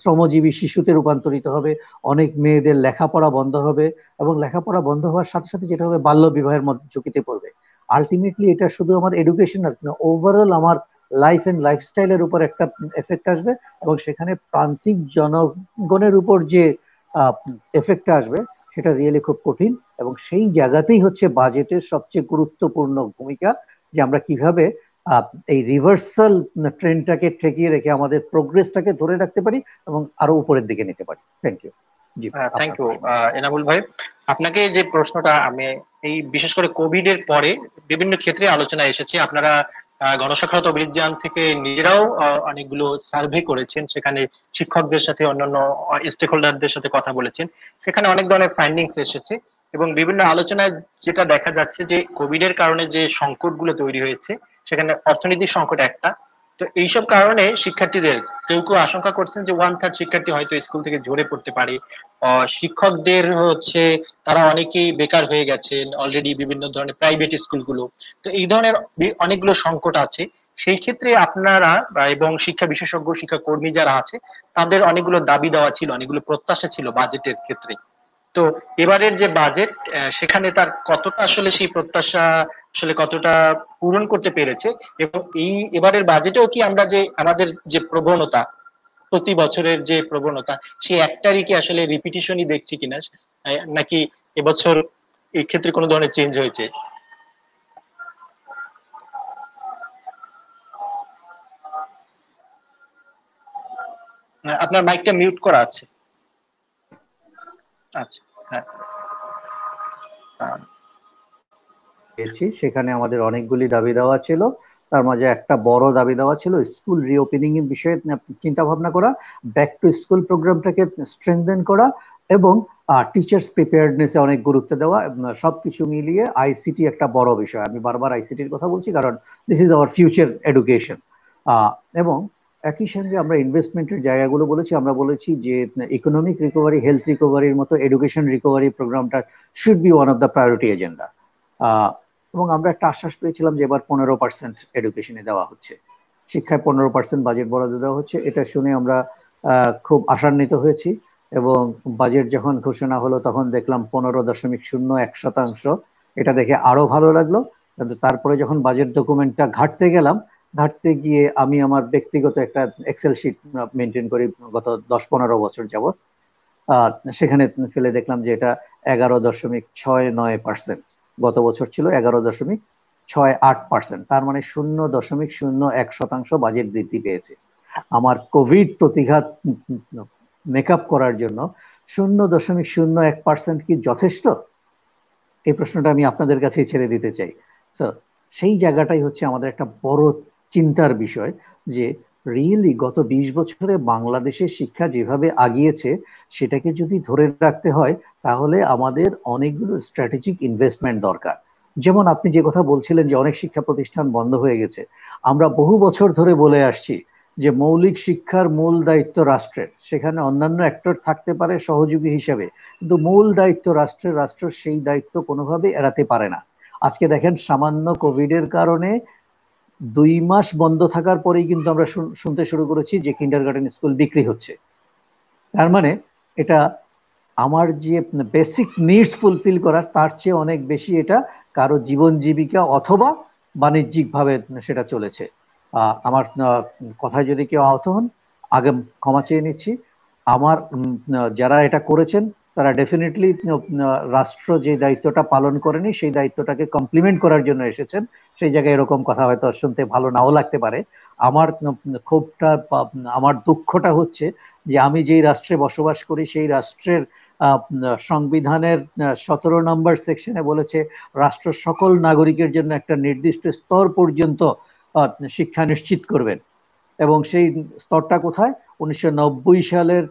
শ্রমজীবী শিশুতে রূপান্তরিত হবে, অনেক মেয়েদের লেখাপড়া বন্ধ হবে, এবং লেখাপড়া বন্ধ হওয়ার সাথে সাথে যেটা হবে বাল্য বিবাহের মধ্যে ঝুঁকিতে পড়বে। আলটিমেটলি এটা শুধু আমার এডুকেশন না, ওভারঅল আমার লাইফ এন্ড লাইফস্টাইলের উপর একটা এফেক্ট আসবে, এবং সেখানে প্রান্তিক জনগণের উপর যে এফেক্টটা আসবে সেটা রিয়েলি খুব কঠিন। এবং সেই জায়গাতেই হচ্ছে বাজেটের সবচেয়ে গুরুত্বপূর্ণ ভূমিকা, যে আমরা কিভাবে এই রিভার্সাল ট্রেন্ডটাকে ঠেকিয়ে রেখে আমাদের প্রোগ্রেসটাকে ধরে রাখতে পারি এবং আরো উপরের দিকে নিতে পারি। Thank you. জি, থ্যাংক আপনার ইউ প্রশ্ন। এনামুল ভাই। আপনাকে যে প্রশ্নটা আমি এই বিশেষ করে কোভিড এর পরে বিভিন্ন ক্ষেত্রে আলোচনায় এসেছে, আপনারা গণসাক্ষরতা অভিযান থেকে নিজেরাও অনেকগুলো সার্ভে করেছেন, সেখানে শিক্ষকদের সাথে অন্যান্য স্টেক হোল্ডারদের সাথে কথা বলেছেন, সেখানে অনেক ধরনের ফাইন্ডিংস এসেছে এবং বিভিন্ন আলোচনায় যেটা দেখা যাচ্ছে যে কোভিড এর কারণে যে সংকটগুলো তৈরি হয়েছে সেখানে অর্থনৈতিক সংকট একটা। তো এইসব কারণে শিক্ষার্থীদের কেউ কেউ আশঙ্কা করছেন যে 1/3 শিক্ষার্থী হয়তো স্কুল থেকে ঝরে পড়তে পারে। শিক্ষকদের হচ্ছে তারা অনেকেই বেকার হয়ে গেছেন অলরেডি বিভিন্ন ধরনের প্রাইভেট স্কুলগুলো। তো এই ধরনের অনেকগুলো সংকট আছে। সেই ক্ষেত্রে আপনারা এবং শিক্ষা বিশেষজ্ঞ শিক্ষা কর্মী যারা আছে তাদের অনেকগুলো দাবি দেওয়া ছিল, অনেকগুলো প্রত্যাশা ছিল বাজেটের ক্ষেত্রে। তো এবারের যে বাজেট সেখানে তার কতটা আসলে সেই প্রত্যাশা আসলে কতটা পূরণ করতে পেরেছে, এবং এই এবারের বাজেটেও কি আমরা যে আমাদের যে প্রবণতা প্রতি বছরের যে প্রবণতা সেই একটারই কি আসলে রিপিটিশনই দেখছি কিনা, নাকি এবছর এই ক্ষেত্রে কোনো ধরনের চেঞ্জ হয়েছে? আপনার মাইকটা মিউট করা আছে। আচ্ছা, হ্যাঁ। পেয়েছি, সেখানে আমাদের অনেকগুলি দাবি দেওয়া ছিল। তার মাঝে একটা বড় দাবি দেওয়া ছিল স্কুল রিওপেনিং এর বিষয়ে চিন্তা ভাবনা করা, ব্যাক টু স্কুল প্রোগ্রামটাকে স্ট্রেংথেন করা, এবং টিচার্স প্রিপেয়ারনেসে অনেক গুরুত্ব দেওয়া। সবকিছু মিলিয়ে আইসিটি একটা বড় বিষয়। আমি বারবার আইসিটির কথা বলছি কারণ this is our future education. এবং একই সঙ্গে আমরা ইনভেস্টমেন্টের জায়গাগুলো বলেছি। আমরা বলেছি যে ইকোনমিক রিকভারি, হেলথ রিকভারির মতো এডুকেশন রিকভারি প্রোগ্রামটা should be one of the priority agenda. এবং আমরা একটা আশ্বাস পেয়েছিলাম যে এবার 15% এডুকেশনে দেওয়া হচ্ছে, শিক্ষায় 15% বাজেট বরাদ্দ দেওয়া হচ্ছে। এটা শুনে আমরা খুব আশান্বিত হয়েছি, এবং বাজেট যখন ঘোষণা হলো তখন দেখলাম 15.01%। এটা দেখে আরো ভালো লাগলো। কিন্তু তারপরে যখন বাজেট ডকুমেন্টটা ঘাটতে গিয়ে আমি আমার ব্যক্তিগত একটা এক্সেল শিট মেনটেন করি গত 10-15 বছর যাবত, সেখানে ফেলে দেখলাম যে এটা 11.69%। গত বছর ছিল 11.68%। তার মানে 0.01% বাজেট বৃদ্ধি পেয়েছে। আমার কোভিড প্রতিঘাত মেকআপ করার জন্য 0.01% কি যথেষ্ট? এই প্রশ্নটা আমি আপনাদের কাছেই ছেড়ে দিতে চাই। তো সেই জায়গাটাই হচ্ছে আমাদের একটা বড় চিন্তার বিষয়, যে রিয়েলি গত 20 বছরে বাংলাদেশের শিক্ষা যেভাবে আগিয়েছে সেটাকে যদি ধরে রাখতে হয় তাহলে আমাদের অনেকগুলো স্ট্র্যাটেজিক ইনভেস্টমেন্ট দরকার। যেমন আপনি যে কথা বলছিলেন যে অনেক শিক্ষা প্রতিষ্ঠান বন্ধ হয়ে গেছে, আমরা বহু বছর ধরে বলে আসছি যে মৌলিক শিক্ষার মূল দায়িত্ব রাষ্ট্রের, সেখানে অন্যান্য অ্যাক্টর থাকতে পারে সহযোগী হিসেবে, কিন্তু মূল দায়িত্ব রাষ্ট্রের, রাষ্ট্র সেই দায়িত্ব কোনোভাবে এড়াতে পারে না। আজকে দেখেন সামান্য কোভিড এর কারণে 2 মাস বন্ধ থাকার পরেই কিন্তু আমরা শুনতে শুরু করেছি যে কিন্ডারগার্টেন স্কুল বিক্রি হচ্ছে। তার মানে এটা আমার যে বেসিক নিডস ফুলফিল করার তার চেয়ে অনেক বেশি এটা কারো জীবন জীবিকা অথবা বাণিজ্যিক ভাবে সেটা চলেছে। আমার কথায় যদি কেউ আহত হন আগে ক্ষমা চেয়ে নিচ্ছি। আমার যারা এটা করেছেন তারা ডেফিনেটলি রাষ্ট্র যে দায়িত্বটা পালন করেনি সেই দায়িত্বটাকে কমপ্লিমেন্ট করার জন্য এসেছেন। সেই জায়গায় এরকম কথা হয়তো শুনতে ভালো নাও লাগতে পারে। আমার ক্ষোভটা, আমার দুঃখটা হচ্ছে যে আমি যেই রাষ্ট্রে বসবাস করি সেই রাষ্ট্রের সংবিধানের 17 নম্বর সেকশনে বলেছে রাষ্ট্র সকল নাগরিকের জন্য একটা নির্দিষ্ট স্তর পর্যন্ত শিক্ষা নিশ্চিত করবেন। এবং সেই স্তরটা কোথায়? 1990 সালের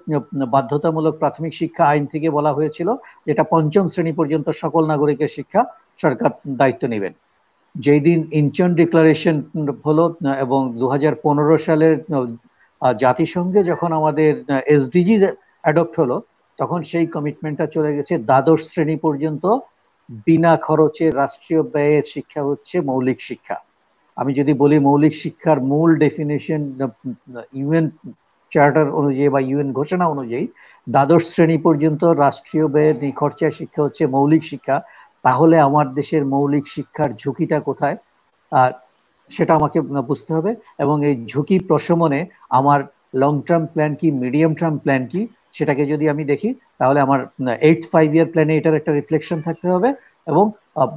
বাধ্যতামূলক প্রাথমিক শিক্ষা আইন থেকে বলা হয়েছিল যেটা 5ম শ্রেণী পর্যন্ত সকল নাগরিকের শিক্ষা সরকার দায়িত্ব নেবেন। যেই দিন ইনচন ডিক্লারেশন হলো এবং 2015 সালের জাতিসংঘে যখন আমাদের এসডিজি অ্যাডপ্ট হলো তখন সেই কমিটমেন্টটা চলে গেছে দ্বাদশ শ্রেণী পর্যন্ত বিনা খরচে রাষ্ট্রীয় ব্যয়ের শিক্ষা হচ্ছে মৌলিক শিক্ষা। আমি যদি বলি মৌলিক শিক্ষার মূল ডেফিনেশন ইউএন চার্টার অনুযায়ী বা ইউএন ঘোষণা অনুযায়ী দ্বাদশ শ্রেণী পর্যন্ত রাষ্ট্রীয় ব্যয়ের নিখরচায় শিক্ষা হচ্ছে মৌলিক শিক্ষা, তাহলে আমার দেশের মৌলিক শিক্ষার ঝুঁকিটা কোথায় সেটা আমাকে বুঝতে হবে। এবং এই ঝুঁকি প্রশমনে আমার লং টার্ম প্ল্যান কি, মিডিয়াম টার্ম প্ল্যান কি, সেটাকে যদি আমি দেখি তাহলে আমার 8th 5-year প্ল্যানে এটার একটা রিফ্লেকশন থাকতে হবে, এবং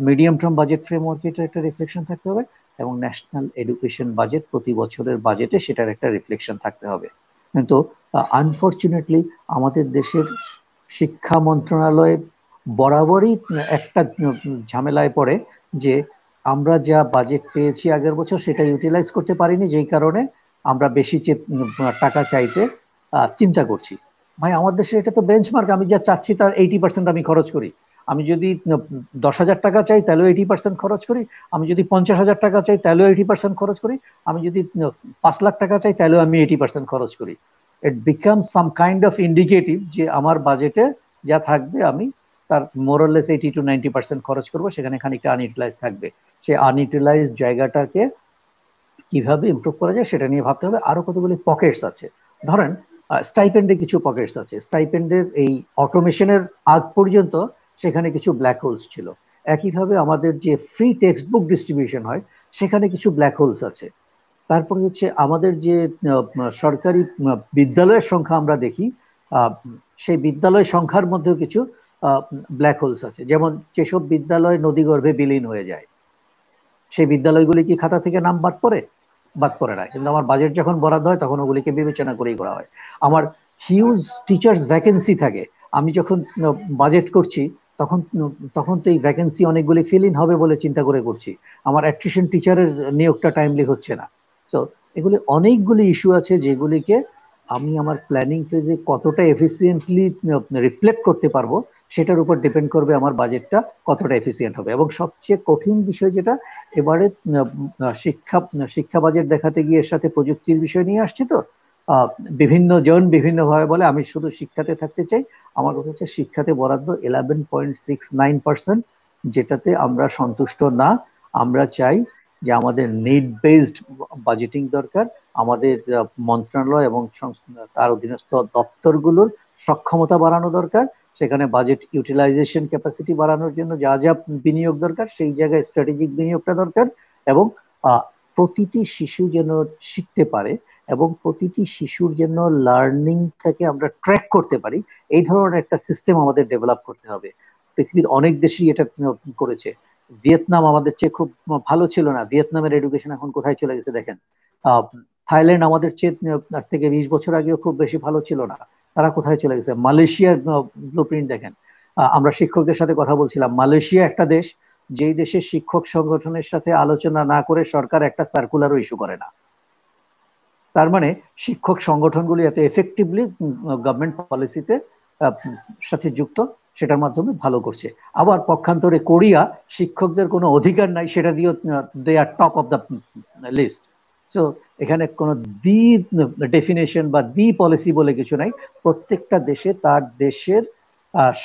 মিডিয়াম টার্ম বাজেট ফ্রেমওয়ার্কে এটার একটা রিফ্লেকশন থাকতে হবে, এবং ন্যাশনাল এডুকেশন বাজেট প্রতি বছরের বাজেটে সেটার একটা রিফ্লেকশন থাকতে হবে। কিন্তু আনফরচুনেটলি আমাদের দেশের শিক্ষা মন্ত্রণালয় বরাবরই একটা ঝামেলায় পড়ে যে আমরা যা বাজেট পেয়েছি আগের বছর সেটা ইউটিলাইজ করতে পারিনি, যেই কারণে আমরা বেশি টাকা চাইতে চিন্তা করছি। ভাই আমার দেশে এটা তো বেঞ্চমার্ক, আমি যা চাচ্ছি তার 80% আমি খরচ করি। আমি যদি 10,000 টাকা চাই তাহলেও 80% খরচ করি, আমি যদি 50,000 টাকা চাই তাহলেও 80% খরচ করি, আমি যদি 5 লাখ টাকা চাই তাহলেও আমি 80% খরচ করি। It become some kind of indicative যে আমার বাজেটে যা থাকবে আমি তার মোরলেস 80 to 90% খরচ করবো, সেখানে খানিকটা আনইউটিলাইজ থাকবে। সেই আনইউটিলাইজ জায়গাটাকে কিভাবে ইমপ্রুভ করা যায় সেটা নিয়ে ভাবতে হবে। আরো কতগুলি পকেটস আছে, ধরেন স্টাইপেন্ডে কিছু পকেটস আছে। স্টাইপেন্ডের এই অটোমেশনের আগ পর্যন্ত সেখানে কিছু ব্ল্যাক হোলস ছিল। একইভাবে আমাদের যে ফ্রি টেক্সট বুক ডিস্ট্রিবিউশন হয় সেখানে কিছু ব্ল্যাক হোলস আছে। তারপরে হচ্ছে আমাদের যে সরকারি বিদ্যালয়ের সংখ্যা আমরা দেখি, সেই বিদ্যালয় সংখ্যার মধ্যেও কিছু ব্ল্যাক হোলস আছে। যেমন যেসব বিদ্যালয় নদীগর্ভে বিলীন হয়ে যায় সেই বিদ্যালয়গুলি কি খাতা থেকে নাম বাদ পড়ে? বাদ পড়ে না, কিন্তু আমার বাজেট যখন বরাদ্দ হয় তখন ওগুলিকে বিবেচনা করেই করা হয়। আমার হিউজ টিচার্স ভ্যাকেন্সি থাকে, আমি যখন বাজেট করছি তখন তখন তো এই ভ্যাকেন্সি অনেকগুলি ফিল ইন হবে বলে চিন্তা করে করছি। আমার অ্যাট্রিশন টিচারের নিয়োগটা টাইমলি হচ্ছে না। তো এগুলি অনেকগুলি ইস্যু আছে যেগুলিকে আমি আমার প্ল্যানিং ফেজে কতটা এফিসিয়েন্টলি রিফ্লেক্ট করতে পারবো সেটার উপর ডিপেন্ড করবে আমার বাজেটটা কতটা এফিসিয়েন্ট হবে। এবং সবচেয়ে কঠিন বিষয় যেটা, এবারে শিক্ষা বাজেট দেখাতে গিয়ে এর সাথে প্রযুক্তির বিষয় নিয়ে আসছি। তো বিভিন্ন জন বিভিন্নভাবে বলে, আমি শুধু শিক্ষাতে থাকতে চাই। আমার কথা হচ্ছে শিক্ষাতে বরাদ্দ 11.69%, যেটাতে আমরা সন্তুষ্ট না। আমরা চাই যে আমাদের নিড বেসড বাজেটিং দরকার। আমাদের মন্ত্রণালয় এবং তার অধীনস্থ দপ্তরগুলোর সক্ষমতা বাড়ানো দরকার। সেখানে বাজেট ইউটিলাইজেশন ক্যাপাসিটি বাড়ানোর জন্য যা যা বিনিয়োগ দরকার সেই জায়গায় স্ট্র্যাটেজিক বিনিয়োগটা দরকার। এবং প্রতিটি শিশু যেন শিখতে পারে এবং প্রতিটি শিশুর জন্য লার্নিংটাকে আমরা ট্র্যাক করতে পারি, এই ধরনের একটা সিস্টেম আমাদের ডেভেলপ করতে হবে। পৃথিবীর অনেক দেশই এটা করেছে। ভিয়েতনাম আমাদের চেয়ে খুব ভালো ছিল না, ভিয়েতনামের এডুকেশন এখন কোথায় চলে গেছে দেখেন। থাইল্যান্ড আমাদের চেয়ে আজ থেকে 20 বছর আগেও খুব বেশি ভালো ছিল না, তারা কোথায় চলে গেছে। মালয়েশিয়ার ব্লুপ্রিন্ট দেখেন। আমরা শিক্ষকদের সাথে কথা বলছিলাম, মালয়েশিয়া একটা দেশ যেই দেশের শিক্ষক সংগঠনের সাথে আলোচনা না করে সরকার একটা সার্কুলারও ইস্যু করে না। তার মানে শিক্ষক সংগঠনগুলি এত এফেক্টিভলি গভর্নমেন্ট পলিসিতে সাথে যুক্ত, সেটার মাধ্যমে ভালো করছে। আবার পক্ষান্তরে কোরিয়া, শিক্ষকদের কোনো অধিকার নাই, সেটা দিয়েও they are top of the list. So এখানে কোনো দি ডেফিনেশন বা দি পলিসি বলে কিছু নাই। প্রত্যেকটা দেশে তার দেশের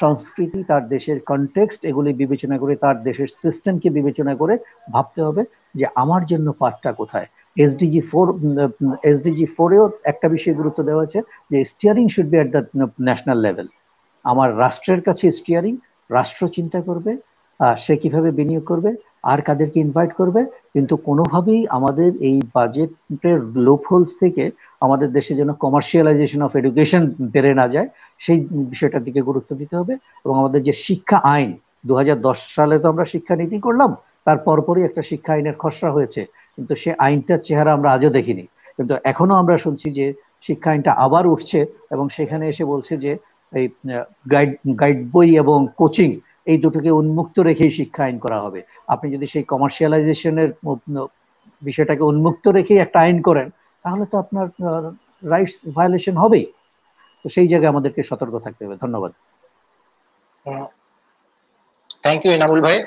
সংস্কৃতি, তার দেশের কনটেক্সট এগুলি বিবেচনা করে, তার দেশের সিস্টেমকে বিবেচনা করে ভাবতে হবে যে আমার জন্য পাঠটা কোথায়। এসডিজি 4-এও একটা বিষয় গুরুত্ব দেওয়া আছে যে steering should be at the national level. আমার রাষ্ট্রের কাছে স্টিয়ারিং, রাষ্ট্র চিন্তা করবে সে কিভাবে বিনিয়োগ করবে আর কাদেরকে ইনভাইট করবে, কিন্তু কোনোভাবেই আমাদের এই বাজেটের লুপহোলস থেকে আমাদের দেশে যেন কমার্শিয়ালাইজেশন অফ এডুকেশন বেড়ে না যায়, সেই বিষয়টার দিকে গুরুত্ব দিতে হবে। এবং আমাদের যে শিক্ষা আইন, 2010 সালে তো আমরা শিক্ষা নীতি করলাম, তার পরপরই একটা শিক্ষা আইনের খসড়া হয়েছে, কিন্তু সে আইনটার চেহারা আমরা আজও দেখিনি। কিন্তু এখনো আমরা শুনছি যে শিক্ষা আইনটা আবার উঠছে এবং সেখানে এসে বলছে যে এই গাইড বই এবং কোচিং এই দুটোকে উন্মুক্ত রেখেই শিক্ষা আইন করা হবে। আপনি যদি সেই কমার্শিয়ালাইজেশনের বিষয়টাকে উন্মুক্ত রেখেই একটা আইন করেন তাহলে তো আপনার রাইটস ভায়োলেশন হবেই। তো সেই জায়গায় আমাদেরকে সতর্ক থাকতে হবে। ধন্যবাদ। থ্যাংক ইউ এনামুল ভাই।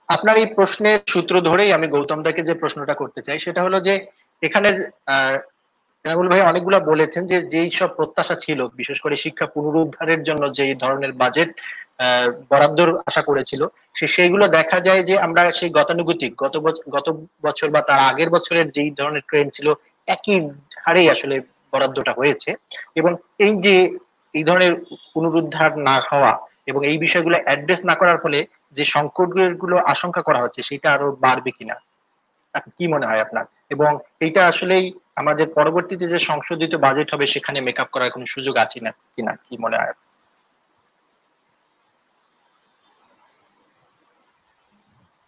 আপনার এই প্রশ্নের সূত্র ধরেই আমি গৌতম দাকে যে প্রশ্নটা করতে চাই সেটা হলো যে এখানে এনামুল ভাই অনেকগুলা বলেছেন যে যেই সব প্রত্যাশা ছিল, বিশেষ করে শিক্ষা পুনরুদ্ধারের জন্য যেই ধরনের বাজেট বরাদ্দর আশা করেছিল, সেইগুলো দেখা যায় যে আমরা সেই গতানুগতিক গত বছর বা তার আগের বছরের যেই ধরনের ট্রেন্ড ছিল একই হারেই আসলে বরাদ্দটা হয়েছে। এবং এই যে এই ধরনের পুনরুদ্ধার না হওয়া এবং এই বিষয়গুলো অ্যাড্রেস না করার ফলে যে সংকটগুলো আশঙ্কা করা হচ্ছে সেটা আরো বাড়বে কিনা, কি মনে হয় আপনার? এবং এইটা আসলেই আমাদের পরবর্তীতে যে সংশোধিত বাজেট হবে সেখানে মেকআপ করার কোনো সুযোগ আছে না কিনা, কি মনে হয়?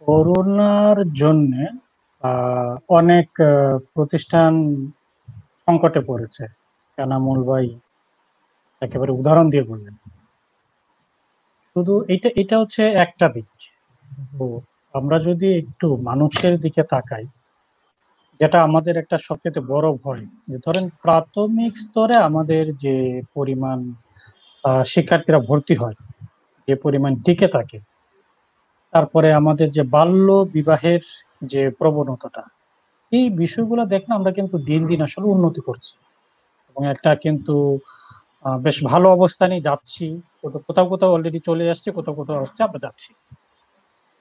করোনার জন্য অনেক প্রতিষ্ঠান সংকটে পড়েছে। এনামুল ভাই একেবারে উদাহরণ দিয়ে বললেন। শুধু এটা হচ্ছে একটা দিক। তো আমরা যদি একটু মানুষের দিকে তাকাই, যেটা আমাদের একটা সবচেয়ে বড় ভয়, যে ধরেন প্রাথমিক স্তরে আমাদের যে পরিমাণ শিক্ষার্থীরা ভর্তি হয়, যে পরিমাণ টিকে থাকে, তারপরে আমাদের যে বাল্য বিবাহের যে প্রবণতাটা, এই বিষয়গুলো দেখলে আমরা কিন্তু দিন দিন আসলে উন্নতি করছি এবং একটা কিন্তু বেশ ভালো অবস্থানে যাচ্ছি। কোথাও কোথাও অলরেডি চলে আসছে, কোথাও কোথাও আসছে, আমরা যাচ্ছি।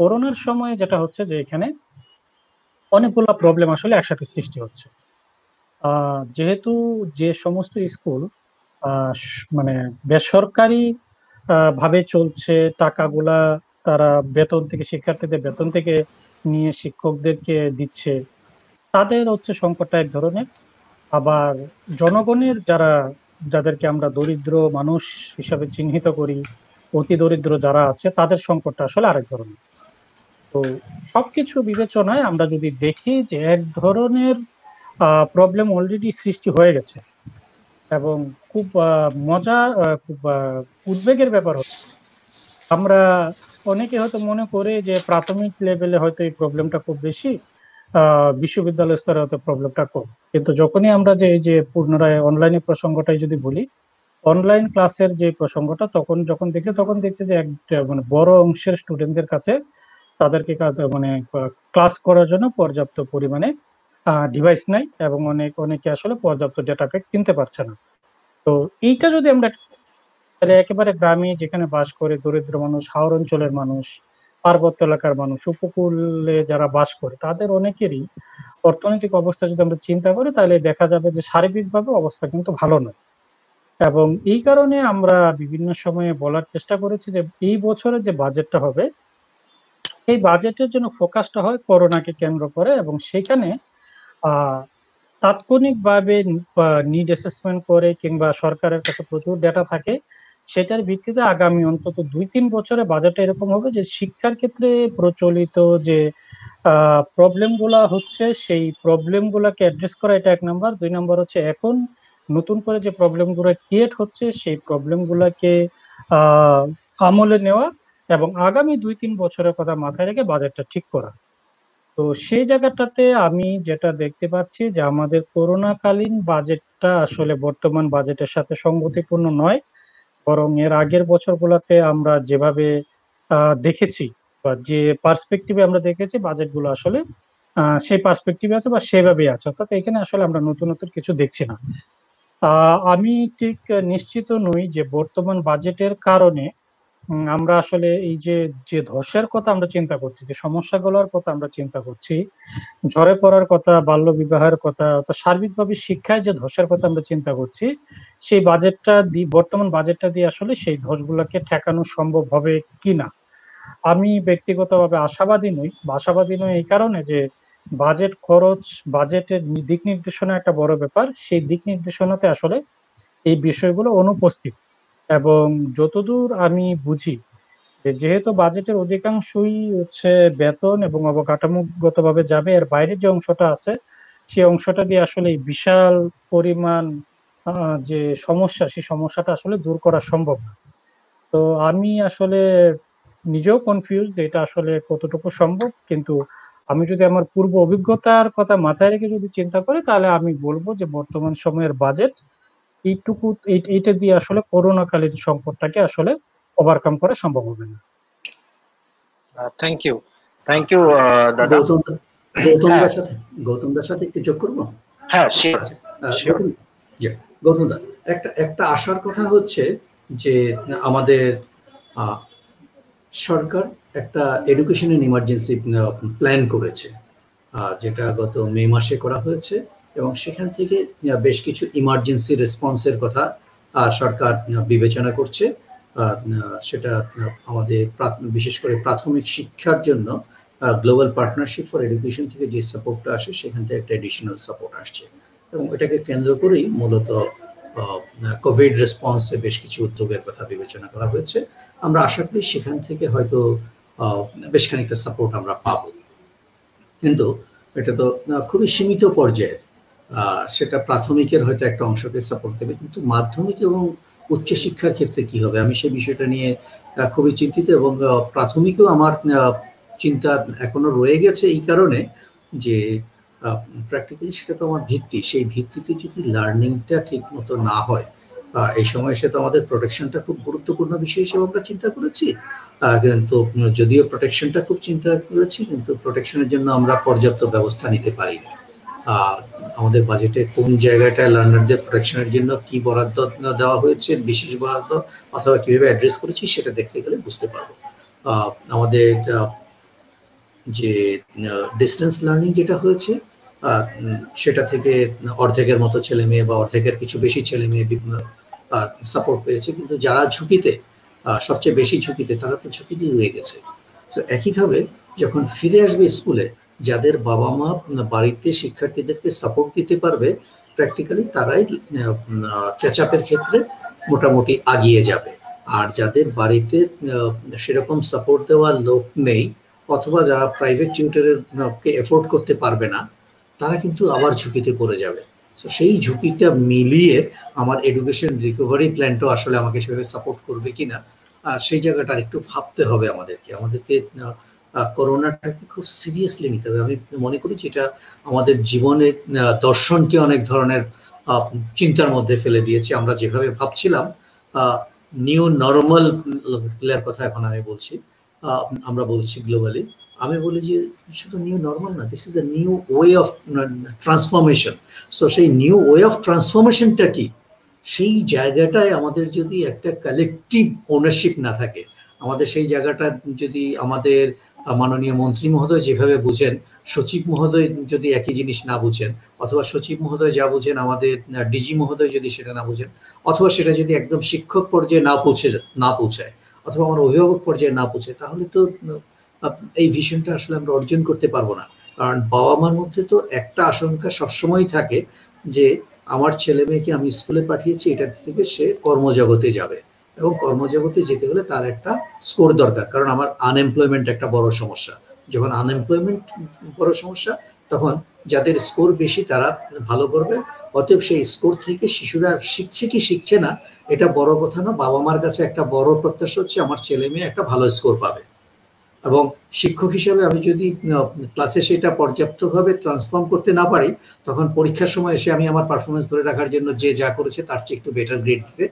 করোনার সময় যেটা হচ্ছে যে এখানে অনেকগুলা প্রবলেম আসলে একসাথে সৃষ্টি হচ্ছে। যেহেতু যে সমস্ত স্কুল মানে বেসরকারি ভাবে চলছে, টাকাগুলা তারা বেতন থেকে, শিক্ষার্থীদের বেতন থেকে নিয়ে শিক্ষকদেরকে দিচ্ছে, তাদের হচ্ছে সংকটটা এক ধরনের। আবার জনগণের যাদেরকে আমরা দরিদ্র মানুষ হিসাবে চিহ্নিত করি, অতি দরিদ্র যারা আছে, তাদের সংকটটা আসলে আরেক ধরনের। তো সবকিছু বিবেচনায় আমরা যদি দেখি যে এক ধরনের প্রবলেম অলরেডি সৃষ্টি হয়ে গেছে এবং খুব খুব উদ্বেগের ব্যাপার হচ্ছে। আমরা অনেকে হয়তো মনে করে যে প্রাথমিক লেভেলে হয়তো এই প্রবলেমটা খুব বেশি, বিশ্ববিদ্যালয় স্তরে হয়তো প্রবলেমটা কম। কিন্তু যখনই আমরা এই যে পুনরায় অনলাইনে প্রসঙ্গটাই যদি বলি, অনলাইন ক্লাসের যে প্রসঙ্গটা, যখন দেখছি যে মানে বড় অংশের স্টুডেন্টদের কাছে তাদেরকে মানে ক্লাস করার জন্য পর্যাপ্ত পরিমাণে ডিভাইস নাই এবং অনেকে আসলে পর্যাপ্ত ডেটা প্যাক কিনতে পারছে না। তো এইটা যদি আমরা তাহলে একেবারে গ্রামে যেখানে বাস করে দরিদ্র মানুষ, হাওর অঞ্চলের মানুষ, পার্বত্য এলাকার মানুষ, উপকূলে যারা বাস করে, তাদের অনেকেরই অর্থনৈতিক অবস্থা যদি আমরা চিন্তা করি, তাহলে দেখা যাবে যে সার্বিকভাবে অবস্থা কিন্তু ভালো নয়। এবং এই কারণে আমরা বিভিন্ন সময়ে বলার চেষ্টা করেছি যে এই বছরের যে বাজেটটা হবে, এই বাজেটের জন্য ফোকাসটা হয় করোনাকে কেন্দ্র করে এবং সেখানে আহ তাৎক্ষণিকভাবে নিড অ্যাসেসমেন্ট করে কিংবা সরকারের কাছে প্রচুর ডেটা থাকে, সেটার ভিত্তিতে আগামী অন্তত 2-3 বছরে বাজেটটা এরকম হবে যে শিক্ষার ক্ষেত্রে প্রচলিত যে প্রবলেম গুলা হচ্ছে, সেই প্রবলেম গুলাকে অ্যাড্রেস করা, এটা 1 নাম্বার। 2 নাম্বার হচ্ছে এখন নতুন করে যে প্রবলেম গুলো ক্রিয়েট হচ্ছে, সেই প্রবলেম গুলাকে আমলে নেওয়া এবং আগামী 2-3 বছরের কথা মাথায় রেখে বাজেটটা ঠিক করা। তো সেই জায়গাটাতে আমি যেটা দেখতে পাচ্ছি যে আমাদের করোনাকালীন বাজেটটা আসলে বর্তমান বাজেটের সাথে সঙ্গতিপূর্ণ নয়, বরং এর আগের বছরগুলোতে আমরা যেভাবে দেখেছি বা যে পার্সপেক্টিভে আমরা দেখেছি বাজেটগুলো আসলে সেই পার্সপেক্টিভে আছে বা সেভাবেই আছে, অর্থাৎ এখানে আসলে আমরা নতুন কিছু দেখছি না। আমি ঠিক নিশ্চিত নই যে বর্তমান বাজেটের কারণে আমরা আসলে এই যে ধসের কথা আমরা চিন্তা করছি, যে সমস্যাগুলোর কথা আমরা চিন্তা করছি, ঝরে পড়ার কথা, বাল্য বিবাহের কথা, অর্থাৎ সার্বিকভাবে শিক্ষায় যে ধসের কথা আমরা চিন্তা করছি, সেই বর্তমান বাজেটটা দিয়ে আসলে সেই ধসগুলোকে ঠেকানো সম্ভব হবে কিনা আমি ব্যক্তিগতভাবে আশাবাদী নই এই কারণে যে বাজেট খরচ, বাজেটের দিক নির্দেশনা একটা বড় ব্যাপার। সেই দিক নির্দেশনাতে আসলে এই বিষয়গুলো অনুপস্থিত এবং যতদূর আমি বুঝি যেহেতু বাজেটের অধিকাংশই হচ্ছে বেতন এবং অবকাঠামোগতভাবে যাবে, এর বাইরে যে অংশটা আছে সেই অংশটা দিয়ে আসলে এই বিশাল পরিমাণ যে সমস্যা, সেই সমস্যাটা আসলে দূর করা সম্ভব না। তো আমি আসলে নিজেও কনফিউজ যে এটা আসলে কতটুকু সম্ভব, কিন্তু আমি যদি আমার পূর্ব অভিজ্ঞতার কথা মাথায় রেখে যদি চিন্তা করি, তাহলে আমি বলবো যে বর্তমান সময়ের বাজেট এইটা দিয়ে আসলে করোনাকালীন সংকটটাকে আসলে ওভারকাম করা সম্ভব হবে না। থ্যাংক ইউ দাদা। গৌতমদার সাথে একটু যোগ করবো। হ্যাঁ, শিওর। গৌতমদা, একটা আশার কথা হচ্ছে যে আমাদের সরকার একটা এডুকেশন ইমার্জেন্সি প্ল্যান করেছে, যেটা গত মে মাসে করা হয়েছে এবং সেখান থেকে বেশ কিছু ইমার্জেন্সি রেসপন্সের কথা সরকার বিবেচনা করছে। সেটা আমাদের বিশেষ করে প্রাথমিক শিক্ষার জন্য গ্লোবাল পার্টনারশিপ ফর এডুকেশন থেকে যে সাপোর্টটা আসে, সেখান থেকে একটা এডিশনাল সাপোর্ট আসছে এবং এটাকে কেন্দ্র করেই মূলত কোভিড রেসপন্সে বেশ কিছু উদ্যোগের কথা বিবেচনা করা হয়েছে। আমরা আশা করি সেখান থেকে হয়তো বেশ খানিকটা সাপোর্ট আমরা পাবো, কিন্তু এটা তো খুবই সীমিত পর্যায়ের। সেটা প্রাথমিকের হয়তো একটা অংশকে সাপোর্ট দেবে, কিন্তু মাধ্যমিক এবং উচ্চশিক্ষার ক্ষেত্রে কি হবে, আমি সেই বিষয়টা নিয়ে খুবই চিন্তিত। এবং প্রাথমিকও আমার চিন্তা এখনো রয়ে গেছে এই কারণে যে প্র্যাকটিক্যালি সেটা তো আমার ভিত্তি, সেই ভিত্তিতে যদি লার্নিংটা ঠিক মতো না হয়, এই সময় এসে তো আমাদের প্রোটেকশনটা খুব গুরুত্বপূর্ণ বিষয় হিসেবে আমরা চিন্তা করেছি। কিন্তু যদিও প্রোটেকশনটা খুব চিন্তা করেছি, কিন্তু প্রোটেকশনের জন্য আমরা পর্যাপ্ত ব্যবস্থা নিতে পারিনি। আমাদের বাজেটে কোন জায়গাটায় লার্নারদের প্রোটেকশনের জন্য কি বরাদ্দ দেওয়া হয়েছে, বিশেষ বরাদ্দ অথবা কিভাবে অ্যাড্রেস করেছি, সেটা দেখতে গেলে বুঝতে পারবো। আমাদের যে ডিস্টেন্স লার্নিং যেটা হয়েছে, সেটা থেকে অর্ধেকের মতো ছেলে মেয়ে বা অর্ধেকের কিছু বেশি ছেলে মেয়ে সাপোর্ট পেয়েছে, কিন্তু যারা ঝুঁকিতে, সবচেয়ে বেশি ঝুঁকিতে, তারা তো ঝুঁকিতেই রয়ে গেছে। তো একইভাবে যখন ফিরে আসবে স্কুলে, যাদের বাবা মা বাড়িতে শিক্ষার্থীদেরকে সাপোর্ট দিতে পারবে, প্র্যাকটিক্যালি তারাই ক্যাচ আপের ক্ষেত্রে মোটামুটি আগিয়ে যাবে। আর যাদের বাড়িতে সেরকম সাপোর্ট দেওয়ার লোক নেই, অথবা যারা প্রাইভেট টিউটরের এফোর্ড করতে পারবে না, তারা কিন্তু আবার ঝুঁকিতে পড়ে যাবে। তো সেই ঝুঁকিটা মিলিয়ে আমার এডুকেশন রিকভারি প্ল্যানটাও আসলে আমাকে সেভাবে সাপোর্ট করবে কিনা, সেই জায়গাটা একটু ভাবতে হবে আমাদেরকে। করোনাটাকে খুব সিরিয়াসলি নিতে হবে। আমি মনে করি যে এটা আমাদের জীবনের দর্শনকে অনেক ধরনের চিন্তার মধ্যে ফেলে দিয়েছে। আমরা যেভাবে ভাবছিলাম নিউ নর্মাল কথা এখন আমি বলছি, আমরা বলছি গ্লোবালি, আমি বলি যে শুধু নিউ নর্মাল না, this is a new way of transformation. So সেই নিউ ওয়ে অফ ট্রান্সফরমেশনটা কি, সেই জায়গাটায় আমাদের যদি একটা কালেকটিভ ওনারশিপ না থাকে, আমাদের সেই জায়গাটা যদি আমাদের মাননীয় মন্ত্রী মহোদয় যেভাবে বুঝেন, সচিব মহোদয় যদি একই জিনিস না বুঝেন, অথবা সচিব মহোদয় যা বুঝেন আমাদের ডিজি মহোদয় যদি সেটা না বুঝেন, অথবা সেটা যদি একদম শিক্ষক পর্যায়ে না পৌঁছায়, অথবা আমার অভিভাবক পর্যায়ে না পৌঁছায়, তাহলে তো এই ভিশনটা আসলে আমরা অর্জন করতে পারবো না। কারণ বাবা মার মধ্যে তো একটা আশঙ্কা সবসময় থাকে যে আমার ছেলে মেয়েকে আমি স্কুলে পাঠিয়েছি, এটা থেকে সে কর্মজগতে যাবে, এবং কর্মজগতে যেতে হলে তার একটা স্কোর দরকার। কারণ আমার আনএমপ্লয়মেন্ট একটা বড় সমস্যা। যখন আনএমপ্লয়মেন্ট বড় সমস্যা, তখন যাদের স্কোর বেশি তারা ভালো করবে। অতএব সেই স্কোর থেকে শিশুরা শিখছে কি শিখছে না এটা বড় কথা না, বাবা মার কাছে একটা বড় প্রত্যাশা হচ্ছে আমার ছেলে মেয়ে একটা ভালো স্কোর পাবে। এবং শিক্ষক হিসেবে আমি যদি ক্লাসে সেটা পর্যাপ্তভাবে ট্রান্সফর্ম করতে না পারি, তখন পরীক্ষার সময় এসে আমি আমার পারফরমেন্স ধরে রাখার জন্য যে যা করেছে তার চেয়ে একটু বেটার গ্রেড দিতে,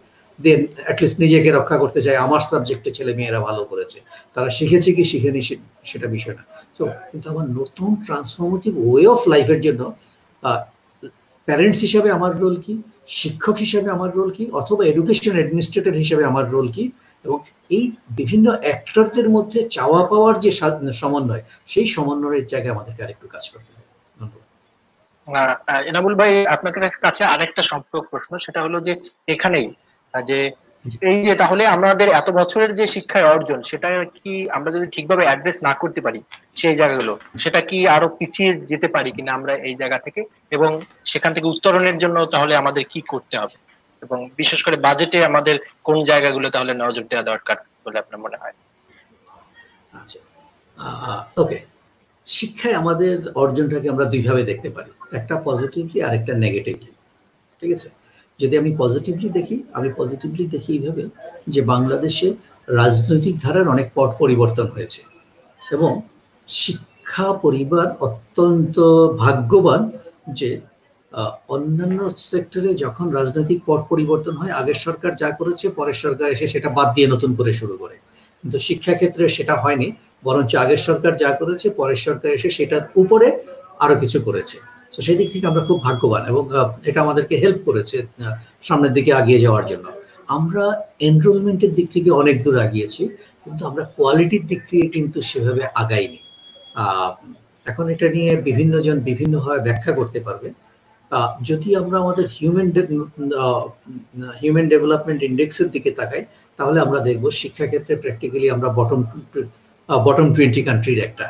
দেন অ্যাটলিস্ট নিজেকে রক্ষা করতে চাই, আমার সাবজেক্টে ছেলে মেয়েরা ভালো করেছে, তারা শিখেছে কি শিখেনি সেটা বিষয় না। তো কিন্তু আমার নতুন ট্রান্সফরমেটিভ ওয়ে অফ লাইফের জন্য প্যারেন্টস হিসাবে আমার রোল কি, শিক্ষক হিসাবে আমার রোল কি, অথবা এডুকেশন অ্যাডমিনিস্ট্রেটর হিসাবে আমার রোল কি, এবং এই বিভিন্ন অ্যাক্টরদের মধ্যে চাওয়া পাওয়ার যে সমন্বয়, সেই সমন্বয়ের জায়গায় আমাদেরকে আরেকটু কাজ করতে হবে। এনামুল ভাই, আপনার কাছে আরেকটা সম্পর্ক প্রশ্ন, সেটা হলো যে এখানেই যে এই যে তাহলে আমাদের এত বছরের যে শিক্ষায় অর্জন, সেটা কি আমরা যদি ঠিকভাবে অ্যাড্রেস না করতে পারি সেই জায়গাগুলো, সেটা কি আরো পিছিয়ে যেতে পারি কিনা আমরা এই জায়গা থেকে, এবং সেখান থেকে উত্তরণের জন্য তাহলে আমাদের কি করতে হবে, এবং বিশেষ করে বাজেটে আমাদের কোন জায়গাগুলো তাহলে নজর দেওয়া দরকার বলে আপনার মনে হয়? আচ্ছা, ওকে, শিক্ষায় আমাদের অর্জনটাকে আমরা দুইভাবে দেখতে পারি, একটা পজিটিভলি আর একটা নেগেটিভলি। ঠিক আছে, যদি আমি পজিটিভলি দেখি এইভাবে যে বাংলাদেশে রাজনৈতিক ধারার অনেক পট পরিবর্তন হয়েছে, এবং শিক্ষা পরিবার অত্যন্ত ভাগ্যবান যে অন্যান্য সেক্টরে যখন রাজনৈতিক পট পরিবর্তন হয়, আগের সরকার যা করেছে পরের সরকার এসে সেটা বাদ দিয়ে নতুন করে শুরু করে, কিন্তু শিক্ষা ক্ষেত্রে সেটা হয়নি, বরঞ্চ আগের সরকার যা করেছে পরের সরকার এসে সেটার উপরে আরো কিছু করেছে। তো সেই দিক থেকে আমরা খুব ভাগ্যবান, এবং এটা আমাদেরকে হেল্প করেছে সামনের দিকে এগিয়ে যাওয়ার জন্য। আমরা এনরোলমেন্টের দিক থেকে অনেক দূর এগিয়েছি, কিন্তু আমরা কোয়ালিটির দিক থেকে কিন্তু সেভাবে আগাইনি। এখন এটা নিয়ে বিভিন্ন জন বিভিন্নভাবে ব্যাখ্যা করতে পারবে। যদি আমরা আমাদের হিউম্যান ডেভেলপমেন্ট ইন্ডেক্সের দিকে তাকাই, তাহলে আমরা দেখব শিক্ষাক্ষেত্রে প্র্যাকটিক্যালি আমরা বটম 20 কান্ট্রির একটা।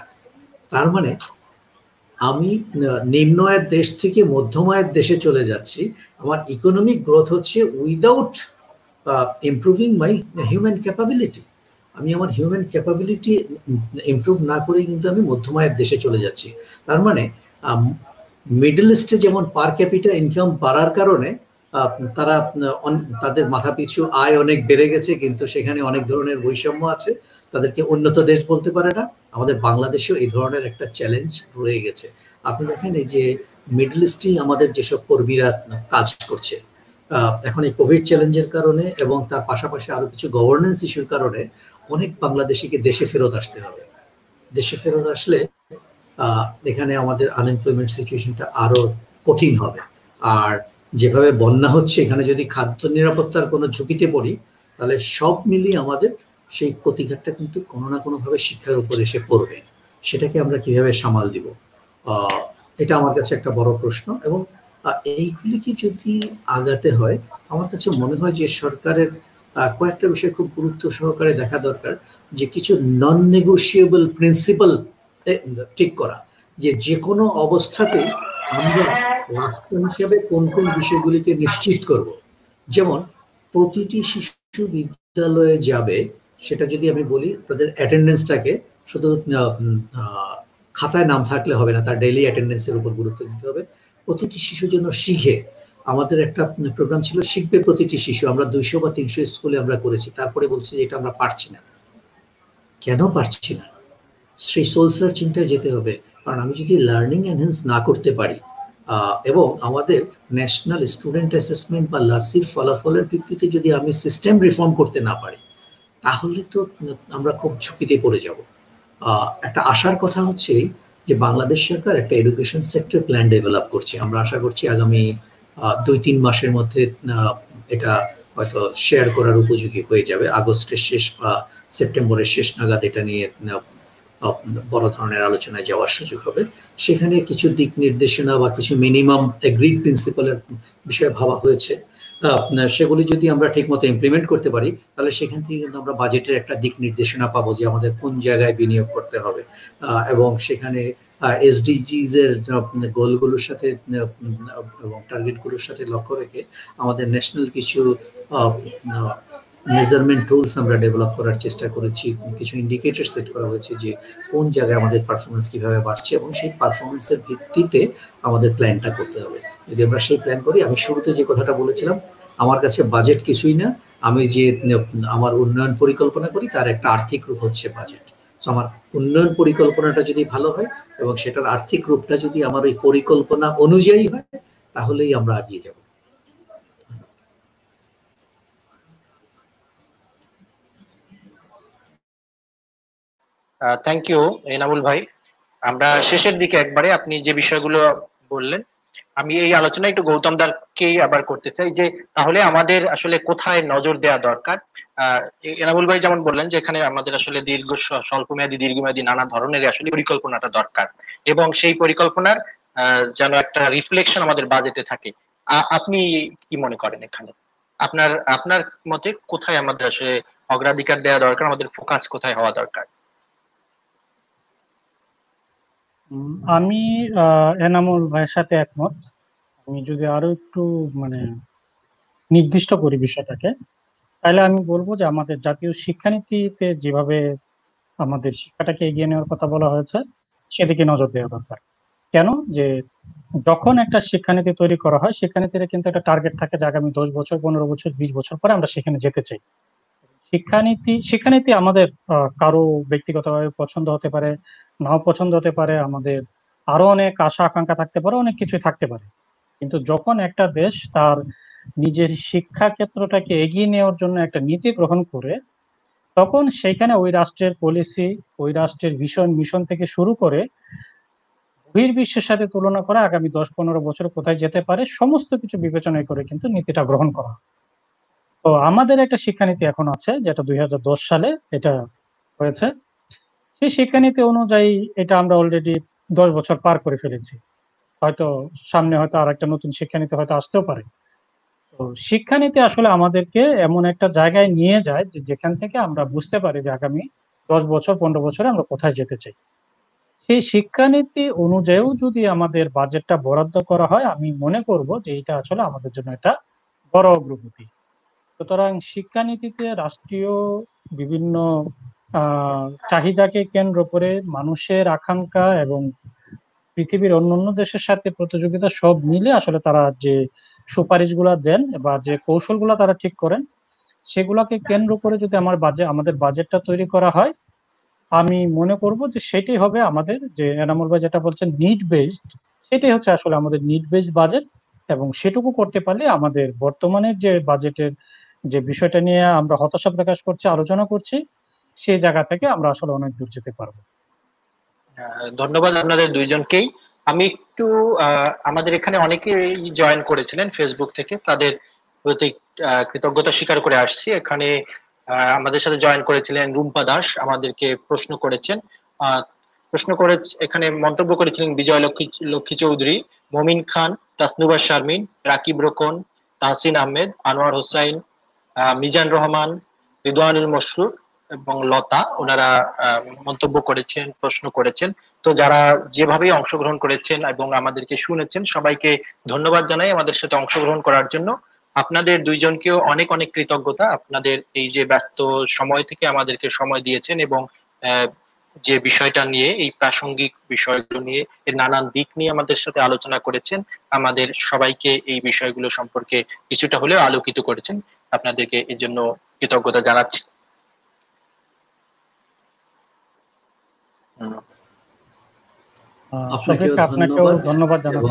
তার মানে আমি নিম্ন আয়ের দেশ থেকে মধ্যম আয়ের দেশে চলে যাচ্ছি, আমার ইকোনমিক গ্রোথ হচ্ছে উইদাউট ইমপ্রুভিং মাই হিউম্যান ক্যাপাবিলিটি। আমি আমার হিউম্যান ক্যাপাবিলিটি ইমপ্রুভ না করে কিন্তু আমি মধ্যম আয়ের দেশে চলে যাচ্ছি। তার মানে মিডল ইস্টে যেমন পার ক্যাপিটা ইনকাম বাড়ার কারণে তারা তাদের মাথাপিছু আয় অনেক বেড়ে গেছে, কিন্তু সেখানে অনেক ধরনের বৈষম্য আছে, তাদেরকে উন্নত দেশ বলতে পারে না। আমাদের বাংলাদেশেও এই ধরনের একটা চ্যালেঞ্জ রয়ে গেছে। আপনি দেখেন এই যে মিডল ইস্টে আমাদের যেসব কর্মীরা কাজ করছে, এখন এই কোভিড চ্যালেঞ্জের কারণে এবং তার পাশাপাশি আরো কিছু গভর্নেন্স ইস্যুর কারণে অনেক বাংলাদেশিকে দেশে ফেরত আসতে হবে। দেশে ফেরত আসলে এখানে আমাদের আনএমপ্লয়মেন্ট সিচুয়েশনটা আরো কঠিন হবে। আর যেভাবে বন্যা হচ্ছে, এখানে যদি খাদ্য নিরাপত্তার কোনো ঝুঁকিতে পড়ি, তাহলে সব মিলিয়ে আমাদের সেই প্রতিঘাতটা কিন্তু কোনো না কোনোভাবে শিক্ষার উপর এসে পড়বে। সেটাকে আমরা কিভাবে সামাল দিব, এটা আমার কাছে একটা বড় প্রশ্ন। এবং এইগুলিকে যদি আগাতে হয়, আমার কাছে মনে হয় যে সরকারের কয়েকটা বিষয় খুব গুরুত্ব সহকারে দেখা দরকার। যে কিছু নন নেগোশিয়েবল প্রিন্সিপাল ঠিক করা, যে কোনো অবস্থাতে আমরা রাষ্ট্র হিসেবে কোন কোন বিষয়গুলিকে নিশ্চিত করব। যেমন প্রতিটি শিশু বিদ্যালয়ে যাবে, সেটা যদি আমি বলি, তাদের অ্যাটেন্ডেন্সটাকে শুধু খাতায় নাম থাকলে হবে না, তার ডেইলি অ্যাটেন্ডেন্সের উপর গুরুত্ব দিতে হবে। প্রতিটি শিশু যেন শিখে। আমাদের একটা প্রোগ্রাম ছিল শিখবে প্রতিটি শিশু, আমরা 200 বা 300 স্কুলে আমরা করেছি। তারপরে বলছি যে এটা আমরা পারছি না। কেন পারছি না? সেই সোল সার্চিংটায় যেতে হবে। কারণ আমি যদি লার্নিং এনহ্যান্স না করতে পারি এবং আমাদের ন্যাশনাল স্টুডেন্ট অ্যাসেসমেন্ট বা লাসির ফলাফলের ভিত্তিতে যদি আমি সিস্টেম রিফর্ম করতে না পারি, তাহলে তো আমরা খুব ঝুঁকিতে পড়ে যাব। একটা আশার কথা হচ্ছে যে বাংলাদেশ সরকার একটা এডুকেশন সেক্টর প্ল্যান ডেভেলপ করছে। আমরা আশা করছি আগামী 2-3 মাসের মধ্যে এটা হয়তো শেয়ার করার উপযোগী হয়ে যাবে। আগস্টের শেষ বা সেপ্টেম্বরের শেষ নাগাদ এটা নিয়ে বড় ধরনের আলোচনায় যাওয়ার সুযোগ হবে। সেখানে কিছু দিক নির্দেশনা বা কিছু মিনিমাম এগ্রিড প্রিন্সিপালের বিষয়ে ভাবা হয়েছে। সেগুলি যদি আমরা ঠিকমতো ইমপ্লিমেন্ট করতে পারি, তাহলে সেখান থেকে কিন্তু আমরা বাজেটের একটা দিক নির্দেশনা পাবো যে আমাদের কোন জায়গায় বিনিয়োগ করতে হবে। এবং সেখানে এসডিজিজ এর গোলগুলোর সাথে এবং টার্গেটগুলোর সাথে লক্ষ্য রেখে আমাদের ন্যাশনাল কিছু মেজারমেন্ট টুলস আমরা ডেভেলপ করার চেষ্টা করেছি। কিছু ইন্ডিকেটর সেট করা হয়েছে যে কোন জায়গায় আমাদের পারফরমেন্স কিভাবে বাড়ছে, এবং সেই পারফরমেন্সের ভিত্তিতে আমাদের প্ল্যানটা করতে হবে। যদি আমরা সেই প্ল্যান করি, আমি শুরুতে যে কথাটা বলেছিলাম, আমার কাছে বাজেট কিছুই না, আমি যে আমার উন্নয়ন পরিকল্পনা করি তার একটা আর্থিক রূপ হচ্ছে বাজেট। তো আমার উন্নয়ন পরিকল্পনাটা যদি ভালো হয় এবং সেটার আর্থিক রূপটা যদি আমার ওই পরিকল্পনা অনুযায়ী হয়, তাহলেই আমরা এগিয়ে যাব। থ্যাংক ইউ এনামুল ভাই। আমরা শেষের দিকে একবারে আপনি যে বিষয়গুলো বললেন, আমি এই আলোচনা একটু গৌতম দাকেই আবার করতে চাই যে তাহলে আমাদের আসলে কোথায় নজর দেওয়া দরকার। এনামুল ভাই যেমন বললেন যে এখানে আমাদের আসলে স্বল্পমেয়াদী দীর্ঘমেয়াদী নানা ধরনের আসলে পরিকল্পনাটা দরকার, এবং সেই পরিকল্পনার যেন একটা রিফ্লেকশন আমাদের বাজেটে থাকে। আপনি কি মনে করেন এখানে আপনার আপনার মতে কোথায় আমাদের আসলে অগ্রাধিকার দেওয়া দরকার, আমাদের ফোকাস কোথায় হওয়া দরকার? আমি এনামুল ভাইয়ের সাথে একমত। আমি যদি আরো একটু মানে নির্দিষ্ট করি বিষয়টাকে, তাহলে আমি বলবো যে আমাদের জাতীয় শিক্ষানীতিতে যেভাবে আমাদের শিক্ষাটাকে এগিয়ে নেওয়ার কথা বলা হয়েছে, সেদিকে নজর দেওয়া দরকার। কেন? যে যখন একটা শিক্ষানীতি তৈরি করা হয়, শিক্ষানীতির কিন্তু একটা টার্গেট থাকে যে আগামী 10 বছর, 15 বছর, 20 বছর পরে আমরা সেখানে যেতে চাই। শিক্ষানীতি আমাদের কারো ব্যক্তিগতভাবে পছন্দ হতে পারে, নাও পছন্দ হতে পারে, আমাদের আরো অনেক আশা আকাঙ্ক্ষা থাকতে পারে, অনেক কিছুই থাকতে পারে। কিন্তু যখন একটা দেশ তার নিজের শিক্ষা ক্ষেত্রটাকে এগিয়ে নেওয়ার জন্য একটা নীতি গ্রহণ করে, তখন সেইখানে ওই রাষ্ট্রের পলিসি, ওই রাষ্ট্রের ভিশন মিশন থেকে শুরু করে বহির্বিশ্বের সাথে তুলনা করা আগামী 10-15 বছর কোথায় যেতে পারে, সমস্ত কিছু বিবেচনা করে কিন্তু নীতিটা গ্রহণ করা। তো আমাদের একটা শিক্ষানীতি এখন আছে, যেটা 2010 সালে এটা হয়েছে। সেই শিক্ষানীতি অনুযায়ী এটা আমরা অলরেডি 10 বছর পার করে ফেলেছি। হয়তো সামনে হয়তো আর একটা নতুন শিক্ষানীতি হয়তো আসতেও পারে। তো শিক্ষানীতি আসলে আমাদেরকে এমন একটা জায়গায় নিয়ে যায় যে যেখান থেকে আমরা বুঝতে পারি যে আগামী 10 বছর 15 বছরে আমরা কোথায় যেতে চাই। সেই শিক্ষানীতি অনুযায়ীও যদি আমাদের বাজেটটা বরাদ্দ করা হয়, আমি মনে করব যে এটা আসলে আমাদের জন্য একটা বড় অগ্রগতি। সুতরাং শিক্ষানীতিতে রাষ্ট্রীয় বিভিন্ন চাহিদাকে কেন্দ্র করে মানুষের আকাঙ্ক্ষা এবং পৃথিবীর অন্যান্য দেশের সাথে প্রতিযোগিতা সব মিলে আসলে তারা যে সুপারিশগুলো দেন বা যে কৌশলগুলো তারা ঠিক করেন, সেগুলোকে কেন্দ্র করে যদি আমাদের বাজেটটা তৈরি করা হয়, আমি মনে করব যে সেটাই হবে আমাদের, যে এনামুল ভাই যেটা বলছেন নিড বেসড, সেটাই হচ্ছে আসলে আমাদের নিড বেসড বাজেট। এবং সেটুকু করতে পারলে আমাদের বর্তমানের যে বাজেটের যে বিষয়টা নিয়ে আমরা হতাশা প্রকাশ করছি, আলোচনা করছি, সেই জায়গা থেকে আমরা আসলে অনেক দূর যেতে পারবো। ধন্যবাদ আপনাদের দুইজনকেই। আমি একটু আমাদের এখানে অনেকেই জয়েন করেছিলেন ফেসবুক থেকে, তাদের প্রতি কৃতজ্ঞতা স্বীকার করে আসছি। এখানে আমাদের সাথে জয়েন করেছিলেন রুম্পা দাস, আমাদেরকে প্রশ্ন করেছেন। এখানে মন্তব্য করেছিলেন বিজয় লক্ষ্মী চৌধুরী, মমিন খান, তাসনুবা শারমিন, রাকিব রোকন, তাহসিন আহমেদ, আনোয়ার হোসাইন, মিজান রহমান, রিদওয়ানুল মশরুর এবং লতা, ওনারা মন্তব্য করেছেন, প্রশ্ন করেছেন। তো যারা যেভাবে অংশগ্রহণ করেছেন এবং আমাদেরকে শুনেছেন, সবাইকে ধন্যবাদ জানাই আমাদের সাথে অংশগ্রহণ করার জন্য। আপনাদের দুইজনকেও অনেক অনেক কৃতজ্ঞতা, আপনাদের এই যে ব্যস্ত সময় থেকে আমাদেরকে সময় দিয়েছেন এবং যে বিষয়টা নিয়ে, এই প্রাসঙ্গিক বিষয়গুলো নিয়ে, এর নানান দিক নিয়ে আমাদের সাথে আলোচনা করেছেন, আমাদের সবাইকে এই বিষয়গুলো সম্পর্কে কিছুটা হলেও আলোকিত করেছেন। আপনাদেরকে এর জন্য কৃতজ্ঞতা জানাচ্ছি। আপনাকেও ধন্যবাদ এবং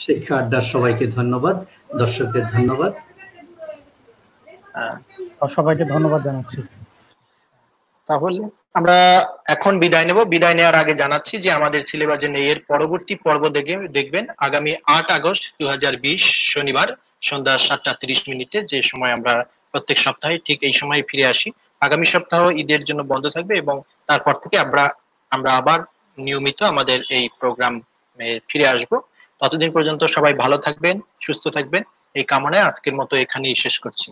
শিক্ষা আড্ডার সবাইকে ধন্যবাদ, দর্শকদের ধন্যবাদ, সবাইকে ধন্যবাদ জানাচ্ছি। তাহলে আমরা এখন বিদায় নেব। বিদায় নেওয়ার আগে জানাচ্ছি যে আমাদের সিলেবাসে নেই, এর পরবর্তী পর্ব দেখবেন আগামী 8 আগস্ট 2020 শনিবার সন্ধ্যা 7:30 যে সময় আমরা প্রত্যেক সপ্তাহে ঠিক এই সময় ফিরে আসি। আগামী সপ্তাহ ঈদের জন্য বন্ধ থাকবে এবং তারপর থেকে আমরা আবার নিয়মিত আমাদের এই প্রোগ্রামে ফিরে আসব। ততদিন পর্যন্ত সবাই ভালো থাকবেন, সুস্থ থাকবেন, এই কামনায় আজকের মতো এখানেই শেষ করছি।